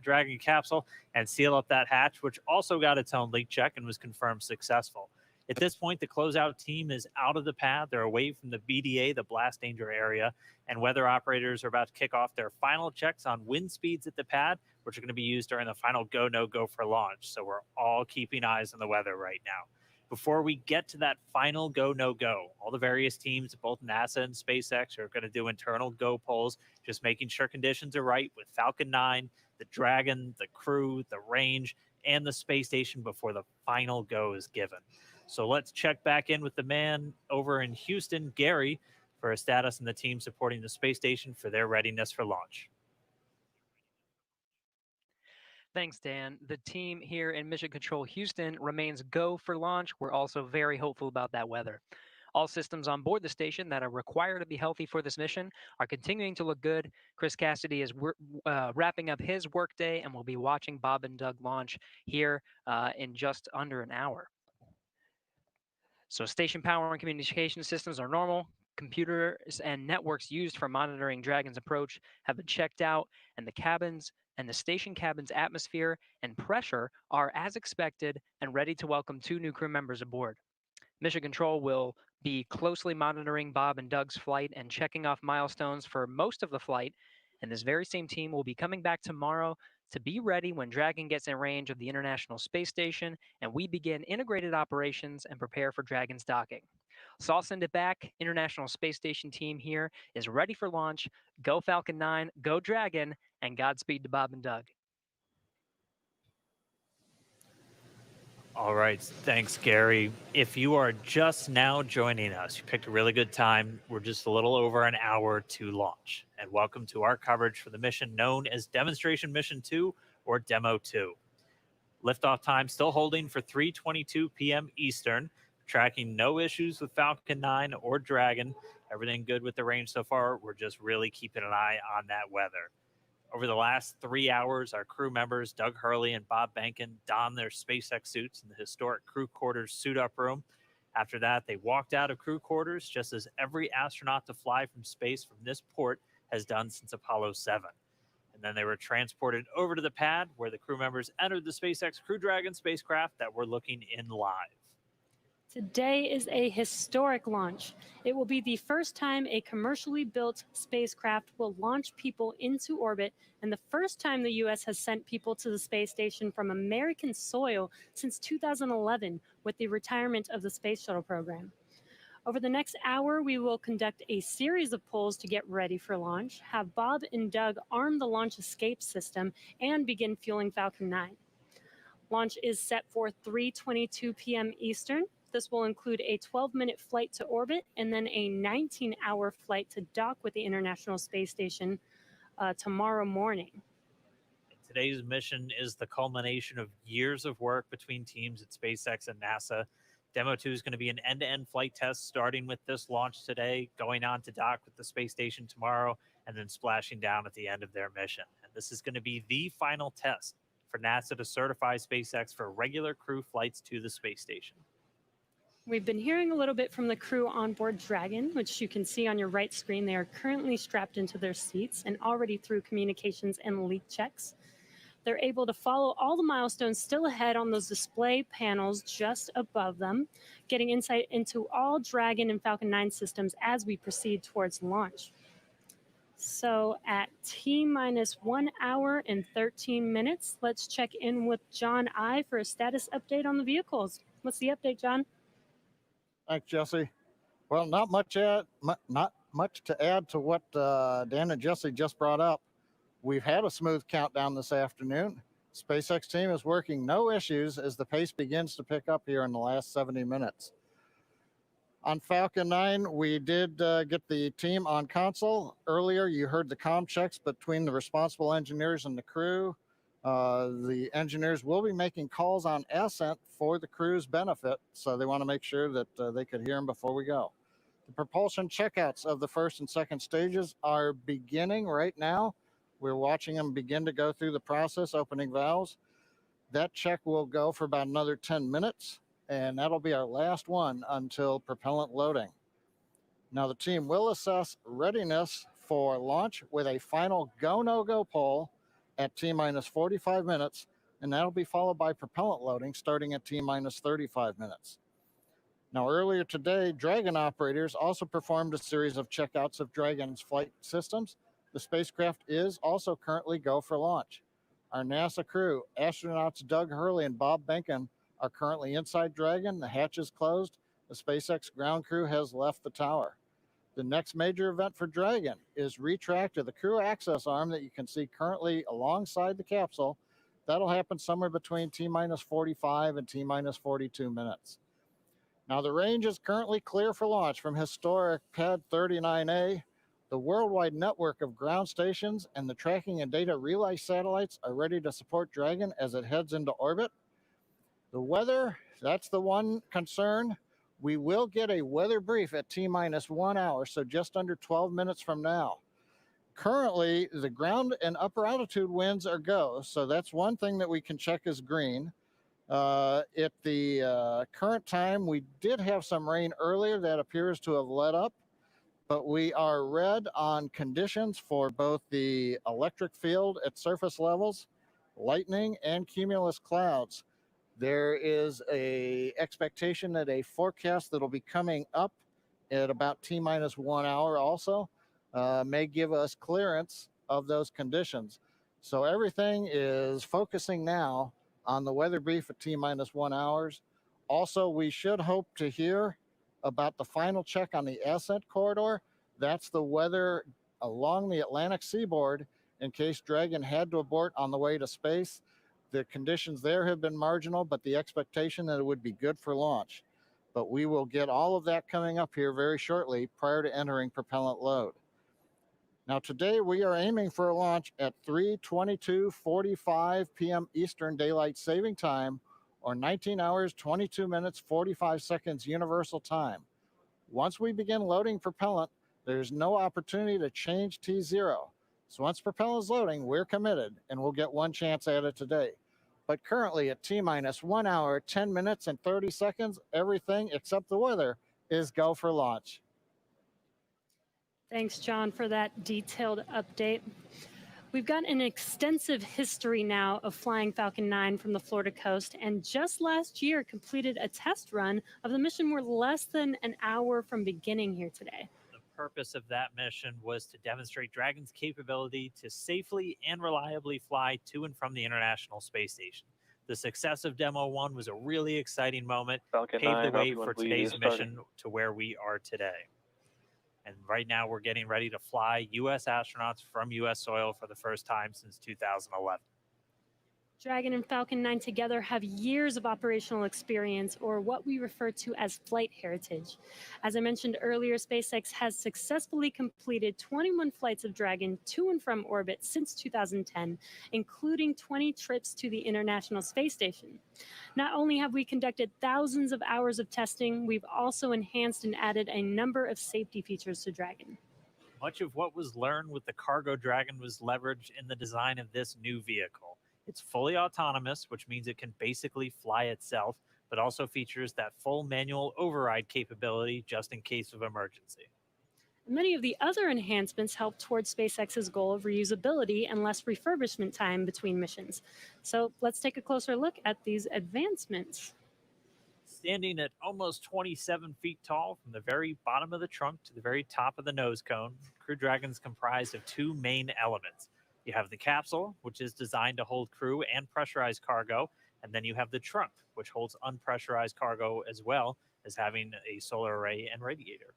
Dragon capsule and seal up that hatch, which also got its own leak check and was confirmed successful. At this point, the closeout team is out of the pad. They're away from the BDA, the blast danger area, and weather operators are about to kick off their final checks on wind speeds at the pad, which are going to be used during the final go, no go for launch. So we're all keeping eyes on the weather right now. Before we get to that final go, no go, all the various teams, both NASA and SpaceX, are going to do internal go polls, just making sure conditions are right with Falcon 9, the Dragon, the crew, the range, and the space station before the final go is given. So let's check back in with the man over in Houston, Gary, for a status and the team supporting the space station for their readiness for launch. Thanks, Dan. The team here in Mission Control Houston remains go for launch. We're also very hopeful about that weather. All systems on board the station that are required to be healthy for this mission are continuing to look good. Chris Cassidy is wrapping up his workday and will be watching Bob and Doug launch here in just under an hour. So station power and communication systems are normal. Computers and networks used for monitoring Dragon's approach have been checked out, and the cabins and the station cabin's atmosphere and pressure are as expected and ready to welcome 2 new crew members aboard. Mission Control will be closely monitoring Bob and Doug's flight and checking off milestones for most of the flight, and this very same team will be coming back tomorrow to be ready when Dragon gets in range of the International Space Station and we begin integrated operations and prepare for Dragon's docking. So I'll send it back. International Space Station team here is ready for launch. Go Falcon 9, go Dragon, and Godspeed to Bob and Doug. All right. Thanks, Gary. If you are just now joining us, you picked a really good time. We're just a little over an hour to launch. And welcome to our coverage for the mission known as Demonstration Mission 2 or Demo 2. Liftoff time still holding for 3:22 p.m. Eastern. Tracking no issues with Falcon 9 or Dragon. Everything good with the range so far. We're just really keeping an eye on that weather. Over the last 3 hours, our crew members, Doug Hurley and Bob Benkin, donned their SpaceX suits in the historic crew quarters suit-up room. After that, they walked out of crew quarters, just as every astronaut to fly from space from this port has done since Apollo 7. And then they were transported over to the pad, where the crew members entered the SpaceX Crew Dragon spacecraft that we're looking in live. Today is a historic launch. It will be the first time a commercially built spacecraft will launch people into orbit, and the first time the U.S. has sent people to the space station from American soil since 2011 with the retirement of the Space Shuttle program. Over the next hour, we will conduct a series of polls to get ready for launch, have Bob and Doug arm the launch escape system, and begin fueling Falcon 9. Launch is set for 3:22 p.m. Eastern. This will include a 12-minute flight to orbit and then a 19-hour flight to dock with the International Space Station tomorrow morning. Today's mission is the culmination of years of work between teams at SpaceX and NASA. Demo 2 is going to be an end-to-end flight test, starting with this launch today, going on to dock with the space station tomorrow, and then splashing down at the end of their mission. And this is going to be the final test for NASA to certify SpaceX for regular crew flights to the space station. We've been hearing a little bit from the crew on board Dragon, which you can see on your right screen. They are currently strapped into their seats and already through communications and leak checks. They're able to follow all the milestones still ahead on those display panels just above them, getting insight into all Dragon and Falcon 9 systems as we proceed towards launch. So at T-minus 1 hour and 13 minutes, let's check in with John I for a status update on the vehicles. What's the update, John? Thanks, Jesse. Well, not much to add to what Dan and Jesse just brought up. We've had a smooth countdown this afternoon. SpaceX team is working no issues as the pace begins to pick up here in the last 70 minutes. On Falcon 9, we did get the team on console. Earlier, you heard the comm checks between the responsible engineers and the crew. The engineers will be making calls on ascent for the crew's benefit, so they want to make sure that they could hear them before we go. The propulsion checkouts of the first and second stages are beginning right now. We're watching them begin to go through the process, opening valves. That check will go for about another 10 minutes, and that'll be our last one until propellant loading. Now, the team will assess readiness for launch with a final go, no-go poll at T-minus 45 minutes, and that'll be followed by propellant loading starting at T-minus 35 minutes. Now, earlier today, Dragon operators also performed a series of checkouts of Dragon's flight systems. The spacecraft is also currently go for launch. Our NASA crew, astronauts Doug Hurley and Bob Benkin, are currently inside Dragon. The hatch is closed. The SpaceX ground crew has left the tower. The next major event for Dragon is retract to the crew access arm that you can see currently alongside the capsule. That'll happen somewhere between T-minus 45 and T-minus 42 minutes. Now, the range is currently clear for launch from historic Pad 39A. The worldwide network of ground stations and the tracking and data relay satellites are ready to support Dragon as it heads into orbit. The weather, that's the one concern. We will get a weather brief at T-minus 1 hour, so just under 12 minutes from now. Currently, the ground and upper altitude winds are go, so that's one thing that we can check as green. At the current time, we did have some rain earlier that appears to have let up, but we are red on conditions for both the electric field at surface levels, lightning, and cumulus clouds. There is a expectation that a forecast that'll be coming up at about T-minus 1 hour also may give us clearance of those conditions. So everything is focusing now on the weather brief at T-minus 1 hours. Also, we should hope to hear about the final check on the ascent corridor. That's the weather along the Atlantic seaboard in case Dragon had to abort on the way to space. The conditions there have been marginal, but the expectation that it would be good for launch. But we will get all of that coming up here very shortly prior to entering propellant load. Now today we are aiming for a launch at 3:22:45 p.m. Eastern Daylight Saving Time, or 19 hours, 22 minutes, 45 seconds Universal Time. Once we begin loading propellant, there's no opportunity to change T0. So once propellant is loading, we're committed and we'll get one chance at it today. But currently at T-minus 1 hour, 10 minutes, and 30 seconds, everything except the weather is go for launch. Thanks, John, for that detailed update. We've got an extensive history now of flying Falcon 9 from the Florida coast, and just last year completed a test run of the mission. We're less than an hour from beginning here today. The purpose of that mission was to demonstrate Dragon's capability to safely and reliably fly to and from the International Space Station. The success of Demo 1 was a really exciting moment, Falcon paved 9, the way Falcon for 1 today's starting. mission to where we are today. And right now we're getting ready to fly U.S. astronauts from U.S. soil for the first time since 2011. Dragon and Falcon 9 together have years of operational experience, or what we refer to as flight heritage. As I mentioned earlier, SpaceX has successfully completed 21 flights of Dragon to and from orbit since 2010, including 20 trips to the International Space Station. Not only have we conducted thousands of hours of testing, we've also enhanced and added a number of safety features to Dragon. Much of what was learned with the Cargo Dragon was leveraged in the design of this new vehicle. It's fully autonomous, which means it can basically fly itself, but also features that full manual override capability just in case of emergency. Many of the other enhancements help towards SpaceX's goal of reusability and less refurbishment time between missions. So let's take a closer look at these advancements. Standing at almost 27 feet tall from the very bottom of the trunk to the very top of the nose cone, Crew Dragon's comprised of two main elements. You have the capsule, which is designed to hold crew and pressurized cargo, and then you have the trunk, which holds unpressurized cargo as well as having a solar array and radiator.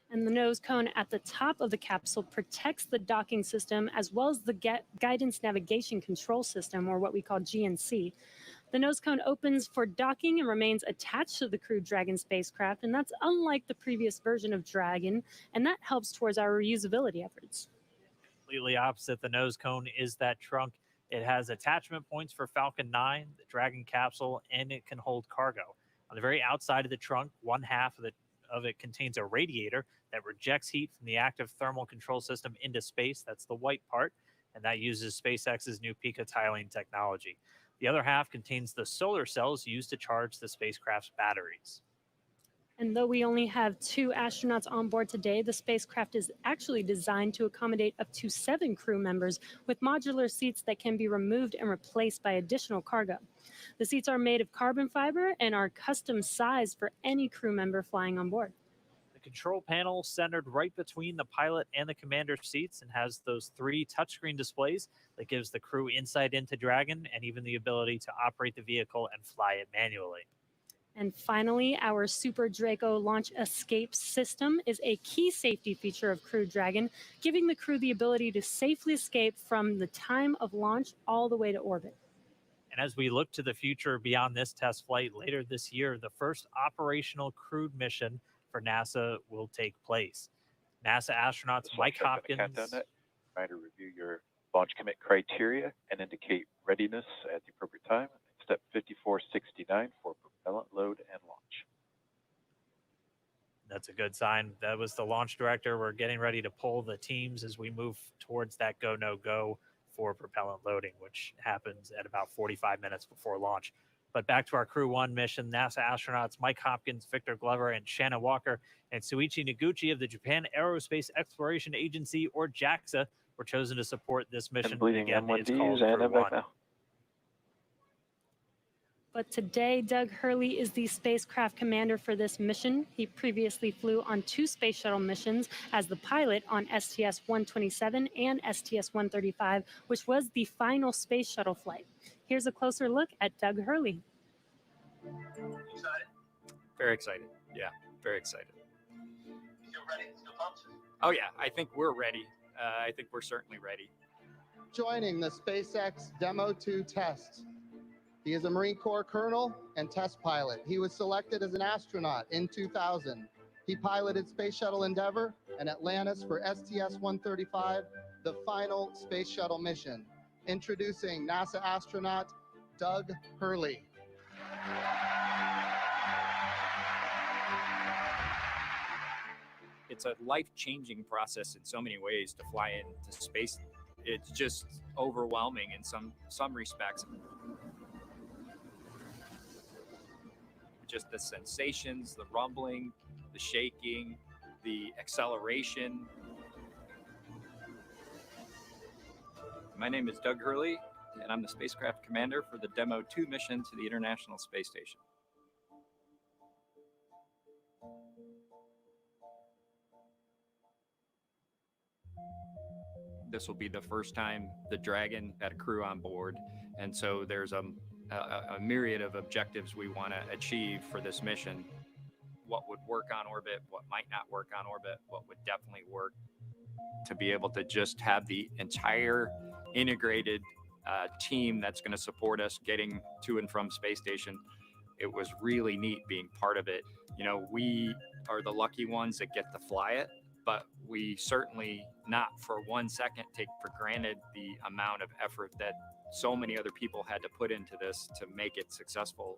And the nose cone at the top of the capsule protects the docking system as well as the guidance navigation control system, or what we call GNC. The nose cone opens for docking and remains attached to the Crew Dragon spacecraft, and that's unlike the previous version of Dragon, and that helps towards our reusability efforts. Completely opposite the nose cone is that trunk. It has attachment points for Falcon 9, the Dragon capsule, and it can hold cargo. On the very outside of the trunk, one half of it contains a radiator that rejects heat from the active thermal control system into space. That's the white part, and that uses SpaceX's new picotiling technology. The other half contains the solar cells used to charge the spacecraft's batteries. And though we only have 2 astronauts on board today, the spacecraft is actually designed to accommodate up to 7 crew members with modular seats that can be removed and replaced by additional cargo. The seats are made of carbon fiber and are custom sized for any crew member flying on board. The control panel centered right between the pilot and the commander's seats and has those 3 touchscreen displays that gives the crew insight into Dragon and even the ability to operate the vehicle and fly it manually. And finally, our Super Draco launch escape system is a key safety feature of Crew Dragon, giving the crew the ability to safely escape from the time of launch all the way to orbit. And as we look to the future beyond this test flight later this year, the first operational crewed mission for NASA will take place. NASA astronauts Mike Hopkins. Try to review your launch commit criteria and indicate readiness at the appropriate time. Step 5469 for propellant load and launch. That's a good sign. That was the launch director. We're getting ready to pull the teams as we move towards that go, no go for propellant loading, which happens at about 45 minutes before launch. But back to our Crew 1 mission, NASA astronauts Mike Hopkins, Victor Glover, and Shanna Walker, and Suichi Noguchi of the Japan Aerospace Exploration Agency, or JAXA, were chosen to support this mission. I'm bleeding Again, it's M1Ds called and Crew I'm back 1. now. But today, Doug Hurley is the spacecraft commander for this mission. He previously flew on 2 space shuttle missions as the pilot on STS-127 and STS-135, which was the final space shuttle flight. Here's a closer look at Doug Hurley. Excited? Very excited. Yeah, very excited. Still ready? Still pumped? Oh, yeah, I think we're ready. I think we're certainly ready. Joining the SpaceX Demo 2 test He is a Marine Corps colonel and test pilot. He was selected as an astronaut in 2000. He piloted Space Shuttle Endeavour and Atlantis for STS-135, the final space shuttle mission. Introducing NASA astronaut Doug Hurley. It's a life-changing process in so many ways to fly into space. It's just overwhelming in some respects. Just the sensations, the rumbling, the shaking, the acceleration. My name is Doug Hurley, and I'm the spacecraft commander for the Demo 2 mission to the International Space Station. This will be the first time the Dragon had a crew on board, and so there's a myriad of objectives we want to achieve for this mission. What would work on orbit, what might not work on orbit, what would definitely work. To be able to just have the entire integrated team that's going to support us getting to and from space station, it was really neat being part of it. You know, we are the lucky ones that get to fly it, but we certainly not for 1 second take for granted the amount of effort that so many other people had to put into this to make it successful.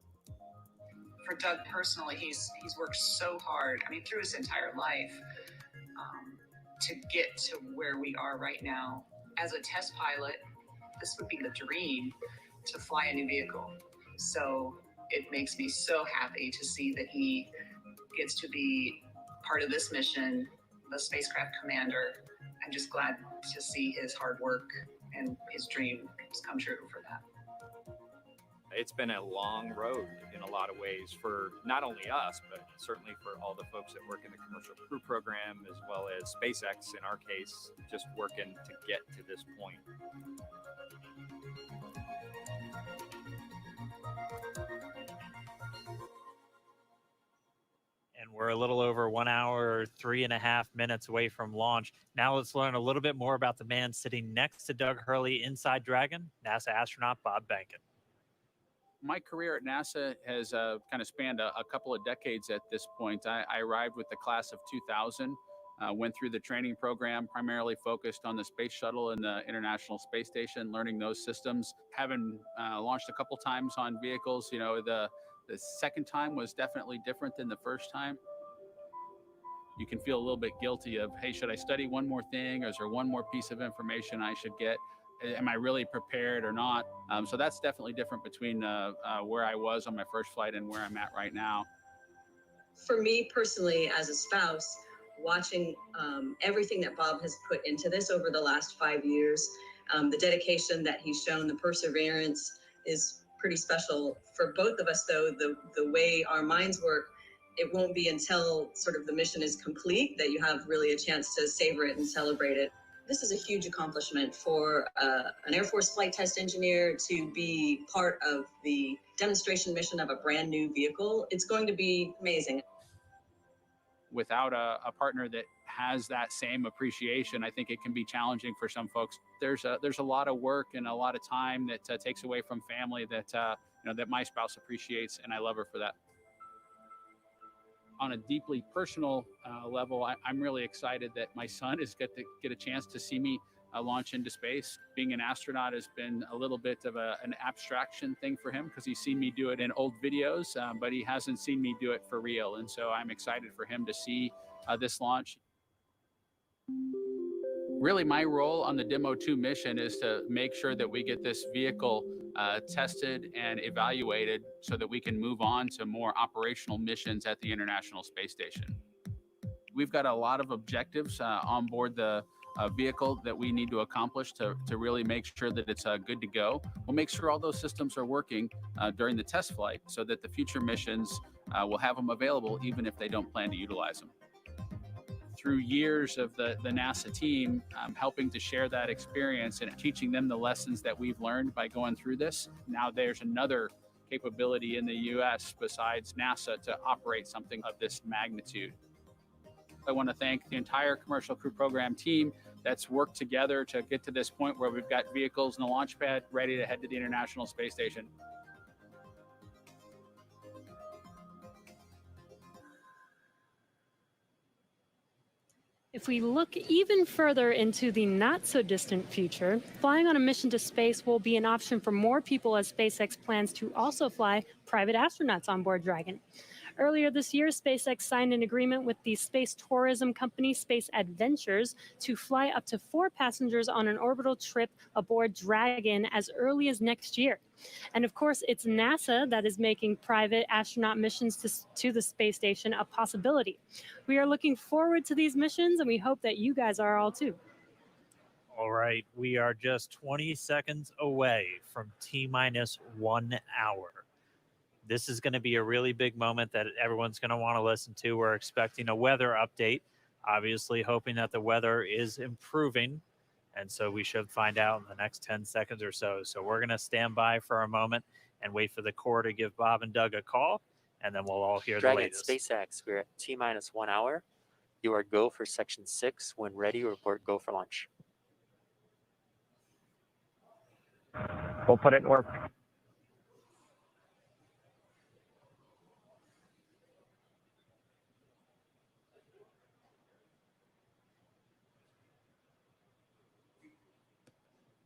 For Doug personally, he's worked so hard, I mean, through his entire life, to get to where we are right now. As a test pilot, this would be the dream to fly a new vehicle. So it makes me so happy to see that he gets to be part of this mission, the spacecraft commander. I'm just glad to see his hard work and his dreams come true for that. It's been a long road in a lot of ways for not only us, but certainly for all the folks that work in the commercial crew program, as well as SpaceX in our case, just working to get to this point. And we're a little over 1 hour, 3.5 minutes away from launch. Now let's learn a little bit more about the man sitting next to Doug Hurley inside Dragon, NASA astronaut Bob Behnken. My career at NASA has kind of spanned a couple of decades at this point. I arrived with the class of 2000, went through the training program, primarily focused on the space shuttle and the International Space Station, learning those systems. Having launched a couple times on vehicles, you know, the second time was definitely different than the first time. You can feel a little bit guilty of, hey, should I study one more thing? Or is there one more piece of information I should get? Am I really prepared or not? So that's definitely different between where I was on my first flight and where I'm at right now. For me personally, as a spouse, watching everything that Bob has put into this over the last 5 years, the dedication that he's shown, the perseverance is pretty special. For both of us, though, the way our minds work, it won't be until sort of the mission is complete that you have really a chance to savor it and celebrate it. This is a huge accomplishment for an Air Force flight test engineer to be part of the demonstration mission of a brand new vehicle. It's going to be amazing. Without a partner that has that same appreciation, I think it can be challenging for some folks. There's a lot of work and a lot of time that takes away from family that that my spouse appreciates, and I love her for that. On a deeply personal level, I'm really excited that my son is get a chance to see me launch into space. Being an astronaut has been a little bit of an abstraction thing for him because he's seen me do it in old videos, but he hasn't seen me do it for real. And so I'm excited for him to see this launch. Really, my role on the Demo 2 mission is to make sure that we get this vehicle tested and evaluated so that we can move on to more operational missions at the International Space Station. We've got a lot of objectives on board the vehicle that we need to accomplish to really make sure that it's good to go. We'll make sure all those systems are working during the test flight so that the future missions will have them available even if they don't plan to utilize them. Through years of the NASA team helping to share that experience and teaching them the lessons that we've learned by going through this, now there's another capability in the US besides NASA to operate something of this magnitude. I want to thank the entire Commercial Crew Program team that's worked together to get to this point where we've got vehicles and a launch pad ready to head to the International Space Station. If we look even further into the not so distant future, flying on a mission to space will be an option for more people as SpaceX plans to also fly private astronauts on board Dragon. Earlier this year, SpaceX signed an agreement with the space tourism company Space Adventures to fly up to 4 passengers on an orbital trip aboard Dragon as early as next year. And of course, it's NASA that is making private astronaut missions to the space station a possibility. We are looking forward to these missions, and we hope that you guys are all too. All right, we are just 20 seconds away from T-minus 1 hour. This is going to be a really big moment that everyone's going to want to listen to. We're expecting a weather update, obviously hoping that the weather is improving. And so we should find out in the next 10 seconds or so. So we're going to stand by for a moment and wait for the Corps to give Bob and Doug a call, and then we'll all hear Dragon, the latest. SpaceX, we're at T-minus 1 hour. You are go for section 6. When ready, report go for launch. We'll put it in work.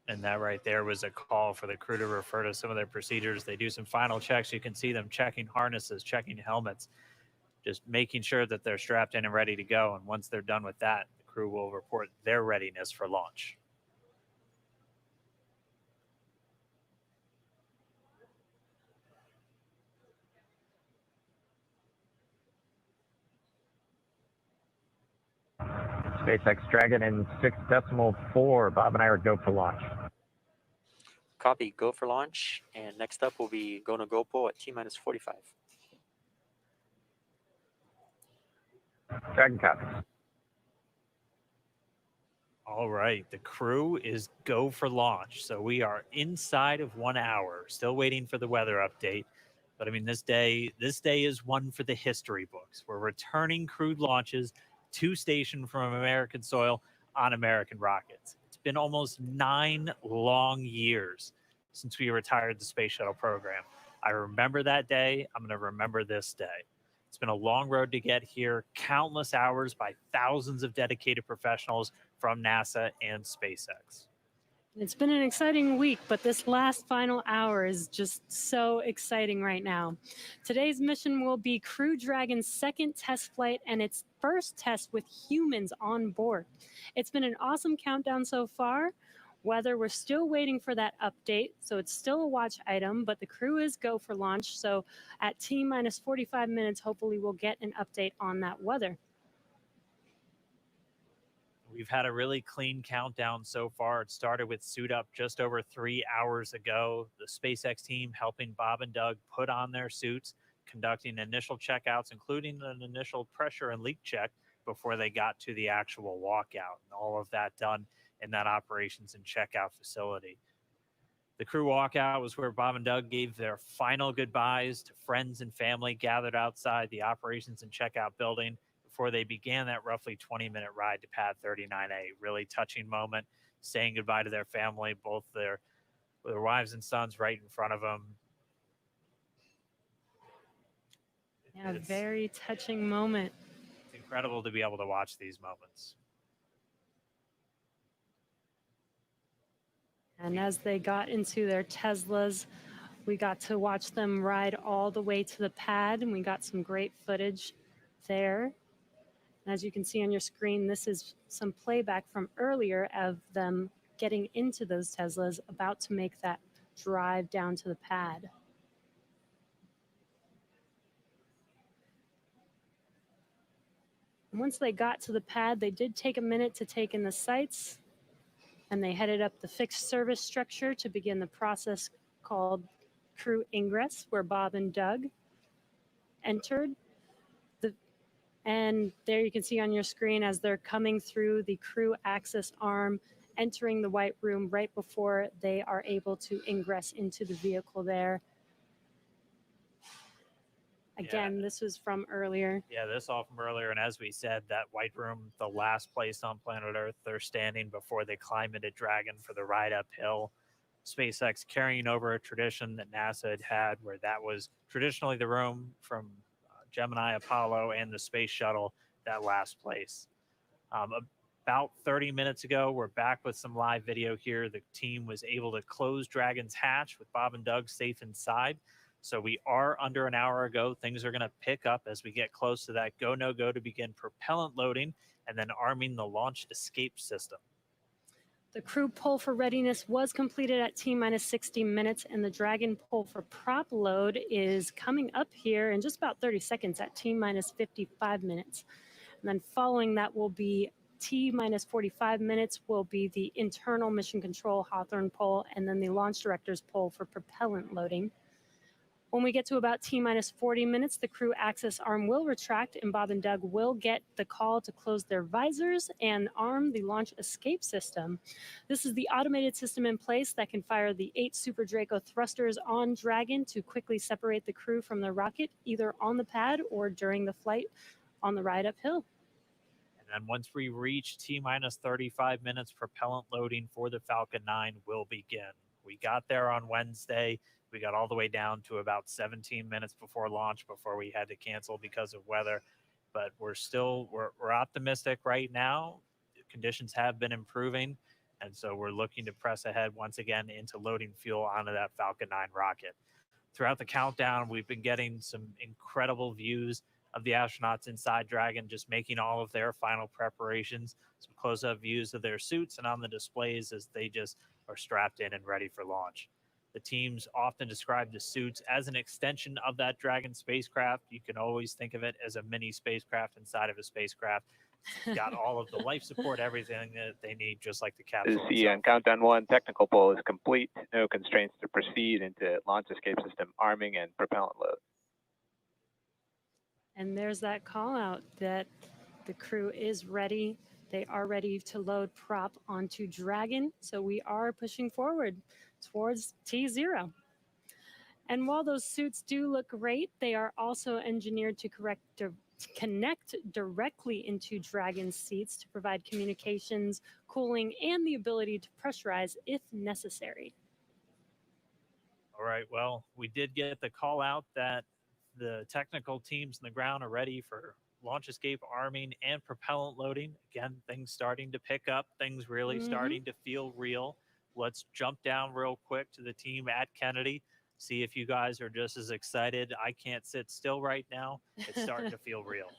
And that right there was a call for the crew to refer to some of their procedures. They do some final checks. You can see them checking harnesses, checking helmets, just making sure that they're strapped in and ready to go. And once they're done with that, the crew will report their readiness for launch. SpaceX Dragon in 6.4. Bob and I are go for launch. Copy, go for launch. And next up will be go to GoPro at T-minus 45. Dragon copies. All right, the crew is go for launch. So we are inside of 1 hour, still waiting for the weather update. But I mean, this day is one for the history books. We're returning crewed launches to station from American soil on American rockets. It's been almost 9 long years since we retired the space shuttle program. I remember that day. I'm going to remember this day. It's been a long road to get here, countless hours by thousands of dedicated professionals from NASA and SpaceX. It's been an exciting week, but this last final hour is just so exciting right now. Today's mission will be Crew Dragon's second test flight and its first test with humans on board. It's been an awesome countdown so far. Weather, we're still waiting for that update, so it's still a watch item, but the crew is go for launch. So at T-minus 45 minutes, hopefully we'll get an update on that weather. We've had a really clean countdown so far. It started with suit up just over 3 hours ago. The SpaceX team helping Bob and Doug put on their suits, conducting initial checkouts, including an initial pressure and leak check before they got to the actual walkout. And all of that done in that operations and checkout facility. The crew walkout was where Bob and Doug gave their final goodbyes to friends and family gathered outside the operations and checkout building before they began that roughly 20-minute ride to pad 39A. Really touching moment, saying goodbye to their family, both their wives and sons right in front of them. Yeah, very touching moment. It's incredible to be able to watch these moments. And as they got into their Teslas, we got to watch them ride all the way to the pad, and we got some great footage there. And as you can see on your screen, this is some playback from earlier of them getting into those Teslas, about to make that drive down to the pad. And once they got to the pad, they did take a minute to take in the sights, and they headed up the fixed service structure to begin the process called crew ingress, where Bob and Doug entered. And there you can see on your screen as they're coming through the crew access arm, entering the white room right before they are able to ingress into the vehicle there. Again, this was from earlier. Yeah, this all from earlier. And as we said, that white room, the last place on planet Earth they're standing before they climb into Dragon for the ride uphill. SpaceX carrying over a tradition that NASA had where that was traditionally the room from Gemini, Apollo, and the space shuttle, that last place. About 30 minutes ago, we're back with some live video here. The team was able to close Dragon's hatch with Bob and Doug safe inside. So we are under an hour ago. Things are going to pick up as we get close to that go, no go to begin propellant loading and then arming the launch escape system. The crew pull for readiness was completed at T-minus 60 minutes, and the Dragon pull for prop load is coming up here in just about 30 seconds at T-minus 55 minutes. And then following that will be T-minus 45 minutes will be the internal mission control Hawthorne pull, and then the launch director's pull for propellant loading. When we get to about T-minus 40 minutes, the crew access arm will retract, and Bob and Doug will get the call to close their visors and arm the launch escape system. This is the automated system in place that can fire the 8 Super Draco thrusters on Dragon to quickly separate the crew from the rocket, either on the pad or during the flight on the ride uphill. And then once we reach T-minus 35 minutes, propellant loading for the Falcon 9 will begin. We got there on Wednesday. We got all the way down to about 17 minutes before launch before we had to cancel because of weather. But we're optimistic right now. Conditions have been improving. And so we're looking to press ahead once again into loading fuel onto that Falcon 9 rocket. Throughout the countdown, we've been getting some incredible views of the astronauts inside Dragon, just making all of their final preparations, some close-up views of their suits and on the displays as they just are strapped in and ready for launch. The teams often describe the suits as an extension of that Dragon spacecraft. You can always think of it as a mini spacecraft inside of a spacecraft. It's got all of the life support, everything that they need, just like the capsule See, on countdown 1, technical pull is complete. No constraints to proceed into launch escape system arming and propellant load. And there's that call out that the crew is ready. They are ready to load prop onto Dragon. So we are pushing forward towards T0. And while those suits do look great, they are also engineered to connect directly into Dragon seats to provide communications, cooling, and the ability to pressurize if necessary. All right, well, we did get the call out that the technical teams on the ground are ready for launch escape arming and propellant loading. Again, things starting to pick up, things really starting to feel real. Let's jump down real quick to the team at Kennedy, see if you guys are just as excited. I can't sit still right now. It's starting to feel real.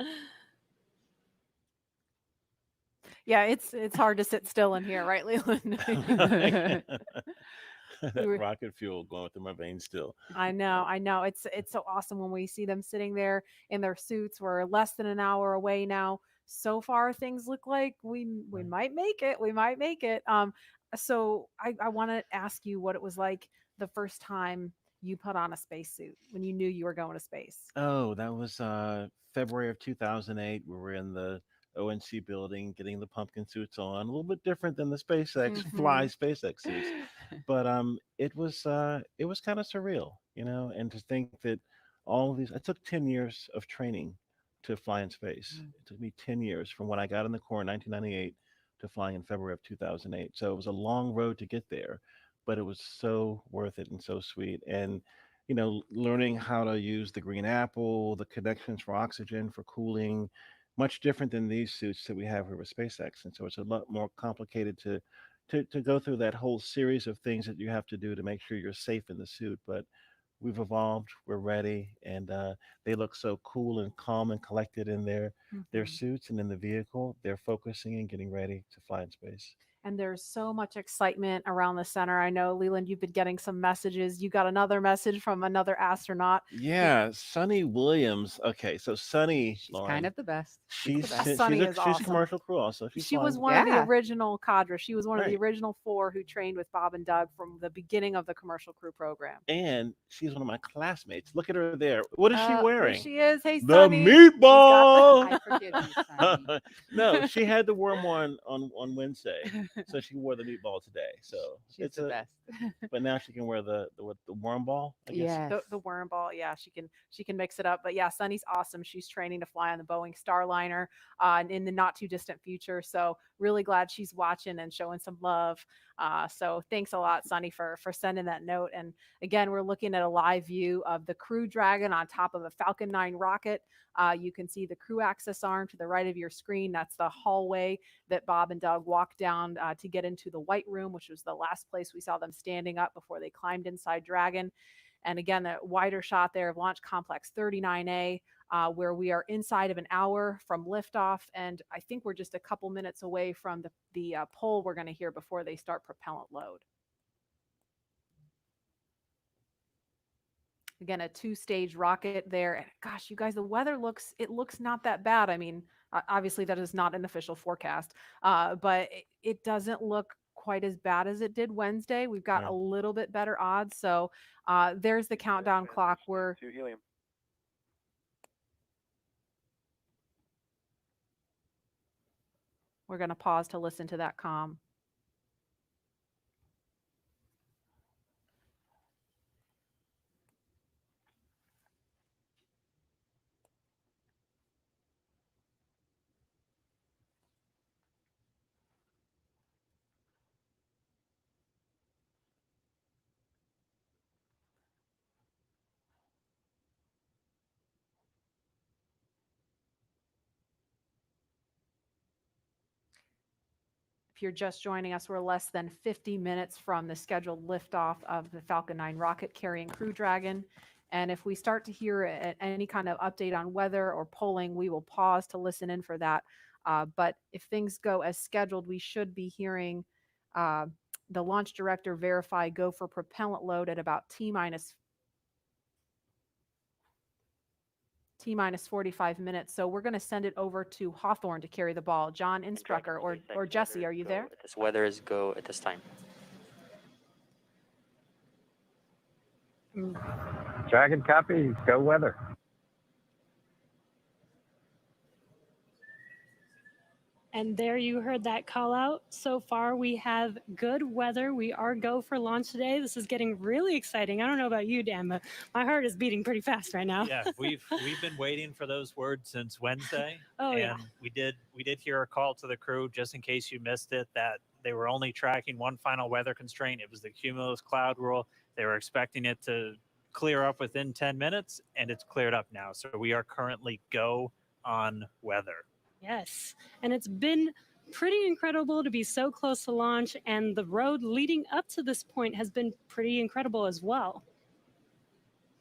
Yeah, it's hard to sit still in here, right, Leland? Rocket fuel going through my veins still. I know. It's so awesome when we see them sitting there in their suits. We're less than an hour away now. So far, things look like we might make it. We might make it. So I want to ask you what it was like the first time you put on a spacesuit when you knew you were going to space. Oh, that was February of 2008. We were in the ONC building getting the pumpkin suits on. A little bit different than the SpaceX fly SpaceX suits, but it was kind of surreal, and to think that all of these. I took 10 years of training to fly in space. It took me 10 years from when I got in the Corps in 1998 to flying in February of 2008. So it was a long road to get there, but it was so worth it and so sweet. And learning how to use the green apple, the connections for oxygen, for cooling, much different than these suits that we have here with SpaceX. And so it's a lot more complicated to go through that whole series of things that you have to do to make sure you're safe in the suit. But we've evolved, we're ready, and they look so cool and calm and collected in their suits and in the vehicle. They're focusing and getting ready to fly in space. And there's so much excitement around the center. I know, Leland, you've been getting some messages. You got another message from another astronaut. Yeah, Sunny Williams. Okay, so Sunny, She's kind of the best. She's Sunny is she's awesome. commercial crew also. She was one of the original cadre. She was one of the original 4 who trained with Bob and Doug from the beginning of the commercial crew program. And she's one of my classmates. Look at her there. What is she wearing? There she is. Hey, the Sunny. meatball. I forgive you, Sunny. No, she had the worm on Wednesday, so she wore the meatball today. So She's the best. But now she can wear the worm ball. I guess. Yes. The worm ball. Yeah, she can mix it up. But yeah, Sunny's awesome. She's training to fly on the Boeing Starliner in the not too distant future. So really glad she's watching and showing some love. So thanks a lot, Sunny, for sending that note. And again, we're looking at a live view of the Crew Dragon on top of a Falcon 9 rocket. You can see the crew access arm to the right of your screen. That's the hallway that Bob and Doug walked down to get into the White Room, which was the last place we saw them standing up before they climbed inside Dragon. And again, a wider shot there of Launch Complex 39A, where we are inside of an hour from liftoff. And I think we're just a couple minutes away from the poll we're going to hear before they start propellant load. Again, a 2-stage rocket there. And gosh, you guys, the weather looks not that bad. I mean, obviously that is not an official forecast, but it doesn't look quite as bad as it did Wednesday. We've got a little bit better odds. So there's the countdown clock. We're To helium. going to pause to listen to that comm. If you're just joining us, we're less than 50 minutes from the scheduled liftoff of the Falcon 9 rocket carrying Crew Dragon. And if we start to hear any kind of update on weather or polling, we will pause to listen in for that. But if things go as scheduled, we should be hearing the launch director verify go for propellant load at about T-minus 45 minutes. So we're going to send it over to Hawthorne to carry the ball. John Instrucker or Jesse, are you there? This weather is go at this time. Dragon copy, go weather. And there you heard that call out. So far, we have good weather. We are go for launch today. This is getting really exciting. I don't know about you, Dan, but my heart is beating pretty fast right now. Yeah, we've been waiting for those words since Wednesday. Oh, and yeah. we did hear a call to the crew, just in case you missed it, that they were only tracking one final weather constraint. It was the cumulus cloud rule. They were expecting it to clear up within 10 minutes, and it's cleared up now. So we are currently go on weather. Yes, and it's been pretty incredible to be so close to launch, and the road leading up to this point has been pretty incredible as well.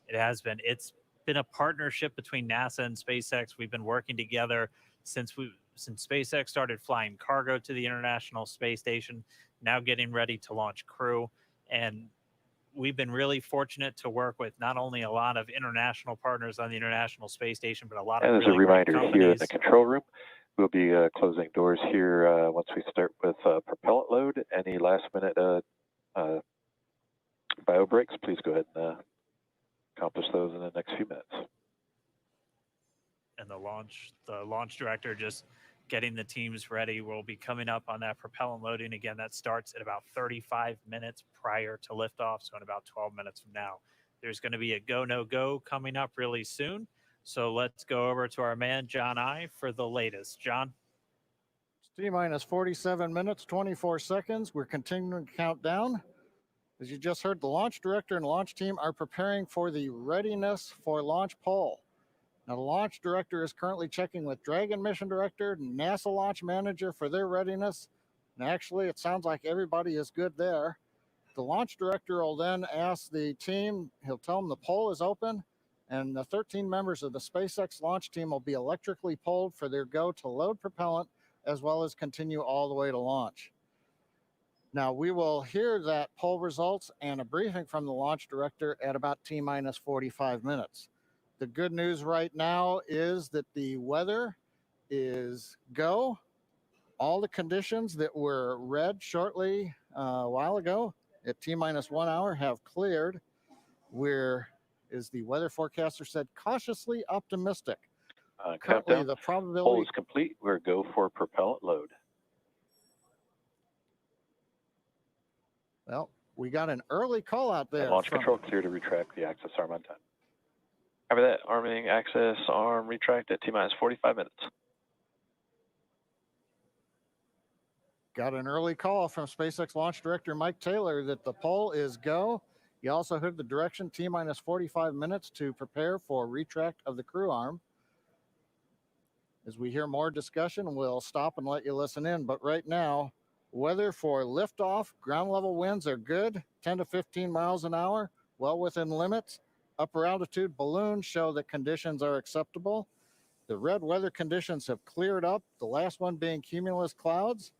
It has been. It's been a partnership between NASA and SpaceX. We've been working together since SpaceX started flying cargo to the International Space Station, now getting ready to launch Crew. And we've been really fortunate to work with not only a lot of international partners on the International Space Station, but a lot of And as really a reminder, great here in companies. the control room, we'll be closing doors here once we start with propellant load. Any last-minute bio breaks, please go ahead and accomplish those in the next few minutes. And the launch director just getting the teams ready. We'll be coming up on that propellant loading again. That starts at about 35 minutes prior to liftoff, so in about 12 minutes from now. There's going to be a go, no go coming up really soon. So let's go over to our man, John I, for the latest. John? It's T-minus 47 minutes, 24 seconds. We're continuing to count down. As you just heard, the launch director and launch team are preparing for the readiness for launch poll. Now, the launch director is currently checking with Dragon mission director, NASA launch manager for their readiness. And actually, it sounds like everybody is good there. The launch director will then ask the team, he'll tell them the poll is open, and the 13 members of the SpaceX launch team will be electrically polled for their go to load propellant, as well as continue all the way to launch. Now, we will hear that poll results and a briefing from the launch director at about T-minus 45 minutes. The good news right now is that the weather is go. All the conditions that were read shortly a while ago at T-minus 1 hour have cleared. We're, as the weather forecaster said, cautiously optimistic. Currently, Countdown. the probability... Poll is complete. We're go for propellant load. Well, we got an early call out there. And launch from... control clear to retract the access arm on time. After that, arming access arm retract at T-minus 45 minutes. Got an early call from SpaceX launch director Mike Taylor that the poll is go. You also heard the direction T-minus 45 minutes to prepare for retract of the crew arm. As we hear more discussion, we'll stop and let you listen in. But right now, weather for liftoff, ground level winds are good, 10 to 15 miles an hour, well within limits. Upper altitude balloons show that conditions are acceptable. The red weather conditions have cleared up, the last one being cumulus clouds.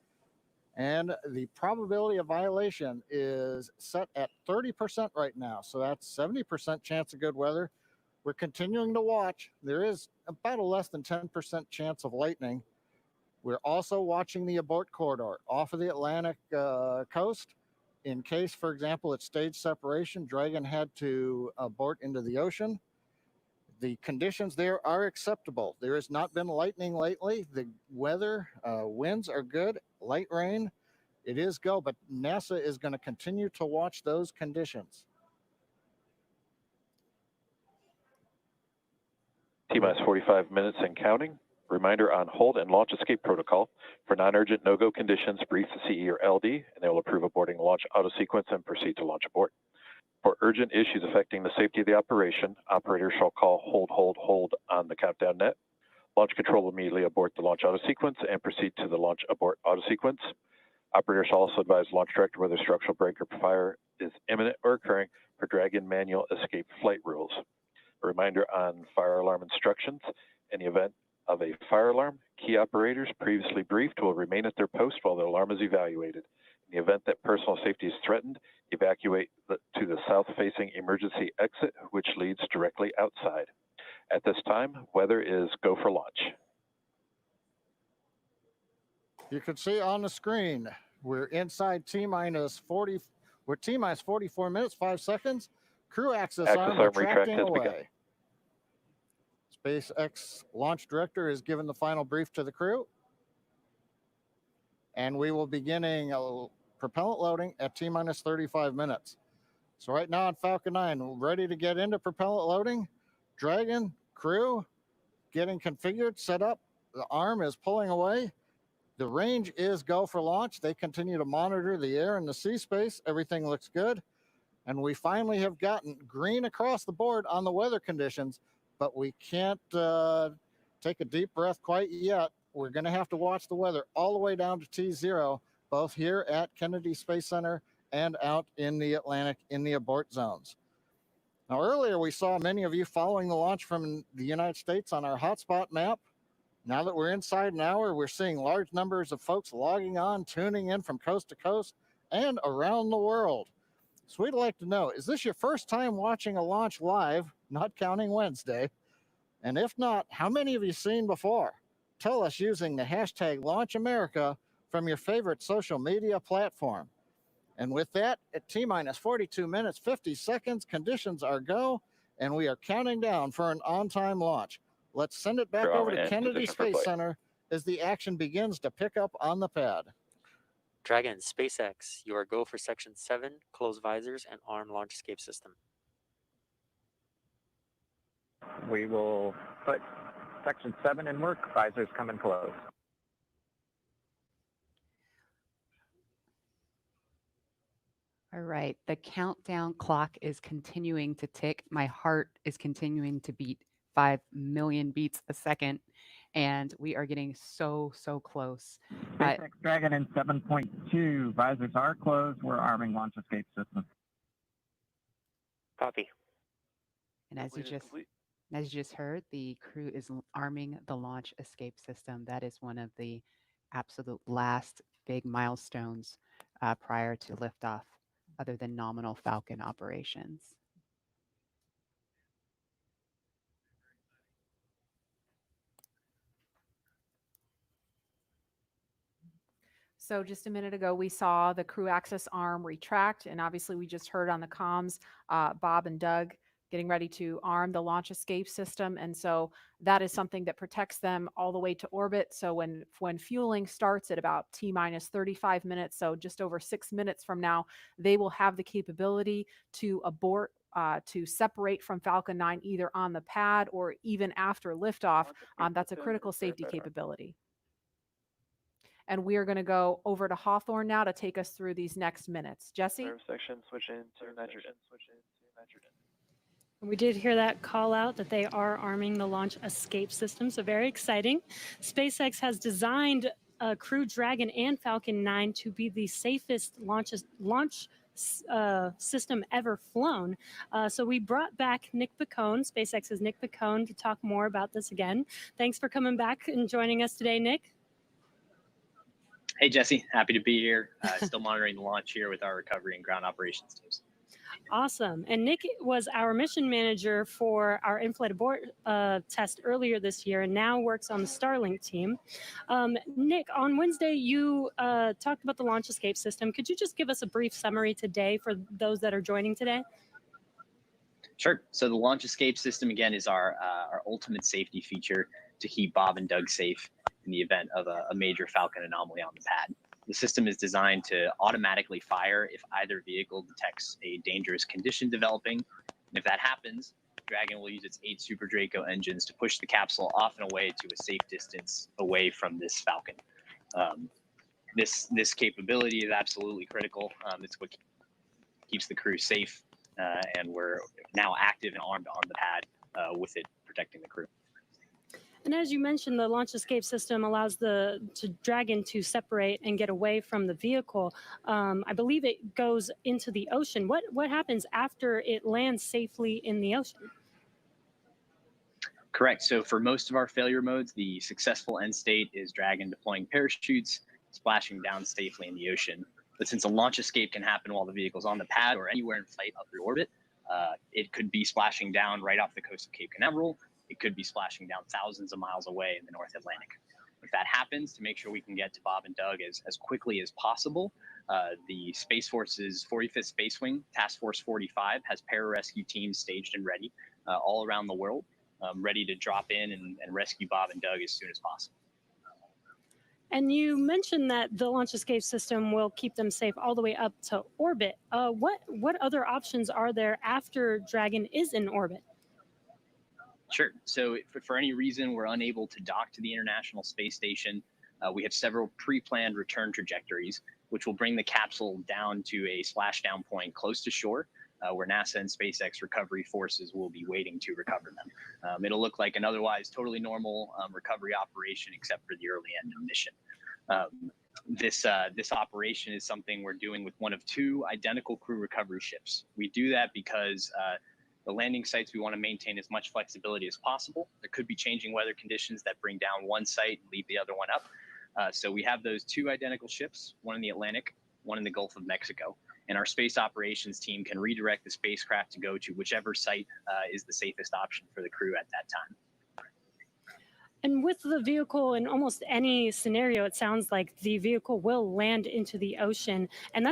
And the probability of violation is set at 30% right now. So that's 70% chance of good weather. We're continuing to watch. There is about a less than 10% chance of lightning. We're also watching the abort corridor off of the Atlantic coast. In case, for example, at stage separation, Dragon had to abort into the ocean. The conditions there are acceptable. There has not been lightning lately. The weather, winds are good, light rain. It is go, but NASA is going to continue to watch those conditions. T-minus 45 minutes and counting. Reminder on hold and launch escape protocol. For non-urgent no-go conditions, brief the CE or LD, and they will approve aborting launch auto sequence and proceed to launch abort. For urgent issues affecting the safety of the operation, operators shall call hold on the countdown net. Launch control will immediately abort the launch auto sequence and proceed to the launch abort auto sequence. Operators shall also advise launch director whether structural break or fire is imminent or occurring for Dragon manual escape flight rules. A reminder on fire alarm instructions. In the event of a fire alarm, key operators previously briefed will remain at their post while the alarm is evaluated. In the event that personal safety is threatened, evacuate to the south-facing emergency exit, which leads directly outside. At this time, weather is go for launch. You can see on the screen, we're inside T-minus 40, we're T-minus 44 minutes, 5 seconds. Crew axis arm retracting away. SpaceX launch director is given the final brief to the crew. And we will be beginning propellant loading at T-minus 35 minutes. So right now on Falcon 9, we're ready to get into propellant loading. Dragon, crew, getting configured, set up. The arm is pulling away. The range is go for launch. They continue to monitor the air and the sea space. Everything looks good. And we finally have gotten green across the board on the weather conditions, but we can't take a deep breath quite yet. We're going to have to watch the weather all the way down to T0, both here at Kennedy Space Center and out in the Atlantic in the abort zones. Now, earlier we saw many of you following the launch from the United States on our hotspot map. Now that we're inside an hour, we're seeing large numbers of folks logging on, tuning in from coast to coast and around the world. So we'd like to know, is this your first time watching a launch live, not counting Wednesday? And if not, how many have you seen before? Tell us using the hashtag LaunchAmerica from your favorite social media platform. And with that, at T-minus 42 minutes, 50 seconds, conditions are go, and we are counting down for an on-time launch. Let's send it back over to Kennedy Space Center as the action begins to pick up on the pad. Dragon, SpaceX, you are go for Section 7, close visors and arm launch escape system. We will put Section 7 in work, visors come and close. All right, the countdown clock is continuing to tick. My heart is continuing to beat 5 million beats a second, and we are getting so close. SpaceX Dragon in 7.2, visors are closed. We're arming launch escape system. Copy. And as you just heard, the crew is arming the launch escape system. That is one of the absolute last big milestones prior to liftoff, other than nominal Falcon operations. So just a minute ago, we saw the crew access arm retract, and obviously we just heard on the comms, Bob and Doug getting ready to arm the launch escape system. And so that is something that protects them all the way to orbit. So when fueling starts at about T-minus 35 minutes, so just over 6 minutes from now, they will have the capability to abort, to separate from Falcon 9 either on the pad or even after liftoff. That's a critical safety capability. And we are going to go over to Hawthorne now to take us through these next minutes. Jesse? Section, switch in to nitrogen. We did hear that call out that they are arming the launch escape system, so very exciting. SpaceX has designed Crew Dragon and Falcon 9 to be the safest launch system ever flown. So we brought back Nick Picone, SpaceX's Nick Picone, to talk more about this again. Thanks for coming back and joining us today, Nick. Hey, Jesse, happy to be here. Still monitoring the launch here with our recovery and ground operations teams. Awesome. And Nick was our mission manager for our in-flight abort test earlier this year and now works on the Starlink team. Nick, on Wednesday, you talked about the launch escape system. Could you just give us a brief summary today for those that are joining today? Sure. So the launch escape system, again, is our ultimate safety feature to keep Bob and Doug safe in the event of a major Falcon anomaly on the pad. The system is designed to automatically fire if either vehicle detects a dangerous condition developing. And if that happens, Dragon will use its 8 Super Draco engines to push the capsule off and away to a safe distance away from this Falcon. This capability is absolutely critical. It's what keeps the crew safe, and we're now active and armed on the pad with it protecting the crew. And as you mentioned, the launch escape system allows the Dragon to separate and get away from the vehicle. I believe it goes into the ocean. What happens after it lands safely in the ocean? Correct. So for most of our failure modes, the successful end state is Dragon deploying parachutes, splashing down safely in the ocean. But since a launch escape can happen while the vehicle's on the pad or anywhere in flight up through orbit, it could be splashing down right off the coast of Cape Canaveral. It could be splashing down thousands of miles away in the North Atlantic. If that happens, to make sure we can get to Bob and Doug as quickly as possible, the Space Force's 45th Space Wing, Task Force 45, has pararescue teams staged and ready all around the world, ready to drop in and rescue Bob and Doug as soon as possible. And you mentioned that the launch escape system will keep them safe all the way up to orbit. What other options are there after Dragon is in orbit? Sure. So for any reason we're unable to dock to the International Space Station, we have several pre-planned return trajectories, which will bring the capsule down to a splashdown point close to shore, where NASA and SpaceX recovery forces will be waiting to recover them. It'll look like an otherwise totally normal recovery operation, except for the early end of mission. This operation is something we're doing with one of 2 identical crew recovery ships. We do that because the landing sites, we want to maintain as much flexibility as possible. There could be changing weather conditions that bring down one site and leave the other one up. So we have those 2 identical ships, one in the Atlantic, one in the Gulf of Mexico. And our space operations team can redirect the spacecraft to go to whichever site is the safest option for the crew at that time. And with the vehicle, in almost any scenario, it sounds like the vehicle will land into the ocean. And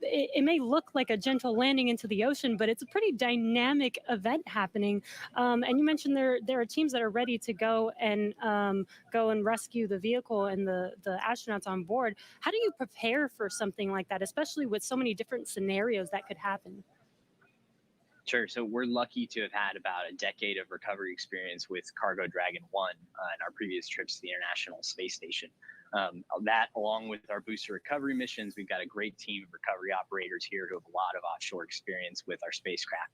it may look like a gentle landing into the ocean, but it's a pretty dynamic event happening. And you mentioned there are teams that are ready to go and rescue the vehicle and the astronauts on board. How do you prepare for something like that, especially with so many different scenarios that could happen? Sure. So we're lucky to have had about a decade of recovery experience with Cargo Dragon 1 in our previous trips to the International Space Station. That, along with our booster recovery missions, we've got a great team of recovery operators here who have a lot of offshore experience with our spacecraft.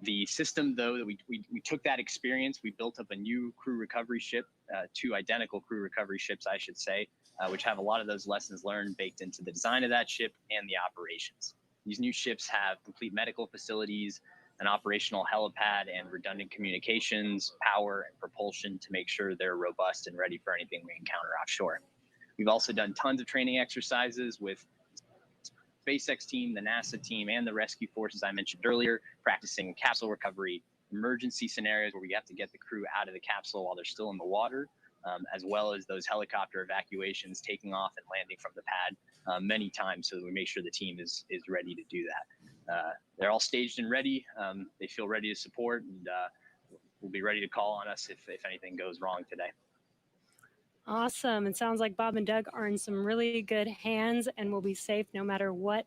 The system, though, that we took that experience, we built up a new crew recovery ship, 2 identical crew recovery ships, I should say, which have a lot of those lessons learned baked into the design of that ship and the operations. These new ships have complete medical facilities, an operational helipad, and redundant communications, power, and propulsion to make sure they're robust and ready for anything we encounter offshore. We've also done tons of training exercises with the SpaceX team, the NASA team, and the rescue forces I mentioned earlier, practicing capsule recovery, emergency scenarios where we have to get the crew out of the capsule while they're still in the water, as well as those helicopter evacuations, taking off and landing from the pad many times, so that we make sure the team is ready to do that. They're all staged and ready. They feel ready to support, and will be ready to call on us if anything goes wrong today. Awesome. It sounds like Bob and Doug are in some really good hands and will be safe no matter what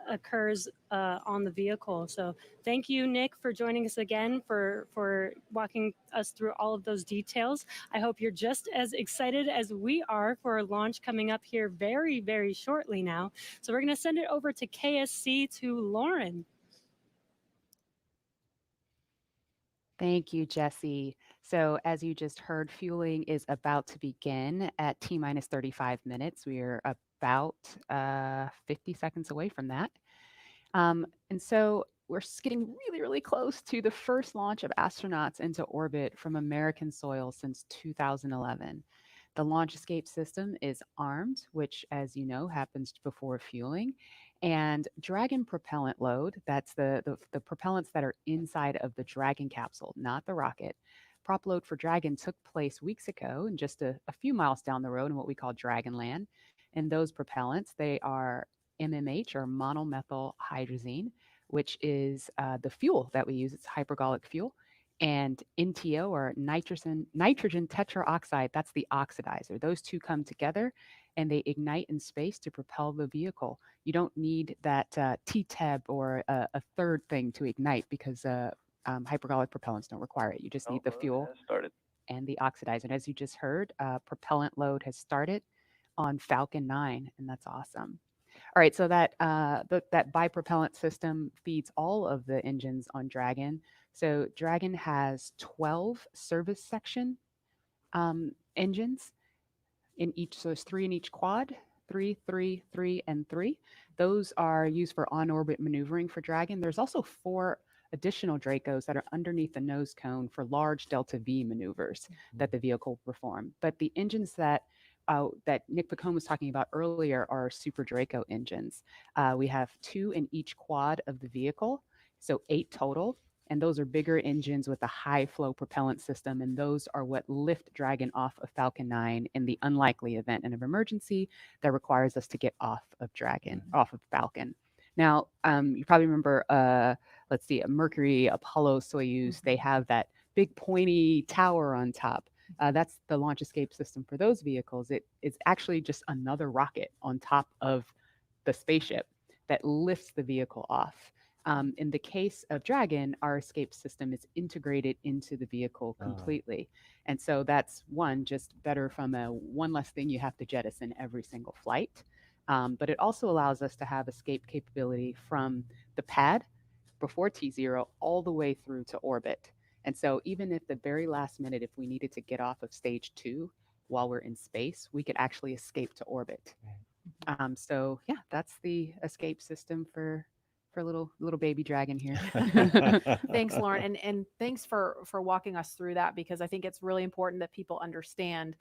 occurs on the vehicle. So thank you, Nick, for joining us again, for walking us through all of those details. I hope you're just as excited as we are for a launch coming up here very, very shortly now. So we're going to send it over to KSC to Lauren. Thank you, Jesse. So, as you just heard, fueling is about to begin at T minus 35 minutes. We are about 50 seconds away from that. And so we're getting really, really close to the first launch of astronauts into orbit from American soil since 2011. The launch escape system is armed, which, as you know, happens before fueling. And Dragon propellant load, that's the propellants that are inside of the Dragon capsule, not the rocket. Prop load for Dragon took place weeks ago and just a few miles down the road in what we call Dragonland. And those propellants, they are MMH or monomethyl hydrazine, which is the fuel that we use. It's hypergolic fuel. And NTO or nitrogen tetroxide, that's the oxidizer. Those two come together and they ignite in space to propel the vehicle. You don't need that TTEB or a third thing to ignite because hypergolic propellants don't require it. You just need the fuel and the oxidizer. And as you just heard, propellant load has started on Falcon 9, and that's awesome. All right, so that that bipropellant system feeds all of the engines on Dragon. So Dragon has 12 service section engines in each. So there's 3 in each quad, 3, 3, 3, and 3. Those are used for on-orbit maneuvering for Dragon. There's also 4 additional Dracos that are underneath the nose cone for large Delta V maneuvers that the vehicle will perform. But the engines that Nick Pacone was talking about earlier are Super Draco engines. We have 2 in each quad of the vehicle, so 8 total. And those are bigger engines with a high flow propellant system. And those are what lift Dragon off of Falcon 9 in the unlikely event of emergency that requires us to get off of Dragon, off of Falcon. Now, you probably remember, let's see, a Mercury, Apollo, Soyuz, they have that big pointy tower on top. That's the launch escape system for those vehicles. It is actually just another rocket on top of the spaceship that lifts the vehicle off. In the case of Dragon, our escape system is integrated into the vehicle completely. And so that's just better from one less thing you have to jettison every single flight. But it also allows us to have escape capability from the pad before T0 all the way through to orbit. And so even if the very last minute, if we needed to get off of stage 2 while we're in space, we could actually escape to orbit. So yeah, that's the escape system for little baby Dragon here. Thanks, Lauren, and thanks for walking us through that, because I think it's really important that people understand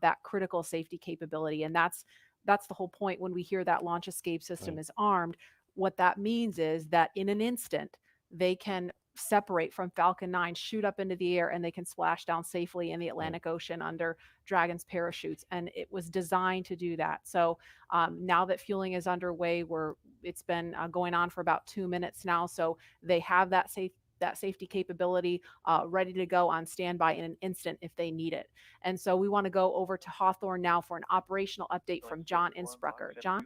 that critical safety capability, and that's the whole point when we hear that launch escape system is armed. What that means is that in an instant they can separate from Falcon 9, shoot up into the air, and they can splash down safely in the Atlantic Ocean under Dragon's parachutes. And it was designed to do that. So now that fueling is underway, it's been going on for about 2 minutes now. So they have that safety capability ready to go on standby in an instant if they need it. And so we want to go over to Hawthorne now for an operational update from John Insprucker. John?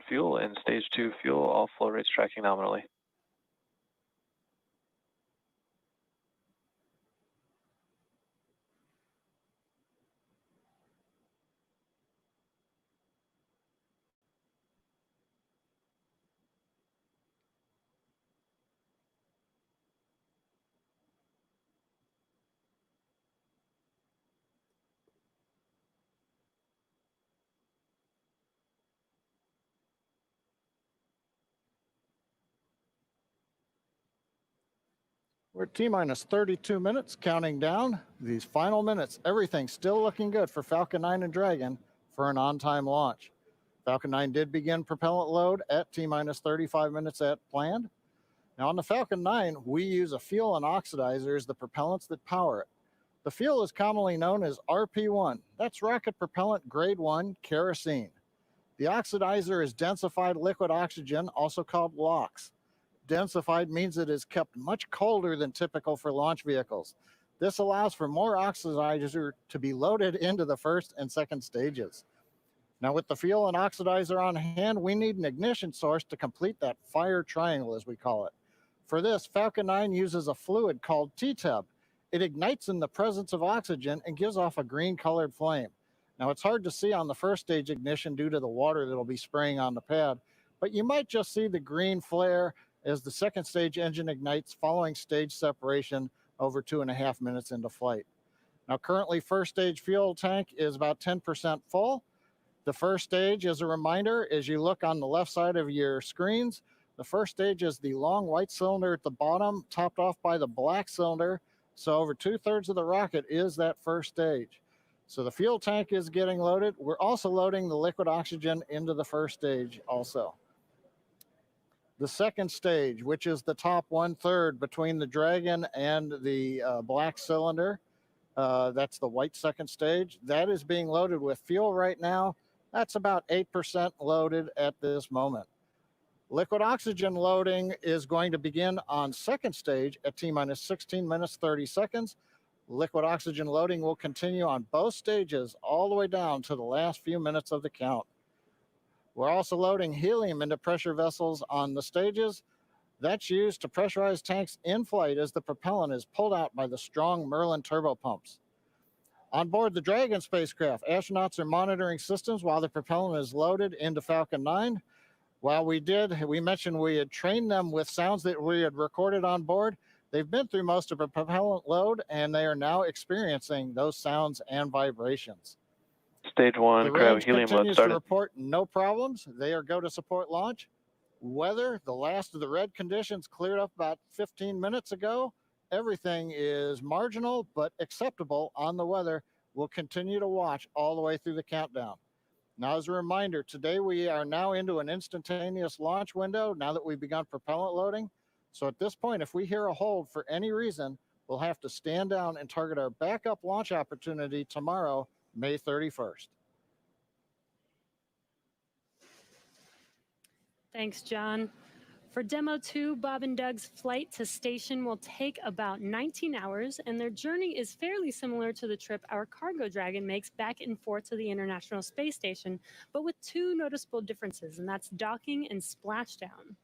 Fuel and stage 2 fuel, all flow rates tracking nominally. We're at T minus 32 minutes, counting down these final minutes. Everything's still looking good for Falcon 9 and Dragon for an on-time launch. Falcon 9 did begin propellant load at T minus 35 minutes at planned. Now on the Falcon 9, we use a fuel and oxidizer as the propellants that power it. The fuel is commonly known as RP1. That's rocket propellant grade 1 kerosene. The oxidizer is densified liquid oxygen, also called LOX. Densified means it is kept much colder than typical for launch vehicles. This allows for more oxidizer to be loaded into the first and second stages. Now with the fuel and oxidizer on hand, we need an ignition source to complete that fire triangle, as we call it. For this, Falcon 9 uses a fluid called TTEB. It ignites in the presence of oxygen and gives off a green colored flame. Now it's hard to see on the first stage ignition due to the water that'll be spraying on the pad, but you might just see the green flare as the second stage engine ignites following stage separation over 2.5 minutes into flight. Now, currently, first stage fuel tank is about 10% full. The first stage, as a reminder, as you look on the left side of your screens, the first stage is the long white cylinder at the bottom, topped off by the black cylinder. So over 2/3 of the rocket is that first stage. So the fuel tank is getting loaded. We're also loading the liquid oxygen into the first stage also. The second stage, which is the top 1/3 between the Dragon and the black cylinder, that's the white second stage. That is being loaded with fuel right now. That's about 8% loaded at this moment. Liquid oxygen loading is going to begin on second stage at T-minus 16 minutes, 30 seconds. Liquid oxygen loading will continue on both stages all the way down to the last few minutes of the count. We're also loading helium into pressure vessels on the stages. That's used to pressurize tanks in flight as the propellant is pulled out by the strong Merlin turbopumps. On board the Dragon spacecraft, astronauts are monitoring systems while the propellant is loaded into Falcon 9. While we mentioned we had trained them with sounds that we had recorded on board. They've been through most of the propellant load, and they are now experiencing those sounds and vibrations. Stage 1, The cryo range helium load continues to started. report no problems. They are go to support launch. Weather, the last of the red conditions cleared up about 15 minutes ago. Everything is marginal but acceptable on the weather. We'll continue to watch all the way through the countdown. Now, as a reminder, today we are now into an instantaneous launch window now that we've begun propellant loading. So at this point, if we hear a hold for any reason, we'll have to stand down and target our backup launch opportunity tomorrow, May 31st. Thanks, John. For Demo 2, Bob and Doug's flight to station will take about 19 hours, and their journey is fairly similar to the trip our Cargo Dragon makes back and forth to the International Space Station, but with two noticeable differences, and that's docking and splashdown.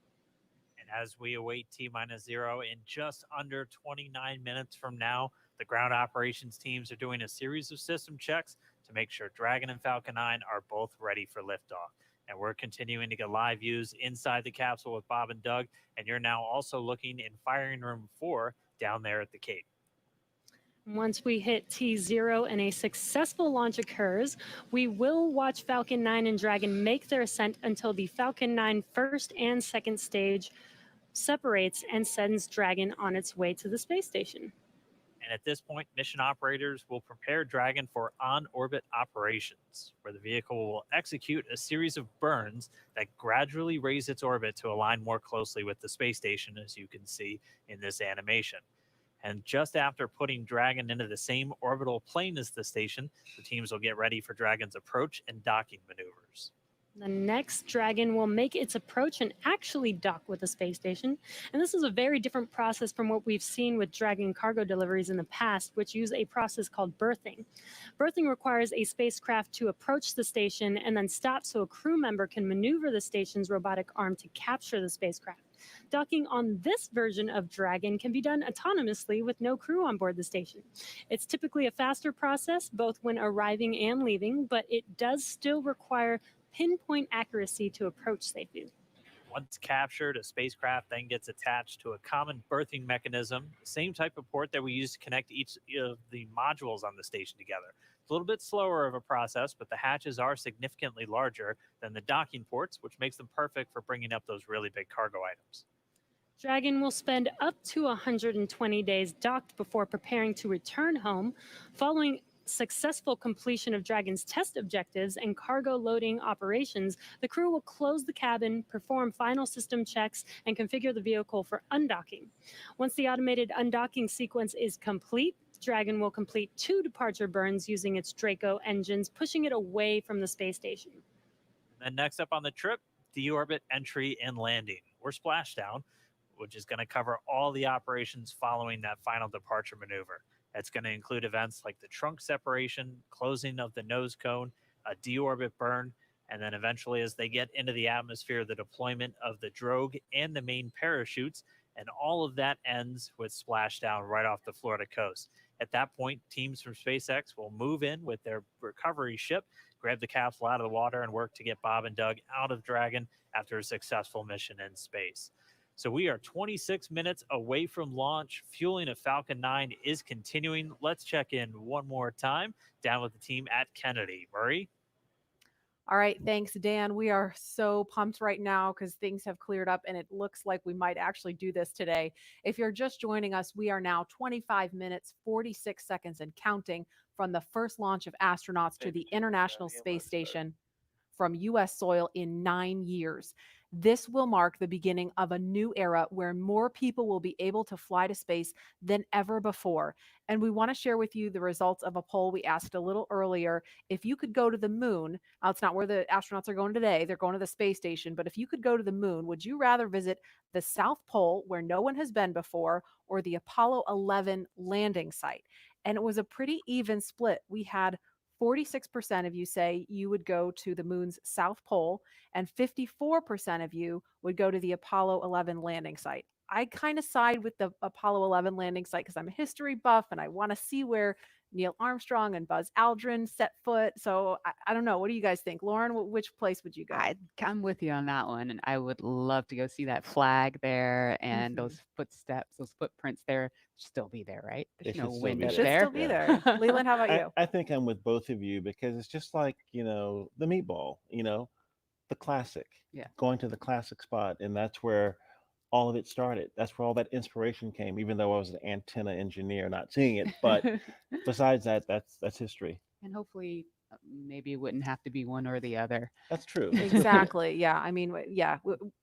And as we await T-minus 0 in just under 29 minutes from now, the ground operations teams are doing a series of system checks to make sure Dragon and Falcon 9 are both ready for liftoff. And we're continuing to get live views inside the capsule with Bob and Doug, and you're now also looking in firing room 4 down there at the Cape. Once we hit T0 and a successful launch occurs, we will watch Falcon 9 and Dragon make their ascent until the Falcon 9 first and second stage separates and sends Dragon on its way to the space station. And at this point, mission operators will prepare Dragon for on-orbit operations, where the vehicle will execute a series of burns that gradually raise its orbit to align more closely with the space station, as you can see in this animation. And just after putting Dragon into the same orbital plane as the station, the teams will get ready for Dragon's approach and docking maneuvers. The next Dragon will make its approach and actually dock with the space station. And this is a very different process from what we've seen with Dragon cargo deliveries in the past, which use a process called berthing. Berthing requires a spacecraft to approach the station and then stop so a crew member can maneuver the station's robotic arm to capture the spacecraft. Docking on this version of Dragon can be done autonomously with no crew on board the station. It's typically a faster process, both when arriving and leaving, but it does still require pinpoint accuracy to approach safely. Once captured, a spacecraft then gets attached to a common berthing mechanism, the same type of port that we use to connect each of the modules on the station together. It's a little bit slower of a process, but the hatches are significantly larger than the docking ports, which makes them perfect for bringing up those really big cargo items. Dragon will spend up to 120 days docked before preparing to return home. Following successful completion of Dragon's test objectives and cargo loading operations, the crew will close the cabin, perform final system checks, and configure the vehicle for undocking. Once the automated undocking sequence is complete, Dragon will complete 2 departure burns using its Draco engines, pushing it away from the space station. And next up on the trip, deorbit entry and landing, or splashdown, which is going to cover all the operations following that final departure maneuver. That's going to include events like the trunk separation, closing of the nose cone, a deorbit burn, and then eventually as they get into the atmosphere, the deployment of the drogue and the main parachutes, and all of that ends with splashdown right off the Florida coast. At that point, teams from SpaceX will move in with their recovery ship, grab the capsule out of the water, and work to get Bob and Doug out of Dragon after a successful mission in space. So we are 26 minutes away from launch. Fueling of Falcon 9 is continuing. Let's check in one more time down with the team at Kennedy. Murray? All right, thanks, Dan. We are so pumped right now because things have cleared up and it looks like we might actually do this today. If you're just joining us, we are now 25 minutes, 46 seconds, and counting from the first launch of astronauts to the International Space Station from U.S. soil in 9 years. This will mark the beginning of a new era where more people will be able to fly to space than ever before. And we want to share with you the results of a poll we asked a little earlier. If you could go to the moon, now it's not where the astronauts are going today, they're going to the space station, but if you could go to the moon, would you rather visit the South Pole where no one has been before or the Apollo 11 landing site? And it was a pretty even split. We had 46% of you say you would go to the moon's South Pole, and 54% of you would go to the Apollo 11 landing site. I kind of side with the Apollo 11 landing site because I'm a history buff and I want to see where Neil Armstrong and Buzz Aldrin set foot. So I don't know. What do you guys think? Lauren, which place would you go? I'm with you on that one. And I would love to go see that flag there and those footsteps, those footprints there. Still be there, right? There's no wind up Should there. still be there. Leland, how about you? I think I'm with both of you because it's just like, the meatball, the classic. Yeah. Going to the classic spot. And that's where all of it started. That's where all that inspiration came, even though I was an antenna engineer, not seeing it. But besides that, that's history. And hopefully maybe it wouldn't have to be one or the other. That's true. Exactly. Yeah. I mean, yeah,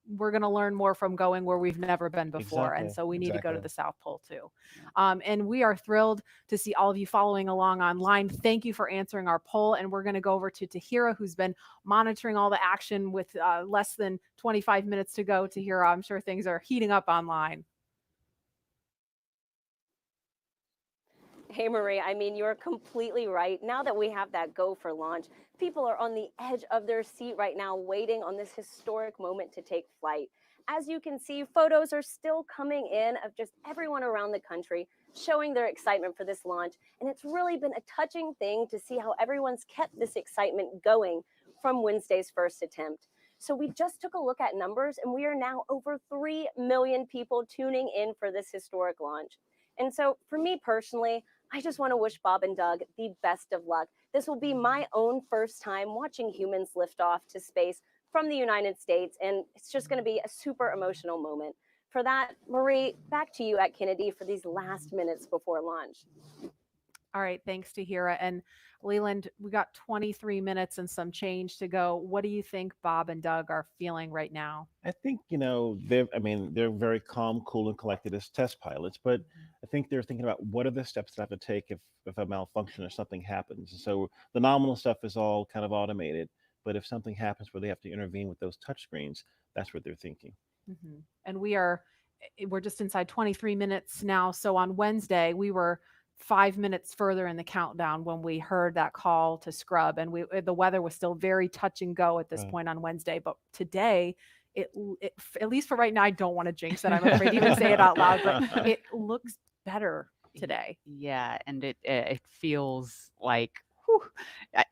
we're going to learn more from going where we've never been before. Exactly. And so we need to go to Exactly. the South Pole too. And we are thrilled to see all of you following along online. Thank you for answering our poll. And we're going to go over to Tahira, who's been monitoring all the action with less than 25 minutes to go. Tahira, I'm sure things are heating up online. Hey, Marie, I mean, you're completely right. Now that we have that go for launch, people are on the edge of their seat right now, waiting on this historic moment to take flight. As you can see, photos are still coming in of just everyone around the country showing their excitement for this launch. And it's really been a touching thing to see how everyone's kept this excitement going from Wednesday's first attempt. So we just took a look at numbers, and we are now over 3 million people tuning in for this historic launch. And so for me personally, I just want to wish Bob and Doug the best of luck. This will be my own first time watching humans lift off to space from the United States, and it's just going to be a super emotional moment. For that, Marie, back to you at Kennedy for these last minutes before launch. All right, thanks, Tahira. And Leland, we got 23 minutes and some change to go. What do you think Bob and Doug are feeling right now? I think, they're very calm, cool, and collected as test pilots, but I think they're thinking about what are the steps that I have to take if a malfunction or something happens. And so the nominal stuff is all kind of automated, but if something happens where they have to intervene with those touch screens, that's what they're thinking. And we're just inside 23 minutes now. So on Wednesday, we were 5 minutes further in the countdown when we heard that call to scrub, and the weather was still very touch and go at this point on Wednesday. But today, it at least for right now, I don't want to jinx it. I'm afraid to even say it out loud, but it looks better today. Yeah, and it feels like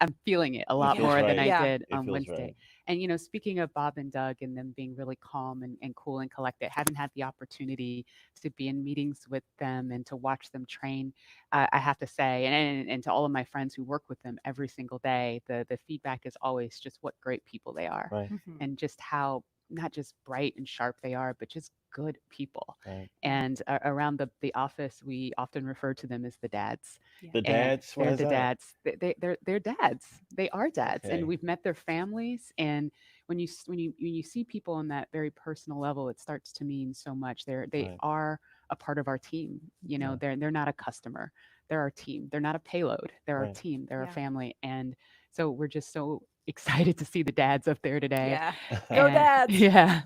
I'm feeling it a lot feels more right. than I Yeah. did It on feels Wednesday. right. And speaking of Bob and Doug and them being really calm and cool and collected, having had the opportunity to be in meetings with them and to watch them train, I have to say, and to all of my friends who work with them every single day, the feedback is always just what great people they are, Right. and just how not just bright and sharp they are, but just good people. Right. And around the office, we often refer to them as the dads. The And dads? Why they're is the that? dads. They're dads. They are dads, Okay. and we've met their families. And when you see people on that very personal level, it starts to mean so much. They Right. are a part of our team. Yeah. They're not a customer. They're our team. They're not a payload. They're our Right. team. They're Yeah. a family. And so we're just so excited to see the dads up there today. Yeah. Go dads. Yeah.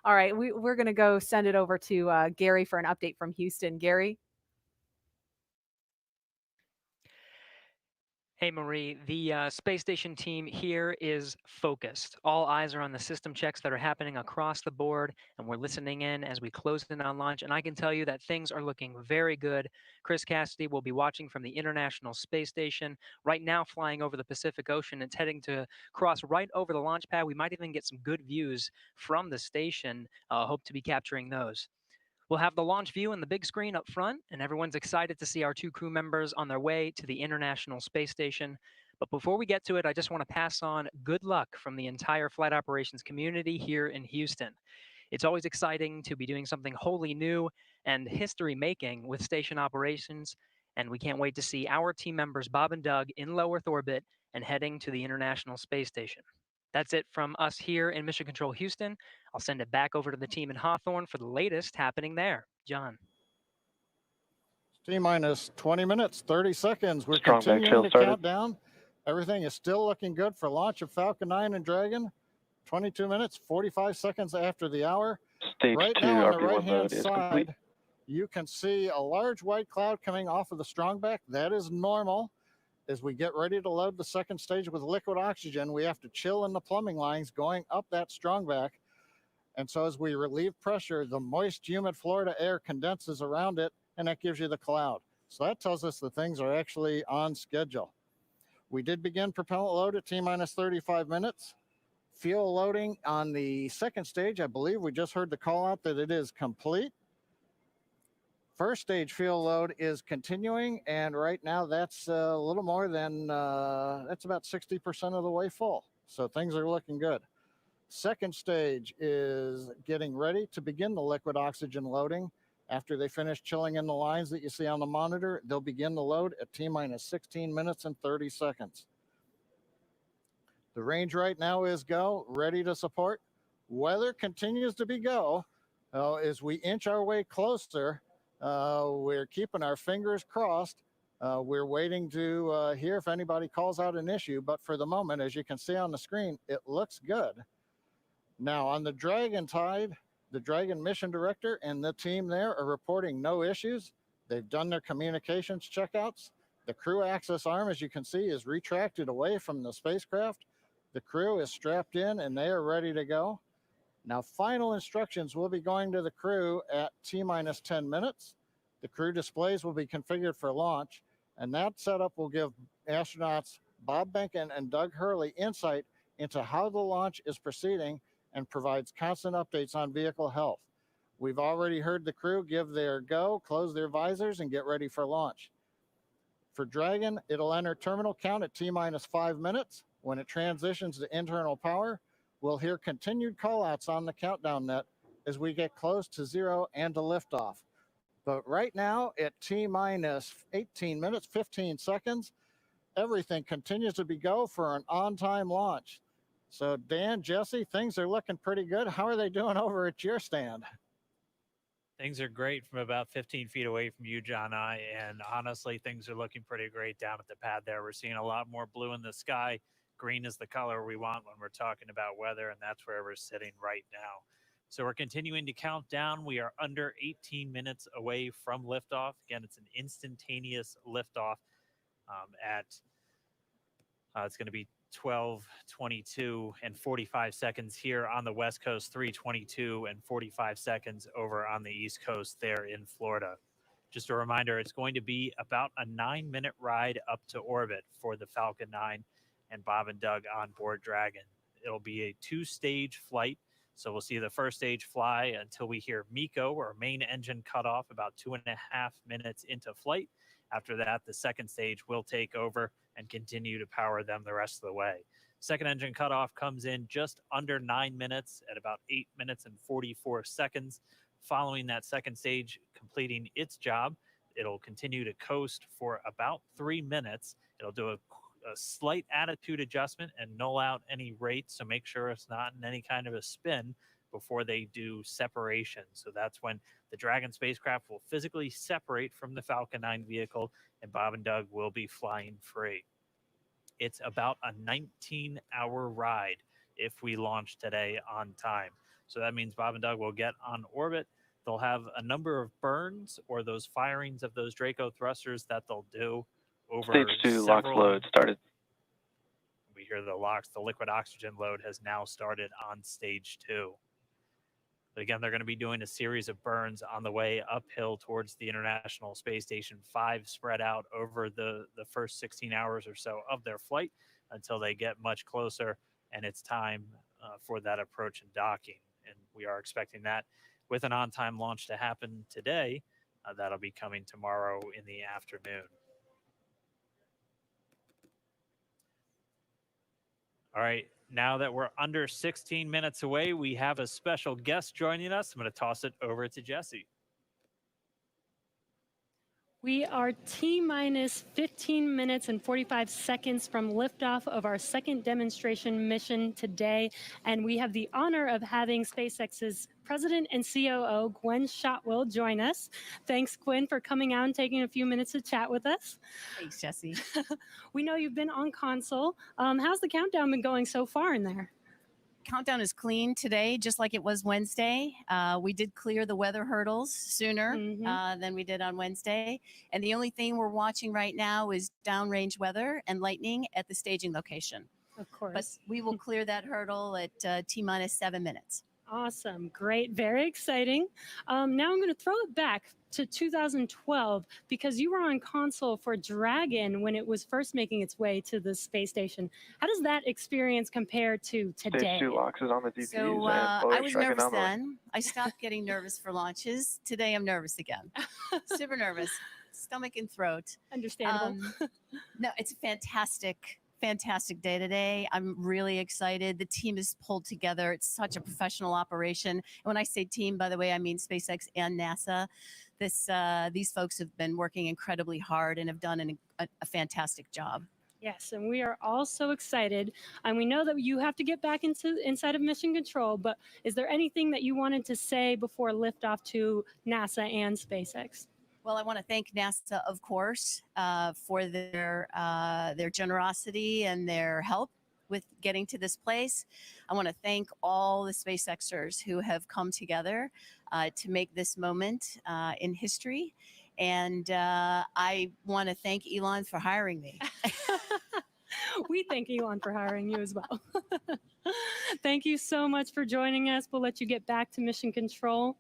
All right, we're going to go send it over to Gary for an update from Houston. Gary? Hey, Marie, the space station team here is focused. All eyes are on the system checks that are happening across the board, and we're listening in as we close in on launch. And I can tell you that things are looking very good. Chris Cassidy will be watching from the International Space Station, right now flying over the Pacific Ocean. It's heading to cross right over the launch pad. We might even get some good views from the station. Hope to be capturing those. We'll have the launch view and the big screen up front, and everyone's excited to see our 2 crew members on their way to the International Space Station. But before we get to it, I just want to pass on good luck from the entire flight operations community here in Houston. It's always exciting to be doing something wholly new and history making with station operations, and we can't wait to see our team members Bob and Doug in low Earth orbit and heading to the International Space Station. That's it from us here in Mission Control Houston. I'll send it back over to the team in Hawthorne for the latest happening there. John. T-minus 20 minutes, 30 seconds. We're Strong back continuing chill to started. count down. Everything is still looking good for launch of Falcon 9 and Dragon. 22 minutes, 45 seconds after the hour. Stage Right 2 now on the RP1 right-hand load is complete. side, you can see a large white cloud coming off of the strongback. That is normal. As we get ready to load the second stage with liquid oxygen, we have to chill in the plumbing lines going up that strongback. And so as we relieve pressure, the moist, humid Florida air condenses around it, and that gives you the cloud. So that tells us that things are actually on schedule. We did begin propellant load at T-minus 35 minutes. Fuel loading on the second stage, I believe we just heard the call out that it is complete. First stage fuel load is continuing, and right now that's a little more than, that's about 60% of the way full. So things are looking good. Second stage is getting ready to begin the liquid oxygen loading. After they finish chilling in the lines that you see on the monitor, they'll begin the load at T-minus 16 minutes and 30 seconds. The range right now is go, ready to support. Weather continues to be go. As we inch our way closer, we're keeping our fingers crossed. We're waiting to hear if anybody calls out an issue, but for the moment, as you can see on the screen, it looks good. Now on the Dragon side, the Dragon mission director and the team there are reporting no issues. They've done their communications checkouts. The crew access arm, as you can see, is retracted away from the spacecraft. The crew is strapped in and they are ready to go. Now, final instructions will be going to the crew at T-minus 10 minutes. The crew displays will be configured for launch, and that setup will give astronauts Bob Behnken and Doug Hurley insight into how the launch is proceeding and provides constant updates on vehicle health. We've already heard the crew give their go, close their visors, and get ready for launch. For Dragon, it'll enter terminal count at T-minus 5 minutes. When it transitions to internal power, we'll hear continued callouts on the countdown net as we get close to 0 and to liftoff. But right now, at T-minus 18 minutes, 15 seconds, everything continues to be go for an on-time launch. So Dan, Jesse, things are looking pretty good. How are they doing over at your stand? Things are great from about 15 feet away from you, John. And honestly, things are looking pretty great down at the pad there. We're seeing a lot more blue in the sky. Green is the color we want when we're talking about weather, and that's where we're sitting right now. So we're continuing to count down. We are under 18 minutes away from liftoff. Again, it's an instantaneous liftoff it's going to be 12:22 and 45 seconds here on the West Coast, 3:22 and 45 seconds over on the East Coast there in Florida. Just a reminder, it's going to be about a 9-minute ride up to orbit for the Falcon 9 and Bob and Doug on board Dragon. It'll be a 2-stage flight. So we'll see the first stage fly until we hear MECO, or main engine cutoff, about 2.5 minutes into flight. After that, the second stage will take over and continue to power them the rest of the way. Second engine cutoff comes in just under 9 minutes at about 8 minutes and 44 seconds. Following that second stage completing its job, it'll continue to coast for about 3 minutes. It'll do a slight attitude adjustment and null out any rate, so make sure it's not in any kind of a spin before they do separation. So that's when the Dragon spacecraft will physically separate from the Falcon 9 vehicle, and Bob and Doug will be flying free. It's about a 19-hour ride if we launch today on time. So that means Bob and Doug will get on orbit. They'll have a number of burns, or those firings of those Draco thrusters that they'll do over Stage 2 LOX several. load started. We hear the LOX, the liquid oxygen load has now started on stage 2. But again, they're going to be doing a series of burns on the way uphill towards the International Space Station, 5 spread out over the first 16 hours or so of their flight until they get much closer and it's time for that approach and docking. And we are expecting that with an on-time launch to happen today. That'll be coming tomorrow in the afternoon. All right, now that we're under 16 minutes away, we have a special guest joining us. I'm going to toss it over to Jesse. We are T-minus 15 minutes and 45 seconds from liftoff of our second demonstration mission today, and we have the honor of having SpaceX's President and COO, Gwen Shotwell, join us. Thanks, Gwen, for coming out and taking a few minutes to chat with us. Thanks, Jesse. We know you've been on console. How's the countdown been going so far in there? Countdown is clean today, just like it was Wednesday. We did clear the weather hurdles sooner than we did on Wednesday. And the only thing we're watching right now is downrange weather and lightning at the staging location. Of course. But we will clear that hurdle at T-minus 7 minutes. Awesome. Great. Very exciting. Now I'm going to throw it back to 2012 because you were on console for Dragon when it was first making its way to the space station. How does that experience compare to today? Stage 2 LOX is on the DPs. So I was nervous then. I stopped getting nervous for launches. Today I'm nervous again. Super nervous. Stomach and throat. Understandable. No, it's a fantastic day today. I'm really excited. The team is pulled together. It's such a professional operation. And when I say team, by the way, I mean SpaceX and NASA. These folks have been working incredibly hard and have done a fantastic job. Yes, and we are all so excited. And we know that you have to get back inside of mission control, but is there anything that you wanted to say before liftoff to NASA and SpaceX? Well, I want to thank NASA, of course, for their generosity and their help with getting to this place. I want to thank all the SpaceXers who have come together to make this moment in history. And I want to thank Elon for hiring me. We thank Elon for hiring you as well. Thank you so much for joining us. We'll let you get back to mission control.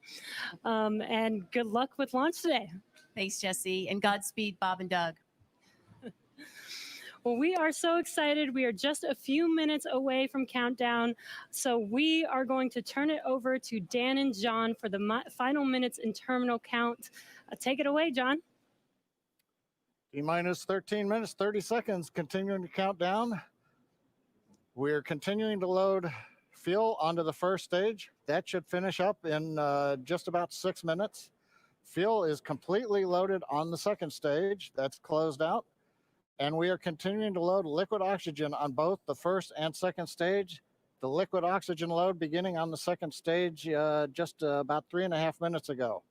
And good luck with launch today. Thanks, Jesse. And Godspeed, Bob and Doug. Well, we are so excited. We are just a few minutes away from countdown. So we are going to turn it over to Dan and John for the final minutes in terminal count. Take it away, John. T-minus 13 minutes, 30 seconds, continuing to count down. We're continuing to load fuel onto the first stage. That should finish up in just about 6 minutes. Fuel is completely loaded on the second stage. That's closed out. And we are continuing to load liquid oxygen on both the first and second stage. The liquid oxygen load beginning on the second stage just about 3.5 minutes ago.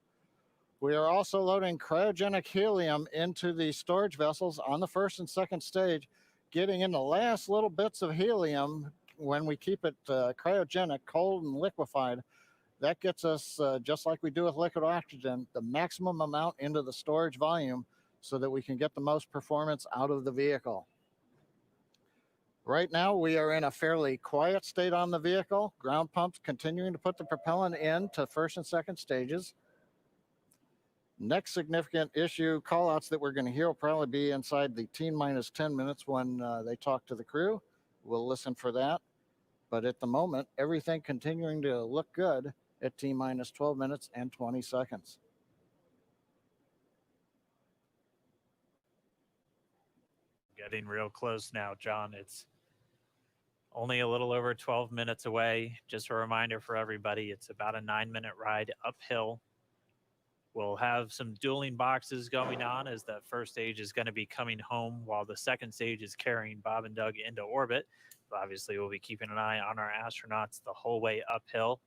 We are also loading cryogenic helium into the storage vessels on the first and second stage, getting in the last little bits of helium when we keep it cryogenic, cold and liquefied. That gets us, just like we do with liquid oxygen, the maximum amount into the storage volume so that we can get the most performance out of the vehicle. Right now, we are in a fairly quiet state on the vehicle. Ground pumps continuing to put the propellant in to first and second stages. Next significant issue callouts that we're going to hear will probably be inside the T-minus 10 minutes when they talk to the crew. We'll listen for that. But at the moment, everything continuing to look good at T-minus 12 minutes and 20 seconds. Getting real close now, John. It's only a little over 12 minutes away. Just a reminder for everybody, it's about a 9-minute ride uphill. We'll have some dueling boxes going on as that first stage is going to be coming home while the second stage is carrying Bob and Doug into orbit. But obviously, we'll be keeping an eye on our astronauts the whole way uphill.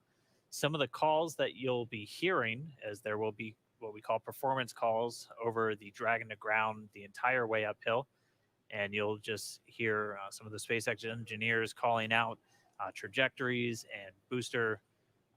Some of the calls that you'll be hearing, as there will be what we call performance calls over the Dragon to ground the entire way uphill. And you'll just hear some of the SpaceX engineers calling out trajectories and booster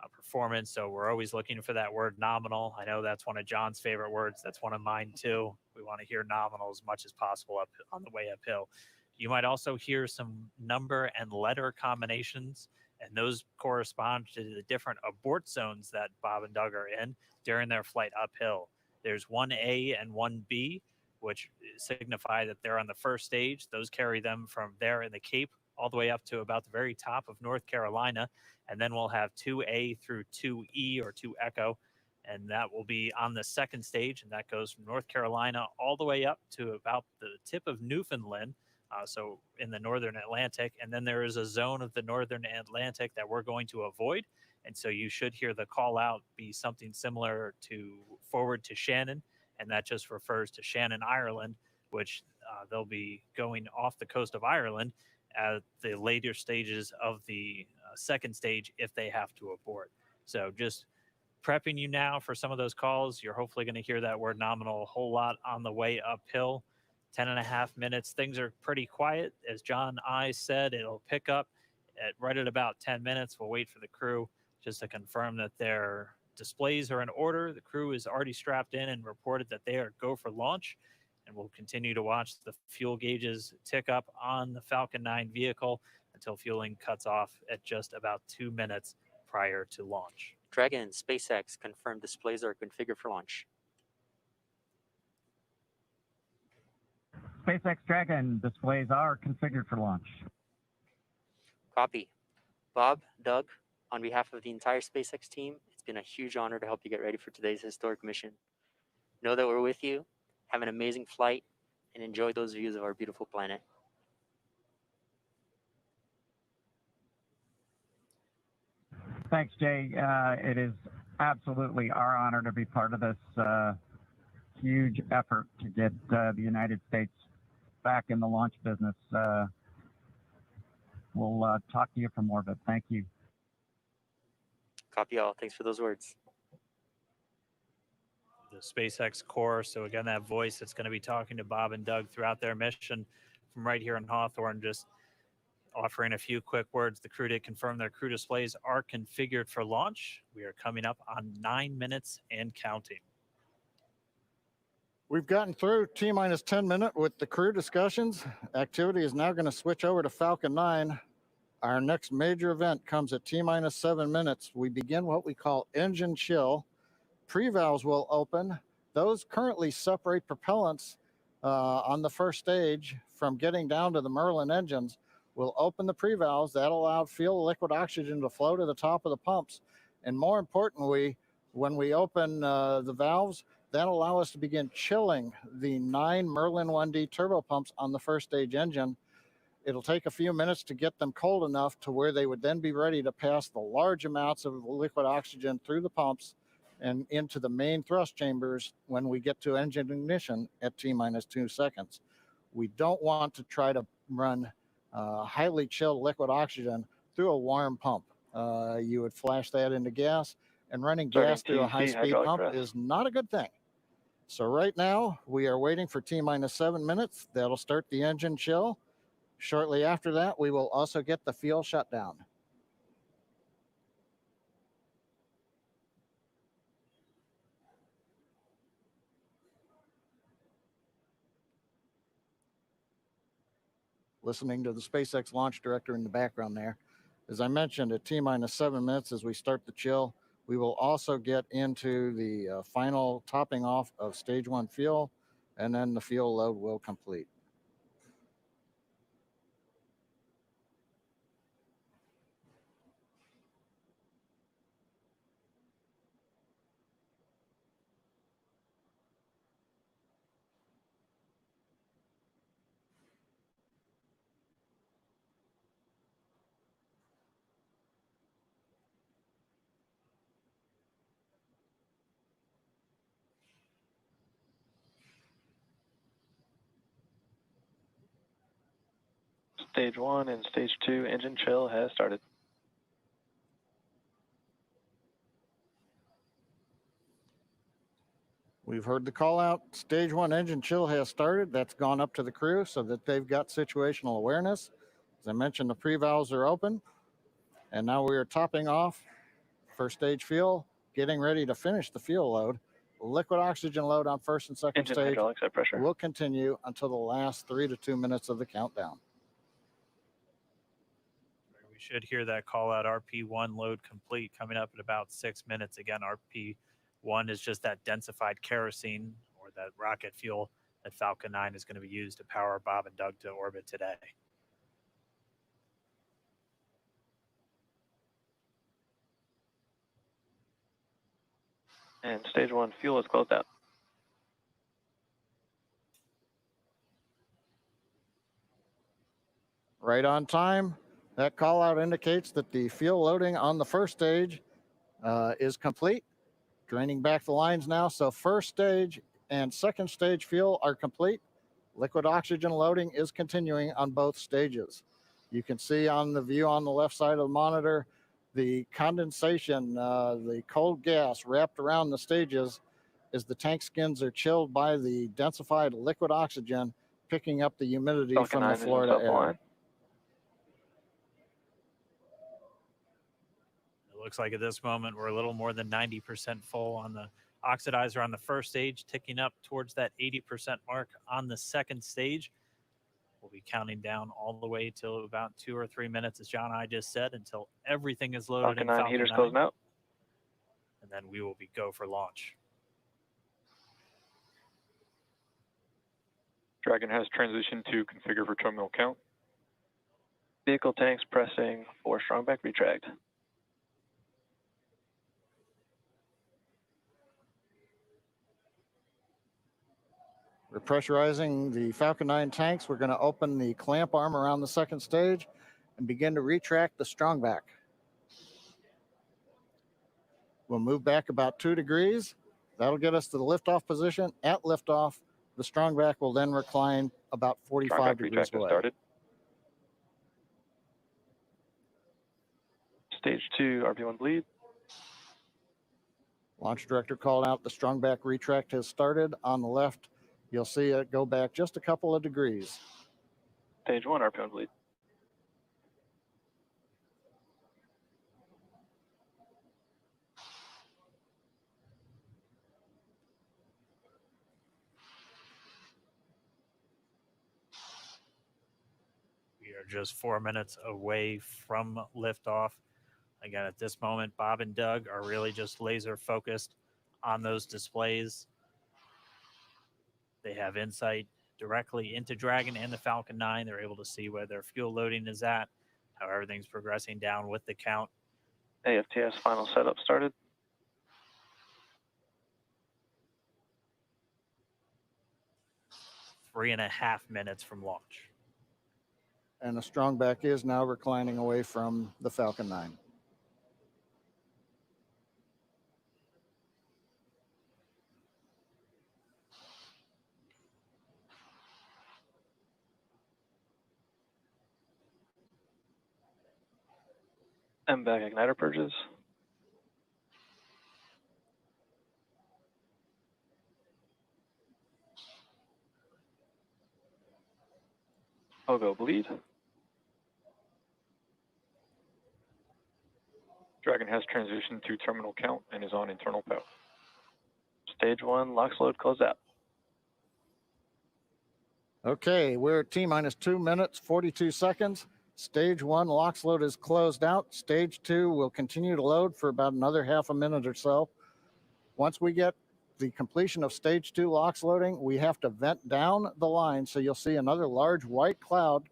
performance. So we're always looking for that word nominal. I know that's one of John's favorite words. That's one of mine too. We want to hear nominal as much as possible up on the way uphill. You might also hear some number and letter combinations, and those correspond to the different abort zones that Bob and Doug are in during their flight uphill. There's 1A and 1B, which signify that they're on the first stage. Those carry them from there in the Cape all the way up to about the very top of North Carolina. And then we'll have 2A through 2E or 2 Echo, and that will be on the second stage, and that goes from North Carolina all the way up to about the tip of Newfoundland, so in the northern Atlantic. And then there is a zone of the northern Atlantic that we're going to avoid, and so you should hear the call out be something similar to forward to Shannon, and that just refers to Shannon, Ireland, which they'll be going off the coast of Ireland at the later stages of the second stage if they have to abort. So just prepping you now for some of those calls. You're hopefully going to hear that word nominal a whole lot on the way uphill. 10.5 minutes. Things are pretty quiet. As John I said, it'll pick up right at about 10 minutes. We'll wait for the crew just to confirm that their displays are in order. The crew is already strapped in and reported that they are go for launch. And we'll continue to watch the fuel gauges tick up on the Falcon 9 vehicle until fueling cuts off at just about 2 minutes prior to launch. Dragon, SpaceX confirmed displays are configured for launch. SpaceX Dragon displays are configured for launch. Copy. Bob, Doug, on behalf of the entire SpaceX team, it's been a huge honor to help you get ready for today's historic mission. Know that we're with you. Have an amazing flight and enjoy those views of our beautiful planet. Thanks, Jay. It is absolutely our honor to be part of this huge effort to get the United States back in the launch business. We'll talk to you for more, but thank you. Copy all. Thanks for those words. The SpaceX core. So again, that voice that's going to be talking to Bob and Doug throughout their mission from right here in Hawthorne, just offering a few quick words. The crew did confirm their crew displays are configured for launch. We are coming up on 9 minutes and counting. We've gotten through T-minus 10 minute with the crew discussions. Activity is now going to switch over to Falcon 9. Our next major event comes at T-minus 7 minutes. We begin what we call engine chill. Pre-valves will open. Those currently separate propellants on the first stage from getting down to the Merlin engines. We'll open the pre-valves. That allowed fuel liquid oxygen to flow to the top of the pumps. And more importantly, when we open the valves, that'll allow us to begin chilling the 9 Merlin 1D turbo pumps on the first stage engine. It'll take a few minutes to get them cold enough to where they would then be ready to pass the large amounts of liquid oxygen through the pumps and into the main thrust chambers when we get to engine ignition at T-minus 2 seconds. We don't want to try to run highly chilled liquid oxygen through a warm pump. You would flash that into gas, and running gas through a high-speed pump is not a good thing. So right now, we are waiting for T-minus 7 minutes. That'll start the engine chill. Shortly after that, we will also get the fuel shutdown. Listening to the SpaceX launch director in the background there. As I mentioned, at T-minus 7 minutes, as we start the chill, we will also get into the final topping off of stage 1 fuel, and then the fuel load will complete. Stage 1 and Stage 2 engine chill has started. We've heard the call out. Stage 1 engine chill has started. That's gone up to the crew so that they've got situational awareness. As I mentioned, the pre-valves are open. And now we are topping off First stage fuel, getting ready to finish the fuel load. Liquid oxygen load on first and second Engine stage hydraulics at pressure. will continue until the last 3 to 2 minutes of the countdown. We should hear that call out RP1 load complete coming up in about 6 minutes. Again, RP1 is just that densified kerosene or that rocket fuel that Falcon 9 is going to be used to power Bob and Doug to orbit today. And stage 1 fuel is closed out. Right on time. That call out indicates that the fuel loading on the first stage is complete. Draining back the lines now. So first stage and second stage fuel are complete. Liquid oxygen loading is continuing on both stages. You can see on the view on the left side of the monitor, the condensation, the cold gas wrapped around the stages as the tank skins are chilled by the densified liquid oxygen, picking up the humidity Falcon from 9 the is in Florida air. self-align. It looks like at this moment we're a little more than 90% full on the oxidizer on the first stage, ticking up towards that 80% mark on the second stage. We'll be counting down all the way till about 2 or 3 minutes, as John and I just said, until everything is loaded Falcon in 9 Falcon heaters 9. closing out. And then we will be go for launch. Dragon has transitioned to configure for terminal count. Vehicle tanks pressing for strongback retract. We're pressurizing the Falcon 9 tanks. We're going to open the clamp arm around the second stage and begin to retract the strongback. We'll move back about 2 degrees. That'll get us to the liftoff position. At liftoff, the strongback will then recline about 45 Strongback degrees retract has away. started. Stage 2 RP1 bleed. Launch director called out the strongback retract has started. On the left, you'll see it go back just a couple of degrees. Stage 1 RP1 bleed. We are just 4 minutes away from liftoff. Again, at this moment, Bob and Doug are really just laser focused on those displays. They have insight directly into Dragon and the Falcon 9. They're able to see where their fuel loading is at, how everything's progressing down with the count. AFTS final setup started. Three and a half minutes from launch. And the strongback is now reclining away from the Falcon 9. MVAC igniter purges. Pogo bleed. Dragon has transitioned to terminal count and is on internal power. Stage 1 LOX load closed out. Okay, we're at T-minus 2 minutes, 42 seconds. Stage 1 LOX load is closed out. Stage 2 will continue to load for about another half a minute or so. Once we get the completion of stage 2 LOX loading, we have to vent down the line. So you'll see another large white cloud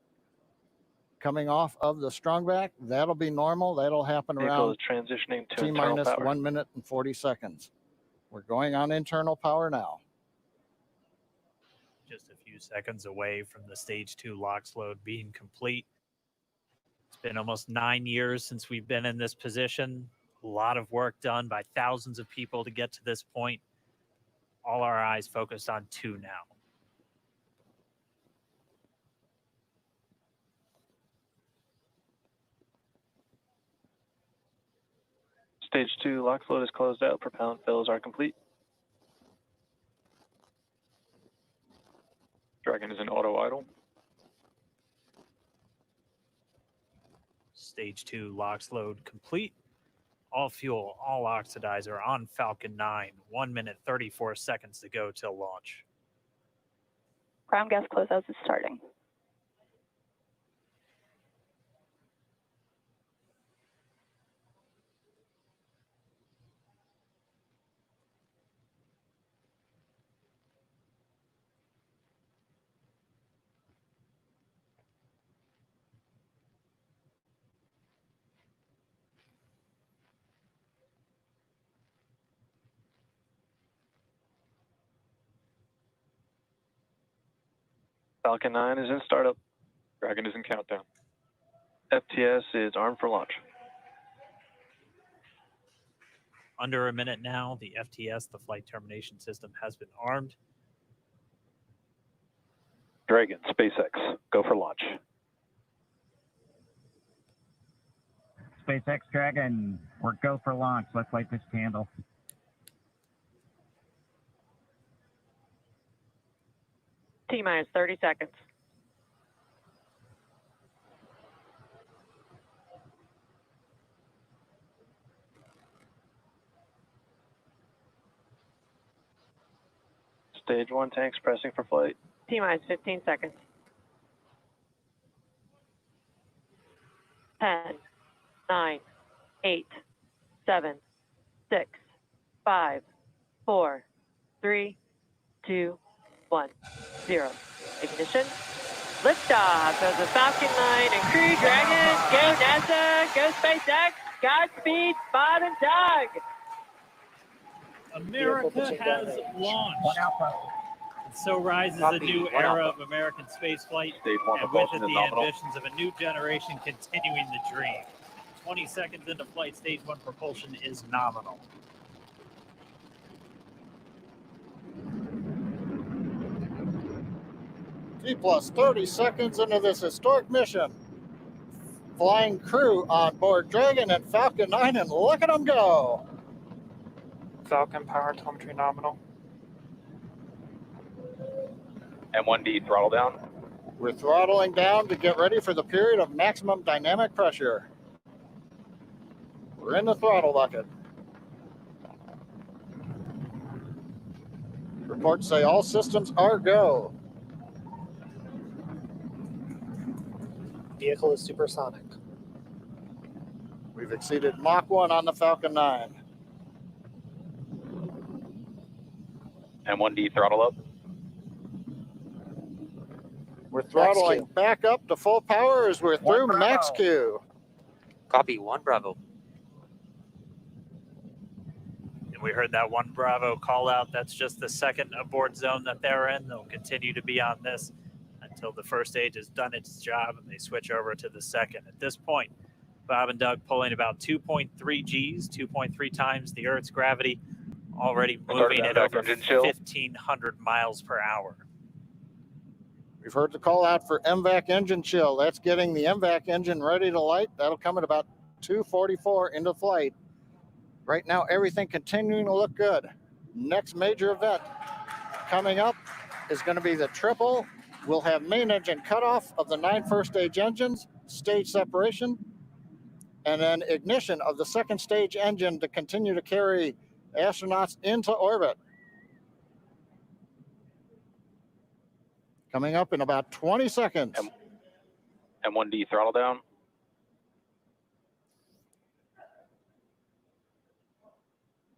coming off of the strongback. That'll be normal. That'll happen Vehicle around is transitioning to T-minus internal power. 1 minute and 40 seconds. We're going on internal power now. Just a few seconds away from the stage 2 LOX load being complete. It's been almost 9 years since we've been in this position. A lot of work done by thousands of people to get to this point. All our eyes focused on 2 now. Stage 2 LOX load is closed out. Propellant fills are complete. Dragon is in auto idle. Stage 2 LOX load complete. all fuel, all oxidizer on Falcon 9. 1 minute, 34 seconds to go till launch. Ground gas closeouts is starting. Falcon 9 is in startup. Dragon is in countdown. FTS is armed for launch. Under a minute now, the FTS, the flight termination system, has been armed. Dragon, SpaceX, go for launch. SpaceX Dragon, we're go for launch. Let's light this candle. T-minus 30 seconds. Stage 1 tanks pressing for flight. T-minus 15 seconds. 10, 9, 8, 7, 6, 5, 4, 3, 2, 1, 0. Ignition. Liftoff of the Falcon 9 and Crew Dragon. Go NASA, go SpaceX. Godspeed, Bob and Doug. America has launched. And so rises a new era of American spaceflight, and with it the ambitions of a new generation continuing the dream. 20 seconds into flight, stage 1 propulsion is nominal. T plus 30 seconds into this historic mission. Flying crew on board Dragon and Falcon 9, and look at them go. Falcon power telemetry nominal. M1D throttle down. We're throttling down to get ready for the period of maximum dynamic pressure. We're in the throttle bucket. Reports say all systems are go. Vehicle is supersonic. We've exceeded Mach 1 on the Falcon 9. M1D throttle up. We're throttling back up to full power as we're through max Q. Copy, 1 Bravo. And we heard that 1 Bravo call out. That's just the second abort zone that they're in. They'll continue to be on this until the first stage has done its job and they switch over to the second. At this point, Bob and Doug pulling about 2.3 Gs, 2.3 times the Earth's gravity, already moving at over 1,500 miles per hour. We've heard the call out for MVAC engine chill. That's getting the MVAC engine ready to light. That'll come at about 2:44 into flight. Right now, everything continuing to look good. Next major event coming up is going to be the triple. We'll have main engine cutoff of the 9 first stage engines, stage separation, and then ignition of the second stage engine to continue to carry astronauts into orbit. Coming up in about 20 seconds. M1D throttle down.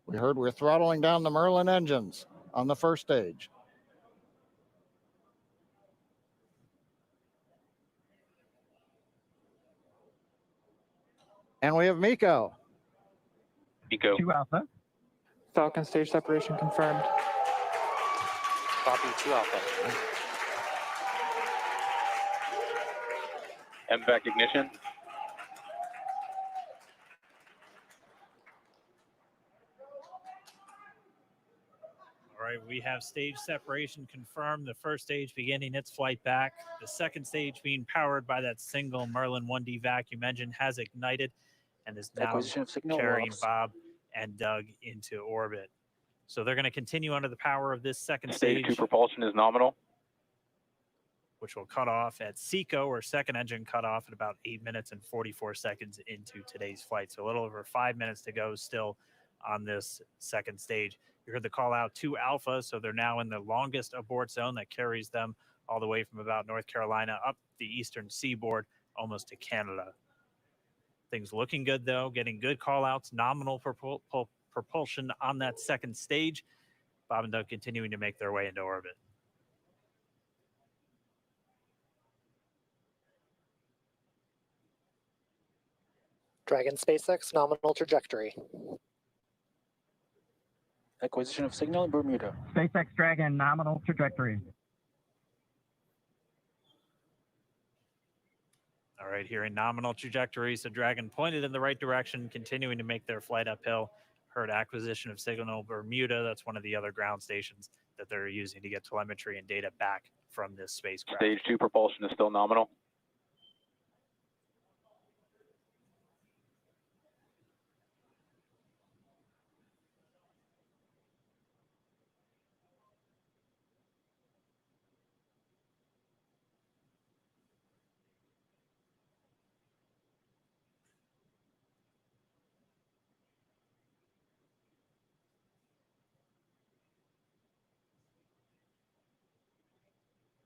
We heard we're throttling down the Merlin engines on the first stage. And we have Miko. Miko. 2 Alpha. Falcon stage separation confirmed. Copy, 2 Alpha. MVAC ignition. All right, we have stage separation confirmed. The first stage beginning its flight back. The second stage being powered by that single Merlin 1D vacuum engine has ignited and is now Acquisition of signal carrying loss. Bob and Doug into orbit. So they're going to continue under the power of this second Stage stage. 2 propulsion is nominal. which will cut off at Seco, or second engine cut off at about 8 minutes and 44 seconds into today's flight. So a little over 5 minutes to go still on this second stage. You heard the call out to Alpha, so they're now in the longest abort zone that carries them all the way from about North Carolina up the eastern seaboard, almost to Canada. Things looking good, though, getting good call outs, nominal propulsion on that second stage. Bob and Doug continuing to make their way into orbit. Dragon SpaceX nominal trajectory. Acquisition of signal in Bermuda. SpaceX Dragon nominal trajectory. All right, here in nominal trajectory, so Dragon pointed in the right direction, continuing to make their flight uphill. Heard acquisition of signal Bermuda. That's one of the other ground stations that they're using to get telemetry and data back from this spacecraft. Stage 2 propulsion is still nominal.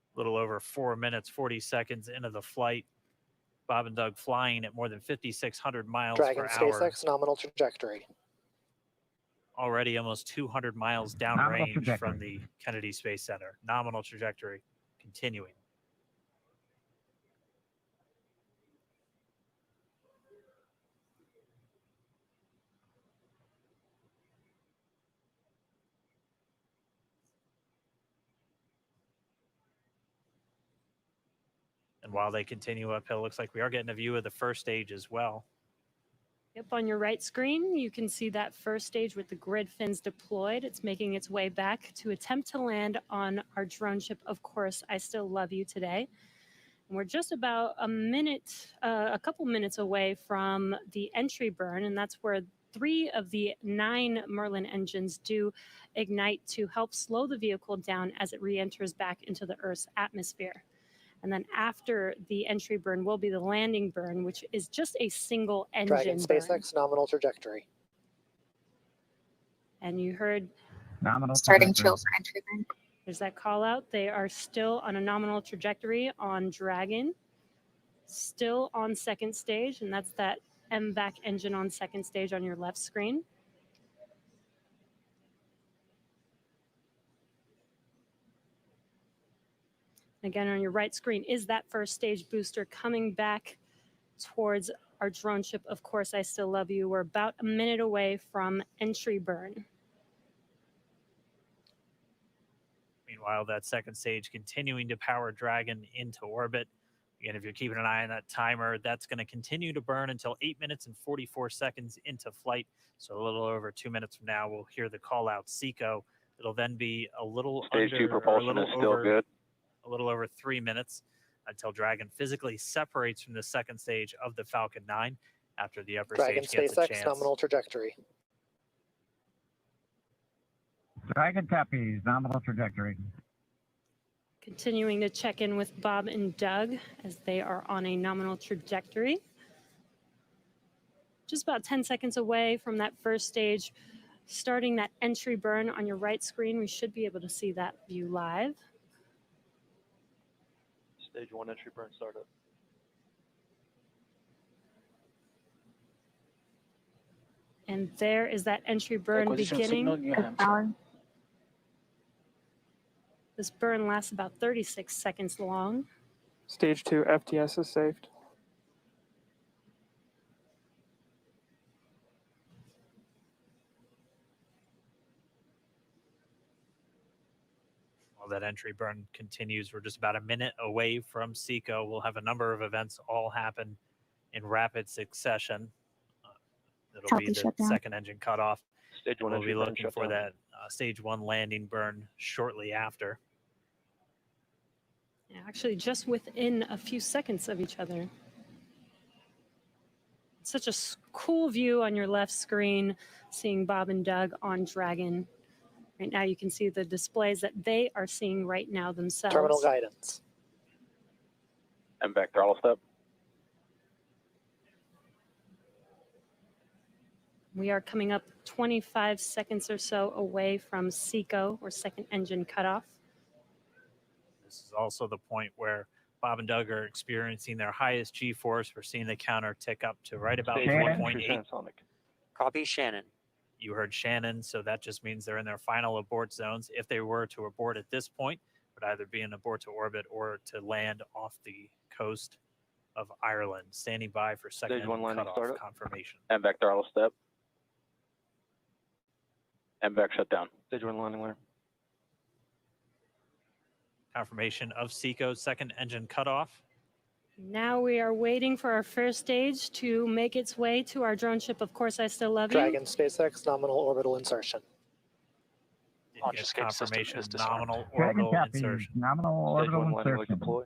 A little over 4 minutes, 40 seconds into the flight. Bob and Doug flying at more than 5,600 miles Dragon per hour. SpaceX nominal trajectory. Already almost 200 miles downrange from the Kennedy Space Center. Nominal trajectory continuing. And while they continue uphill, looks like we are getting a view of the first stage as well. Yep, on your right screen, you can see that first stage with the grid fins deployed. It's making its way back to attempt to land on our drone ship, Of Course, I Still Love You today. And we're just about a couple minutes away from the entry burn, and that's where 3 of the 9 Merlin engines do ignite to help slow the vehicle down as it re-enters back into the Earth's atmosphere. And then after the entry burn will be the landing burn, which is just a single engine Dragon SpaceX nominal trajectory. And you heard nominal starting trajectory. chill for entry burn. There's that call out. They are still on a nominal trajectory on Dragon, still on second stage, and that's that MVAC engine on second stage on your left screen. Again, on your right screen is that first stage booster coming back towards our drone ship, Of Course, I Still Love You. We're about a minute away from entry burn. Meanwhile, that second stage continuing to power Dragon into orbit. Again, if you're keeping an eye on that timer, that's going to continue to burn until 8 minutes and 44 seconds into flight. So a little over 2 minutes from now, we'll hear the call out Seco. It'll then be a little Stage 2 propulsion is still good. A little over 3 minutes until Dragon physically separates from the second stage of the Falcon 9 after the upper Dragon stage gets a SpaceX chance. nominal trajectory. Dragon copies, nominal trajectory. Continuing to check in with Bob and Doug as they are on a nominal trajectory. Just about 10 seconds away from that first stage, starting that entry burn on your right screen. We should be able to see that view live. Stage 1 entry burn startup. And there is that entry burn Acquisition beginning. signal, New Hampshire. This burn lasts about 36 seconds long. Stage 2 FTS is saved. While that entry burn continues, we're just about a minute away from Seco. We'll have a number of events all happen in rapid succession. It'll be the second engine cutoff. Stage 1 We'll be entry burn looking for shutdown. that stage 1 landing burn shortly after. Yeah, actually, just within a few seconds of each other. Such a cool view on your left screen, seeing Bob and Doug on Dragon. Right now, you can see the displays that they are seeing right now themselves. Terminal guidance. MVAC throttle step. We are coming up 25 seconds or so away from SECO, or second engine cutoff. This is also the point where Bob and Doug are experiencing their highest G-force. We're seeing the counter tick up to right about 1.8. Copy, Shannon. You heard Shannon, so that just means they're in their final abort zones. If they were to abort at this point, it would either be an abort to orbit or to land off the coast of Ireland. Standing by for second Stage 1 landing cutoff startup. confirmation. MVAC throttle step. MVAC shutdown. Stage 1 landing line. Confirmation of SECO's second engine cutoff. Now we are waiting for our first stage to make its way to our drone ship. Of course, I still love you. Dragon SpaceX nominal orbital insertion. Launch escape confirmation, nominal Dragon orbital copy, insertion. nominal Stage orbital 1 landing leg insertion. deploy.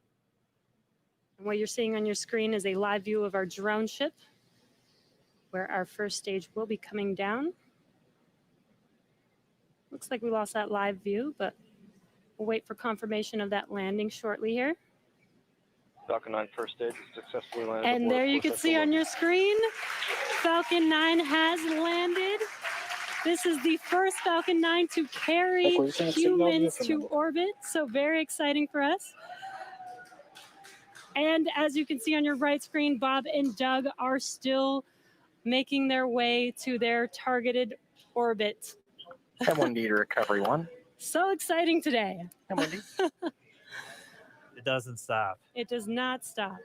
And what you're seeing on your screen is a live view of our drone ship, where our first stage will be coming down. Looks like we lost that live view, but we'll wait for confirmation of that landing shortly here. Falcon 9 first stage is successfully landed. And aboard there you can course see SL1. on your screen, Falcon 9 has landed. This is the first Falcon 9 to carry humans to orbit, so very exciting for us. And as you can see on your right screen, Bob and Doug are still making their way to their targeted orbit. M1D to recovery 1. So exciting today. M1D. It doesn't stop. It does not stop.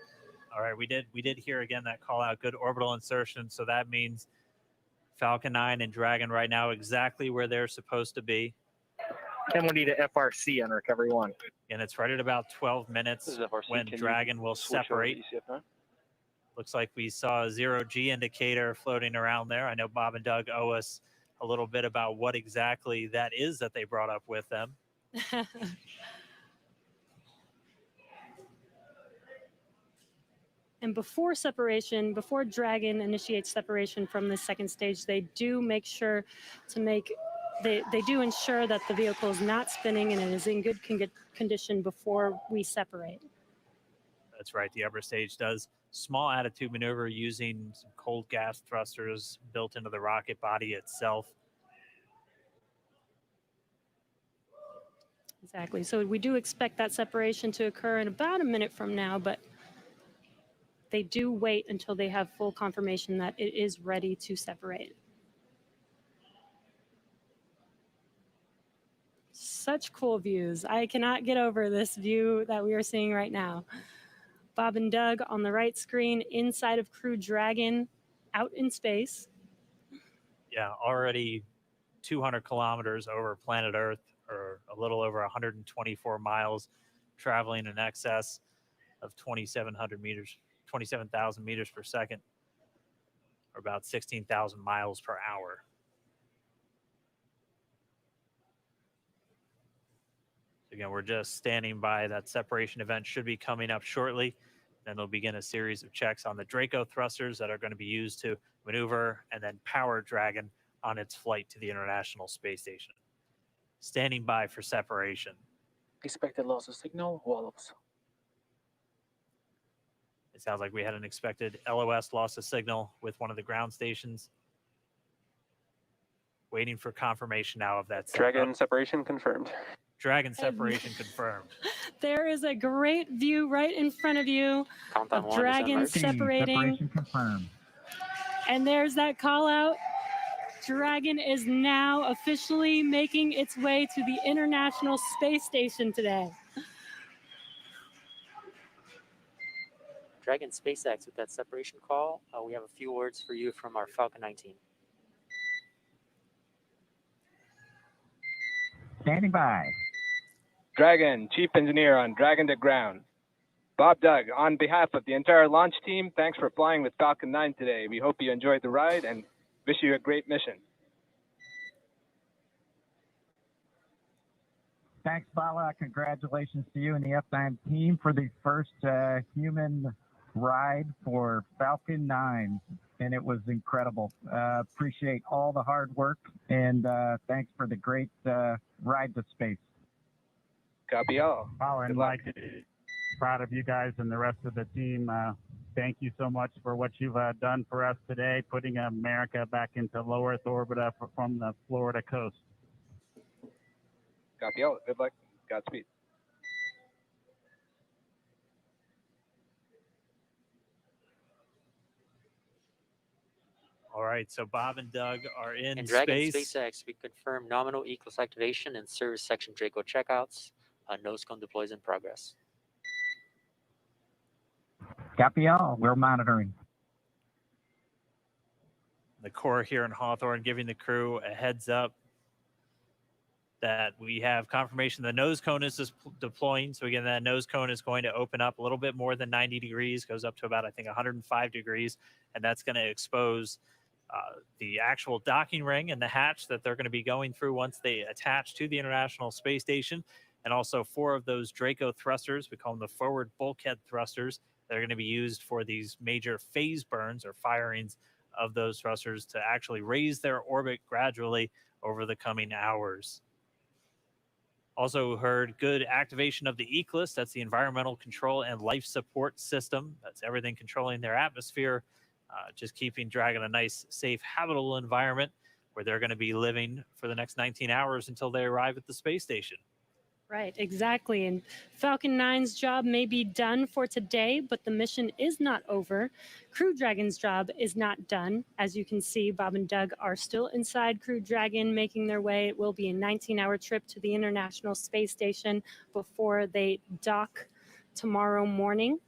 All right, we did hear again that call out, good orbital insertion. So that means Falcon 9 and Dragon right now exactly where they're supposed to be. M1D to FRC on recovery 1. And it's right at about 12 minutes This is FRC. when Can you Dragon will switch over to separate. ECF9? Looks like we saw a 0G indicator floating around there. I know Bob and Doug owe us a little bit about what exactly that is that they brought up with them. And before separation, before Dragon initiates separation from the second stage, they do make sure to they do ensure that the vehicle is not spinning and it is in good condition before we separate. That's right. The upper stage does small attitude maneuver using some cold gas thrusters built into the rocket body itself. Exactly. So we do expect that separation to occur in about a minute from now, but they do wait until they have full confirmation that it is ready to separate. Such cool views. I cannot get over this view that we are seeing right now. Bob and Doug on the right screen, inside of Crew Dragon, out in space. Yeah, already 200 kilometers over planet Earth, or a little over 124 miles, traveling in excess of 2,700 meters, 27,000 meters per second, or about 16,000 miles per hour. Again, we're just standing by. That separation event should be coming up shortly. Then they'll begin a series of checks on the Draco thrusters that are going to be used to maneuver and then power Dragon on its flight to the International Space Station. Standing by for separation. Expected loss of signal, wallops. It sounds like we had an expected LOS loss of signal with one of the ground stations. Waiting for confirmation now of that. Dragon separation confirmed. Dragon separation confirmed. There is a great view right in front of you Compound of one, Dragon December. separating. Separation confirmed. And there's that call out. Dragon is now officially making its way to the International Space Station today. Dragon SpaceX with that separation call. We have a few words for you from our Falcon 19. Standing by. Dragon, Chief Engineer on Dragon to Ground. Bob Doug, on behalf of the entire launch team, thanks for flying with Falcon 9 today. We hope you enjoyed the ride and wish you a great mission. Thanks, Bala. Congratulations to you and the F9 team for the first human ride for Falcon 9. And it was incredible. Appreciate all the hard work and thanks for the great ride to space. Copy all. Oh, and Good luck. proud of you guys and the rest of the team. Thank you so much for what you've done for us today, putting America back into low Earth orbit from the Florida coast. Copy all. Good luck. Godspeed. All right, so Bob and Doug are in And Dragon space. SpaceX, we confirm nominal ECLS activation and service section Draco checkouts. Nose cone deploys in progress. Copy all. We're monitoring. The Corps here in Hawthorne giving the crew a heads up that we have confirmation the nose cone is deploying. So again, that nose cone is going to open up a little bit more than 90 degrees, goes up to about, I think, 105 degrees. And that's going to expose the actual docking ring and the hatch that they're going to be going through once they attach to the International Space Station. And also 4 of those Draco thrusters, we call them the forward bulkhead thrusters, that are going to be used for these major phase burns or firings of those thrusters to actually raise their orbit gradually over the coming hours. Also heard good activation of the ECLS, that's the Environmental Control and Life Support System. That's everything controlling their atmosphere, just keeping Dragon a nice, safe, habitable environment where they're going to be living for the next 19 hours until they arrive at the space station. Right, exactly. And Falcon 9's job may be done for today, but the mission is not over. Crew Dragon's job is not done. As you can see, Bob and Doug are still inside Crew Dragon, making their way. It will be a 19-hour trip to the International Space Station before they dock tomorrow morning.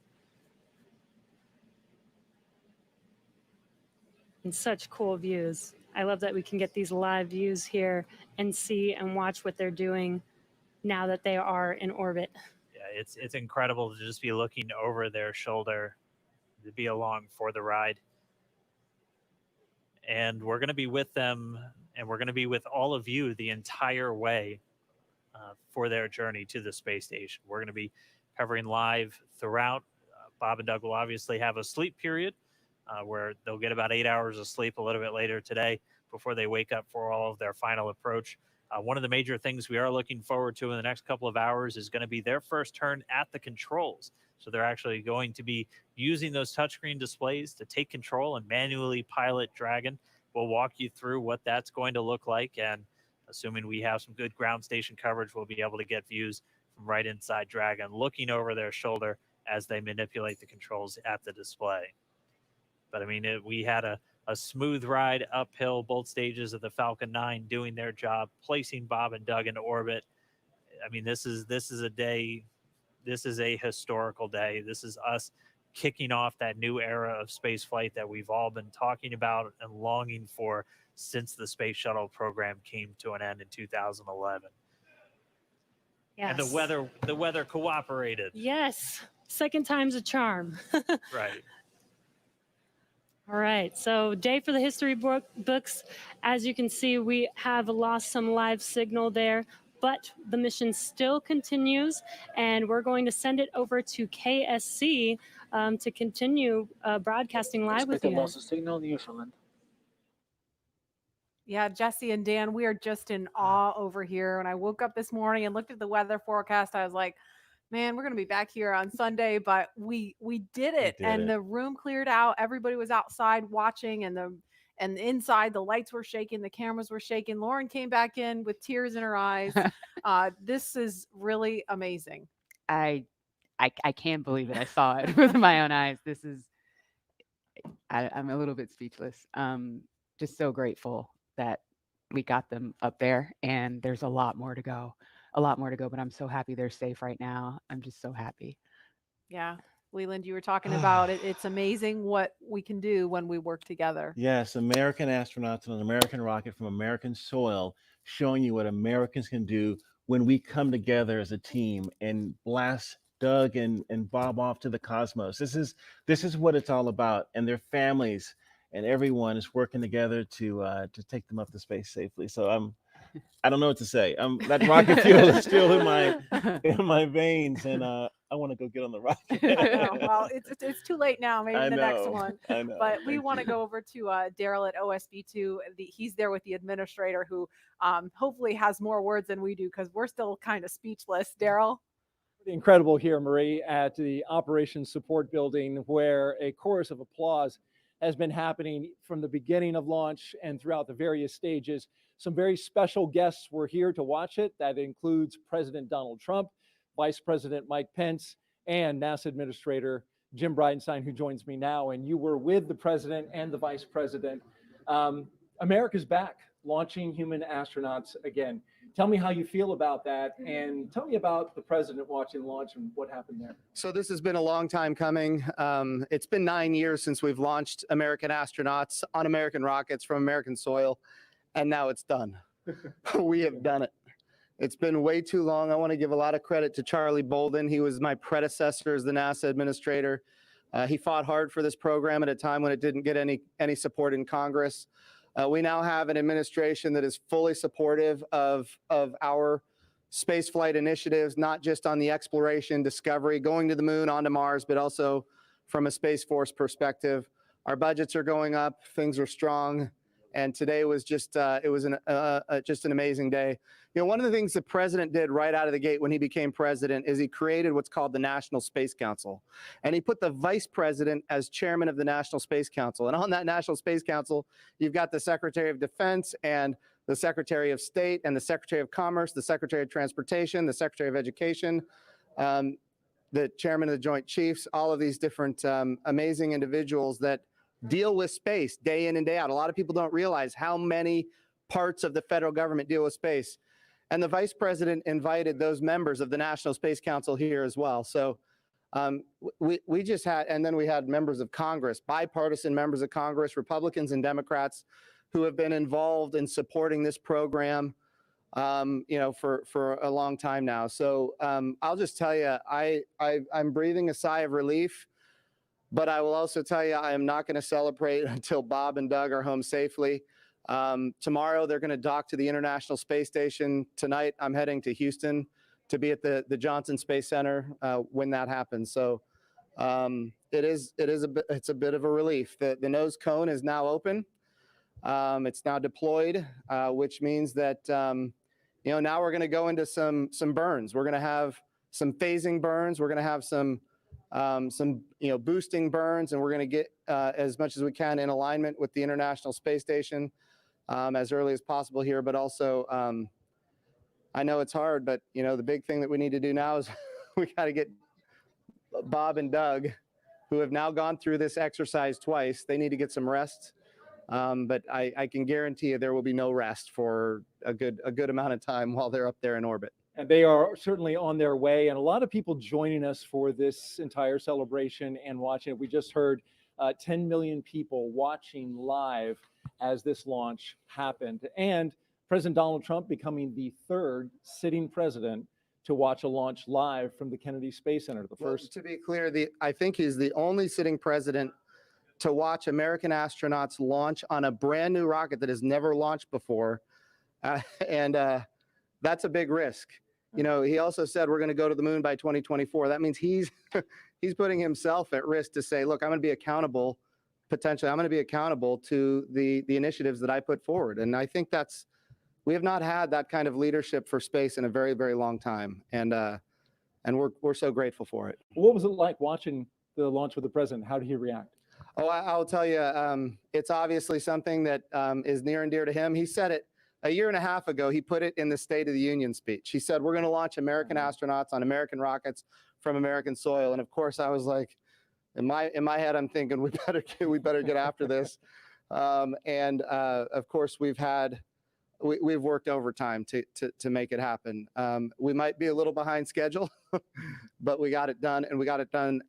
And such cool views. I love that we can get these live views here and see and watch what they're doing now that they are in orbit. Yeah, it's incredible to just be looking over their shoulder, to be along for the ride. And we're going to be with them, and we're going to be with all of you the entire way for their journey to the space station. We're going to be covering live throughout. Bob and Doug will obviously have a sleep period where they'll get about 8 hours of sleep a little bit later today before they wake up for all of their final approach. One of the major things we are looking forward to in the next couple of hours is going to be their first turn at the controls. So they're actually going to be using those touchscreen displays to take control and manually pilot Dragon. We'll walk you through what that's going to look like. And assuming we have some good ground station coverage, we'll be able to get views from right inside Dragon, looking over their shoulder as they manipulate the controls at the display. But I mean, we had a smooth ride uphill, both stages of the Falcon 9 doing their job, placing Bob and Doug into orbit. I mean, this is a day, this is a historical day. This is us kicking off that new era of space flight that we've all been talking about and longing for since the space shuttle program came to an end in 2011. Yes. And the weather cooperated. Yes, second time's a charm. Right. All right, so day for the history books. As you can see, we have lost some live signal there, but the mission still continues, and we're going to send it over to KSC to continue broadcasting live with you Expected loss guys. of signal, Newfoundland. Yeah, Jesse and Dan, we are just in awe over here. When I woke up this morning and looked at the weather forecast, I was like, man, we're going to be back here on Sunday, but we did it. The room cleared out. Everybody was outside watching, and inside the lights were shaking, the cameras were shaking. Lauren came back in with tears in her eyes. This is really amazing. I can't believe it. I saw it with my own eyes. This is, I'm a little bit speechless. Just so grateful that we got them up there, and there's a lot more to go. But I'm so happy they're safe right now. I'm just so happy. Yeah. Leland, you were talking about it. It's amazing what we can do when we work together. Yes, American astronauts on an American rocket from American soil, showing you what Americans can do when we come together as a team and blast Doug and Bob off to the cosmos. This is what it's all about, and their families and everyone is working together to take them up to space safely. So I don't know what to say. That rocket fuel is still in my veins, and I want to go get on the rocket. Well, it's too late now. Maybe the next one. I know. But we want to go over to Daryl at OSB2. He's there with the administrator, who hopefully has more words than we do, because we're still kind of speechless. Daryl. incredible here, Marie, at the Operations Support Building, where a chorus of applause has been happening from the beginning of launch and throughout the various stages. Some very special guests were here to watch it. That includes President Donald Trump, Vice President Mike Pence, and NASA Administrator Jim Bridenstine, who joins me now. And you were with the President and the Vice President. America's back, launching human astronauts again. Tell me how you feel about that, and tell me about the President watching the launch and what happened there. So this has been a long time coming. It's been 9 years since we've launched American astronauts on American rockets from American soil, and now it's done. We have done it. It's been way too long. I want to give a lot of credit to Charlie Bolden. He was my predecessor as the NASA administrator. He fought hard for this program at a time when it didn't get any support in Congress. We now have an administration that is fully supportive of our spaceflight initiatives, not just on the exploration, discovery, going to the moon, onto Mars, but also from a Space Force perspective. Our budgets are going up, things are strong, and today was just just an amazing day. You know, one of the things the President did right out of the gate when he became president is he created what's called the National Space Council, and he put the Vice President as chairman of the National Space Council. And on that National Space Council, you've got the Secretary of Defense and the Secretary of State and the Secretary of Commerce, the Secretary of Transportation, the Secretary of Education, the Chairman of the Joint Chiefs, all of these different amazing individuals that deal with space day in and day out. A lot of people don't realize how many parts of the federal government deal with space. And the Vice President invited those members of the National Space Council here as well. So we just had, and then we had members of Congress, bipartisan members of Congress, Republicans and Democrats, who have been involved in supporting this program, you know, for a long time now. So I'll just tell you, I'm breathing a sigh of relief, but I will also tell you, I am not going to celebrate until Bob and Doug are home safely. Tomorrow, they're going to dock to the International Space Station. Tonight, I'm heading to Houston to be at the Johnson Space Center when that happens. So it's a bit of a relief. The nose cone is now open. It's now deployed, which means that you know, now we're going to go into some burns. We're going to have some phasing burns. We're going to have some you know, boosting burns, and we're going to get as much as we can in alignment with the International Space Station as early as possible here. But also, I know it's hard, but you know, the big thing that we need to do now is we got to get Bob and Doug, who have now gone through this exercise twice. They need to get some rest. But I can guarantee you there will be no rest for a good amount of time while they're up there in orbit. And they are certainly on their way, and a lot of people joining us for this entire celebration and watching it. We just heard 10 million people watching live as this launch happened, and President Donald Trump becoming the third sitting president to watch a launch live from the Kennedy Space Center. The first. To be clear, I think he's the only sitting president to watch American astronauts launch on a brand new rocket that has never launched before, and that's a big risk. You know, he also said we're going to go to the moon by 2024. That means he's putting himself at risk to say, look, I'm going to be accountable. Potentially, I'm going to be accountable to the initiatives that I put forward. And I think we have not had that kind of leadership for space in a very, very long time. And we're so grateful for it. What was it like watching the launch with the president? How did he react? Oh, I'll tell you, it's obviously something that is near and dear to him. He said it a year and a half ago. He put it in the State of the Union speech. He said, we're going to launch American astronauts on American rockets from American soil. And of course, I was like, in my head, I'm thinking we better get after this. Of course, we've worked overtime to make it happen. We might be a little behind schedule, but we got it done, and we got it done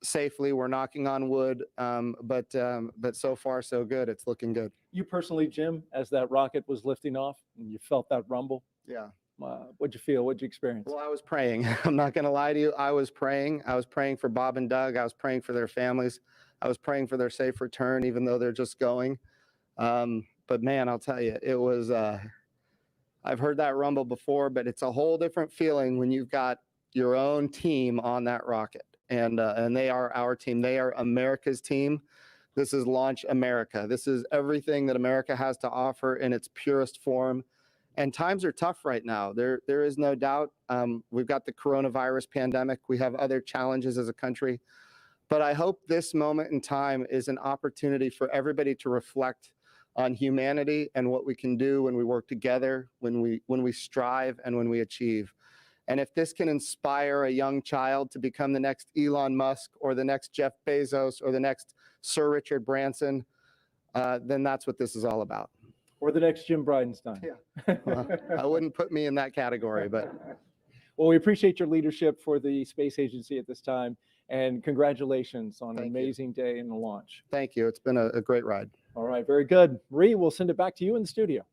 safely. We're knocking on wood, but so far so good. It's looking good. You personally, Jim, as that rocket was lifting off and you felt that rumble, yeah, what'd you feel? What'd you experience? Well, I was praying. I'm not going to lie to you. I was praying. I was praying for Bob and Doug. I was praying for their families. I was praying for their safe return, even though they're just going. But man, I'll tell you, it was. I've heard that rumble before, but it's a whole different feeling when you've got your own team on that rocket. And they are our team. They are America's team. This is Launch America. This is everything that America has to offer in its purest form. And times are tough right now. There is no doubt. We've got the coronavirus pandemic. We have other challenges as a country. But I hope this moment in time is an opportunity for everybody to reflect on humanity and what we can do when we work together, when we strive, and when we achieve. And if this can inspire a young child to become the next Elon Musk or the next Jeff Bezos or the next Sir Richard Branson, then that's what this is all about. Or the next Jim Bridenstine. Yeah. Well, I wouldn't put me in that category, but. Well, we appreciate your leadership for the space agency at this time, and congratulations on an amazing day in the launch. Thank you. It's been a great ride. All right, very good. Marie, we'll send it back to you in the studio.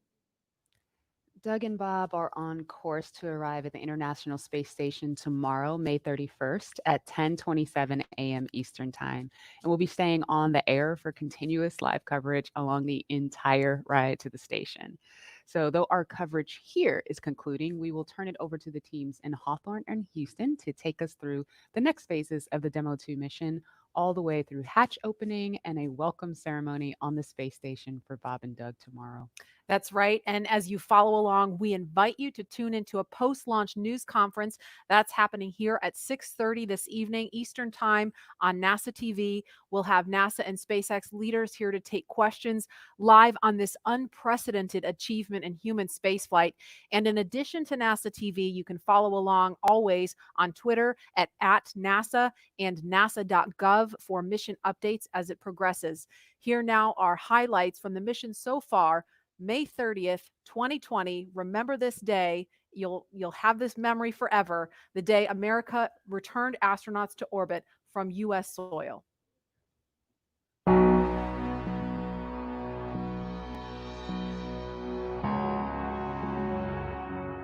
Doug and Bob are on course to arrive at the International Space Station tomorrow, May 31st at 10:27 a.m. Eastern Time. And we'll be staying on the air for continuous live coverage along the entire ride to the station. So though our coverage here is concluding, we will turn it over to the teams in Hawthorne and Houston to take us through the next phases of the Demo 2 mission, all the way through hatch opening and a welcome ceremony on the space station for Bob and Doug tomorrow. That's right. And as you follow along, we invite you to tune into a post-launch news conference that's happening here at 6:30 this evening Eastern Time on NASA TV. We'll have NASA and SpaceX leaders here to take questions live on this unprecedented achievement in human spaceflight. And in addition to NASA TV, you can follow along always on Twitter at @NASA and nasa.gov for mission updates as it progresses. Here now are highlights from the mission so far. May 30th, 2020. Remember this day. You'll have this memory forever. The day America returned astronauts to orbit from U.S. soil.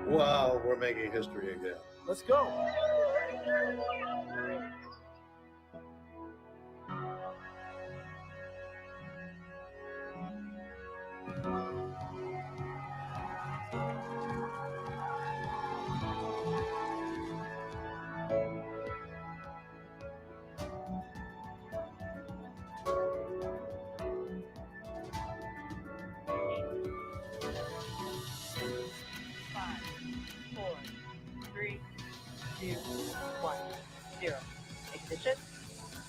Wow, we're making history again. Let's go. Ignition.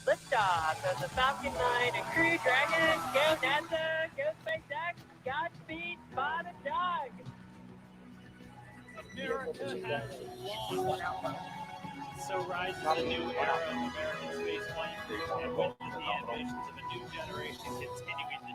Liftoff of the Falcon 9 and Crew Dragon. Go NASA, go SpaceX, Godspeed, Bob and Doug. America has launched. So rises a new era of American spaceflight, and witness the ambitions of a new generation continuing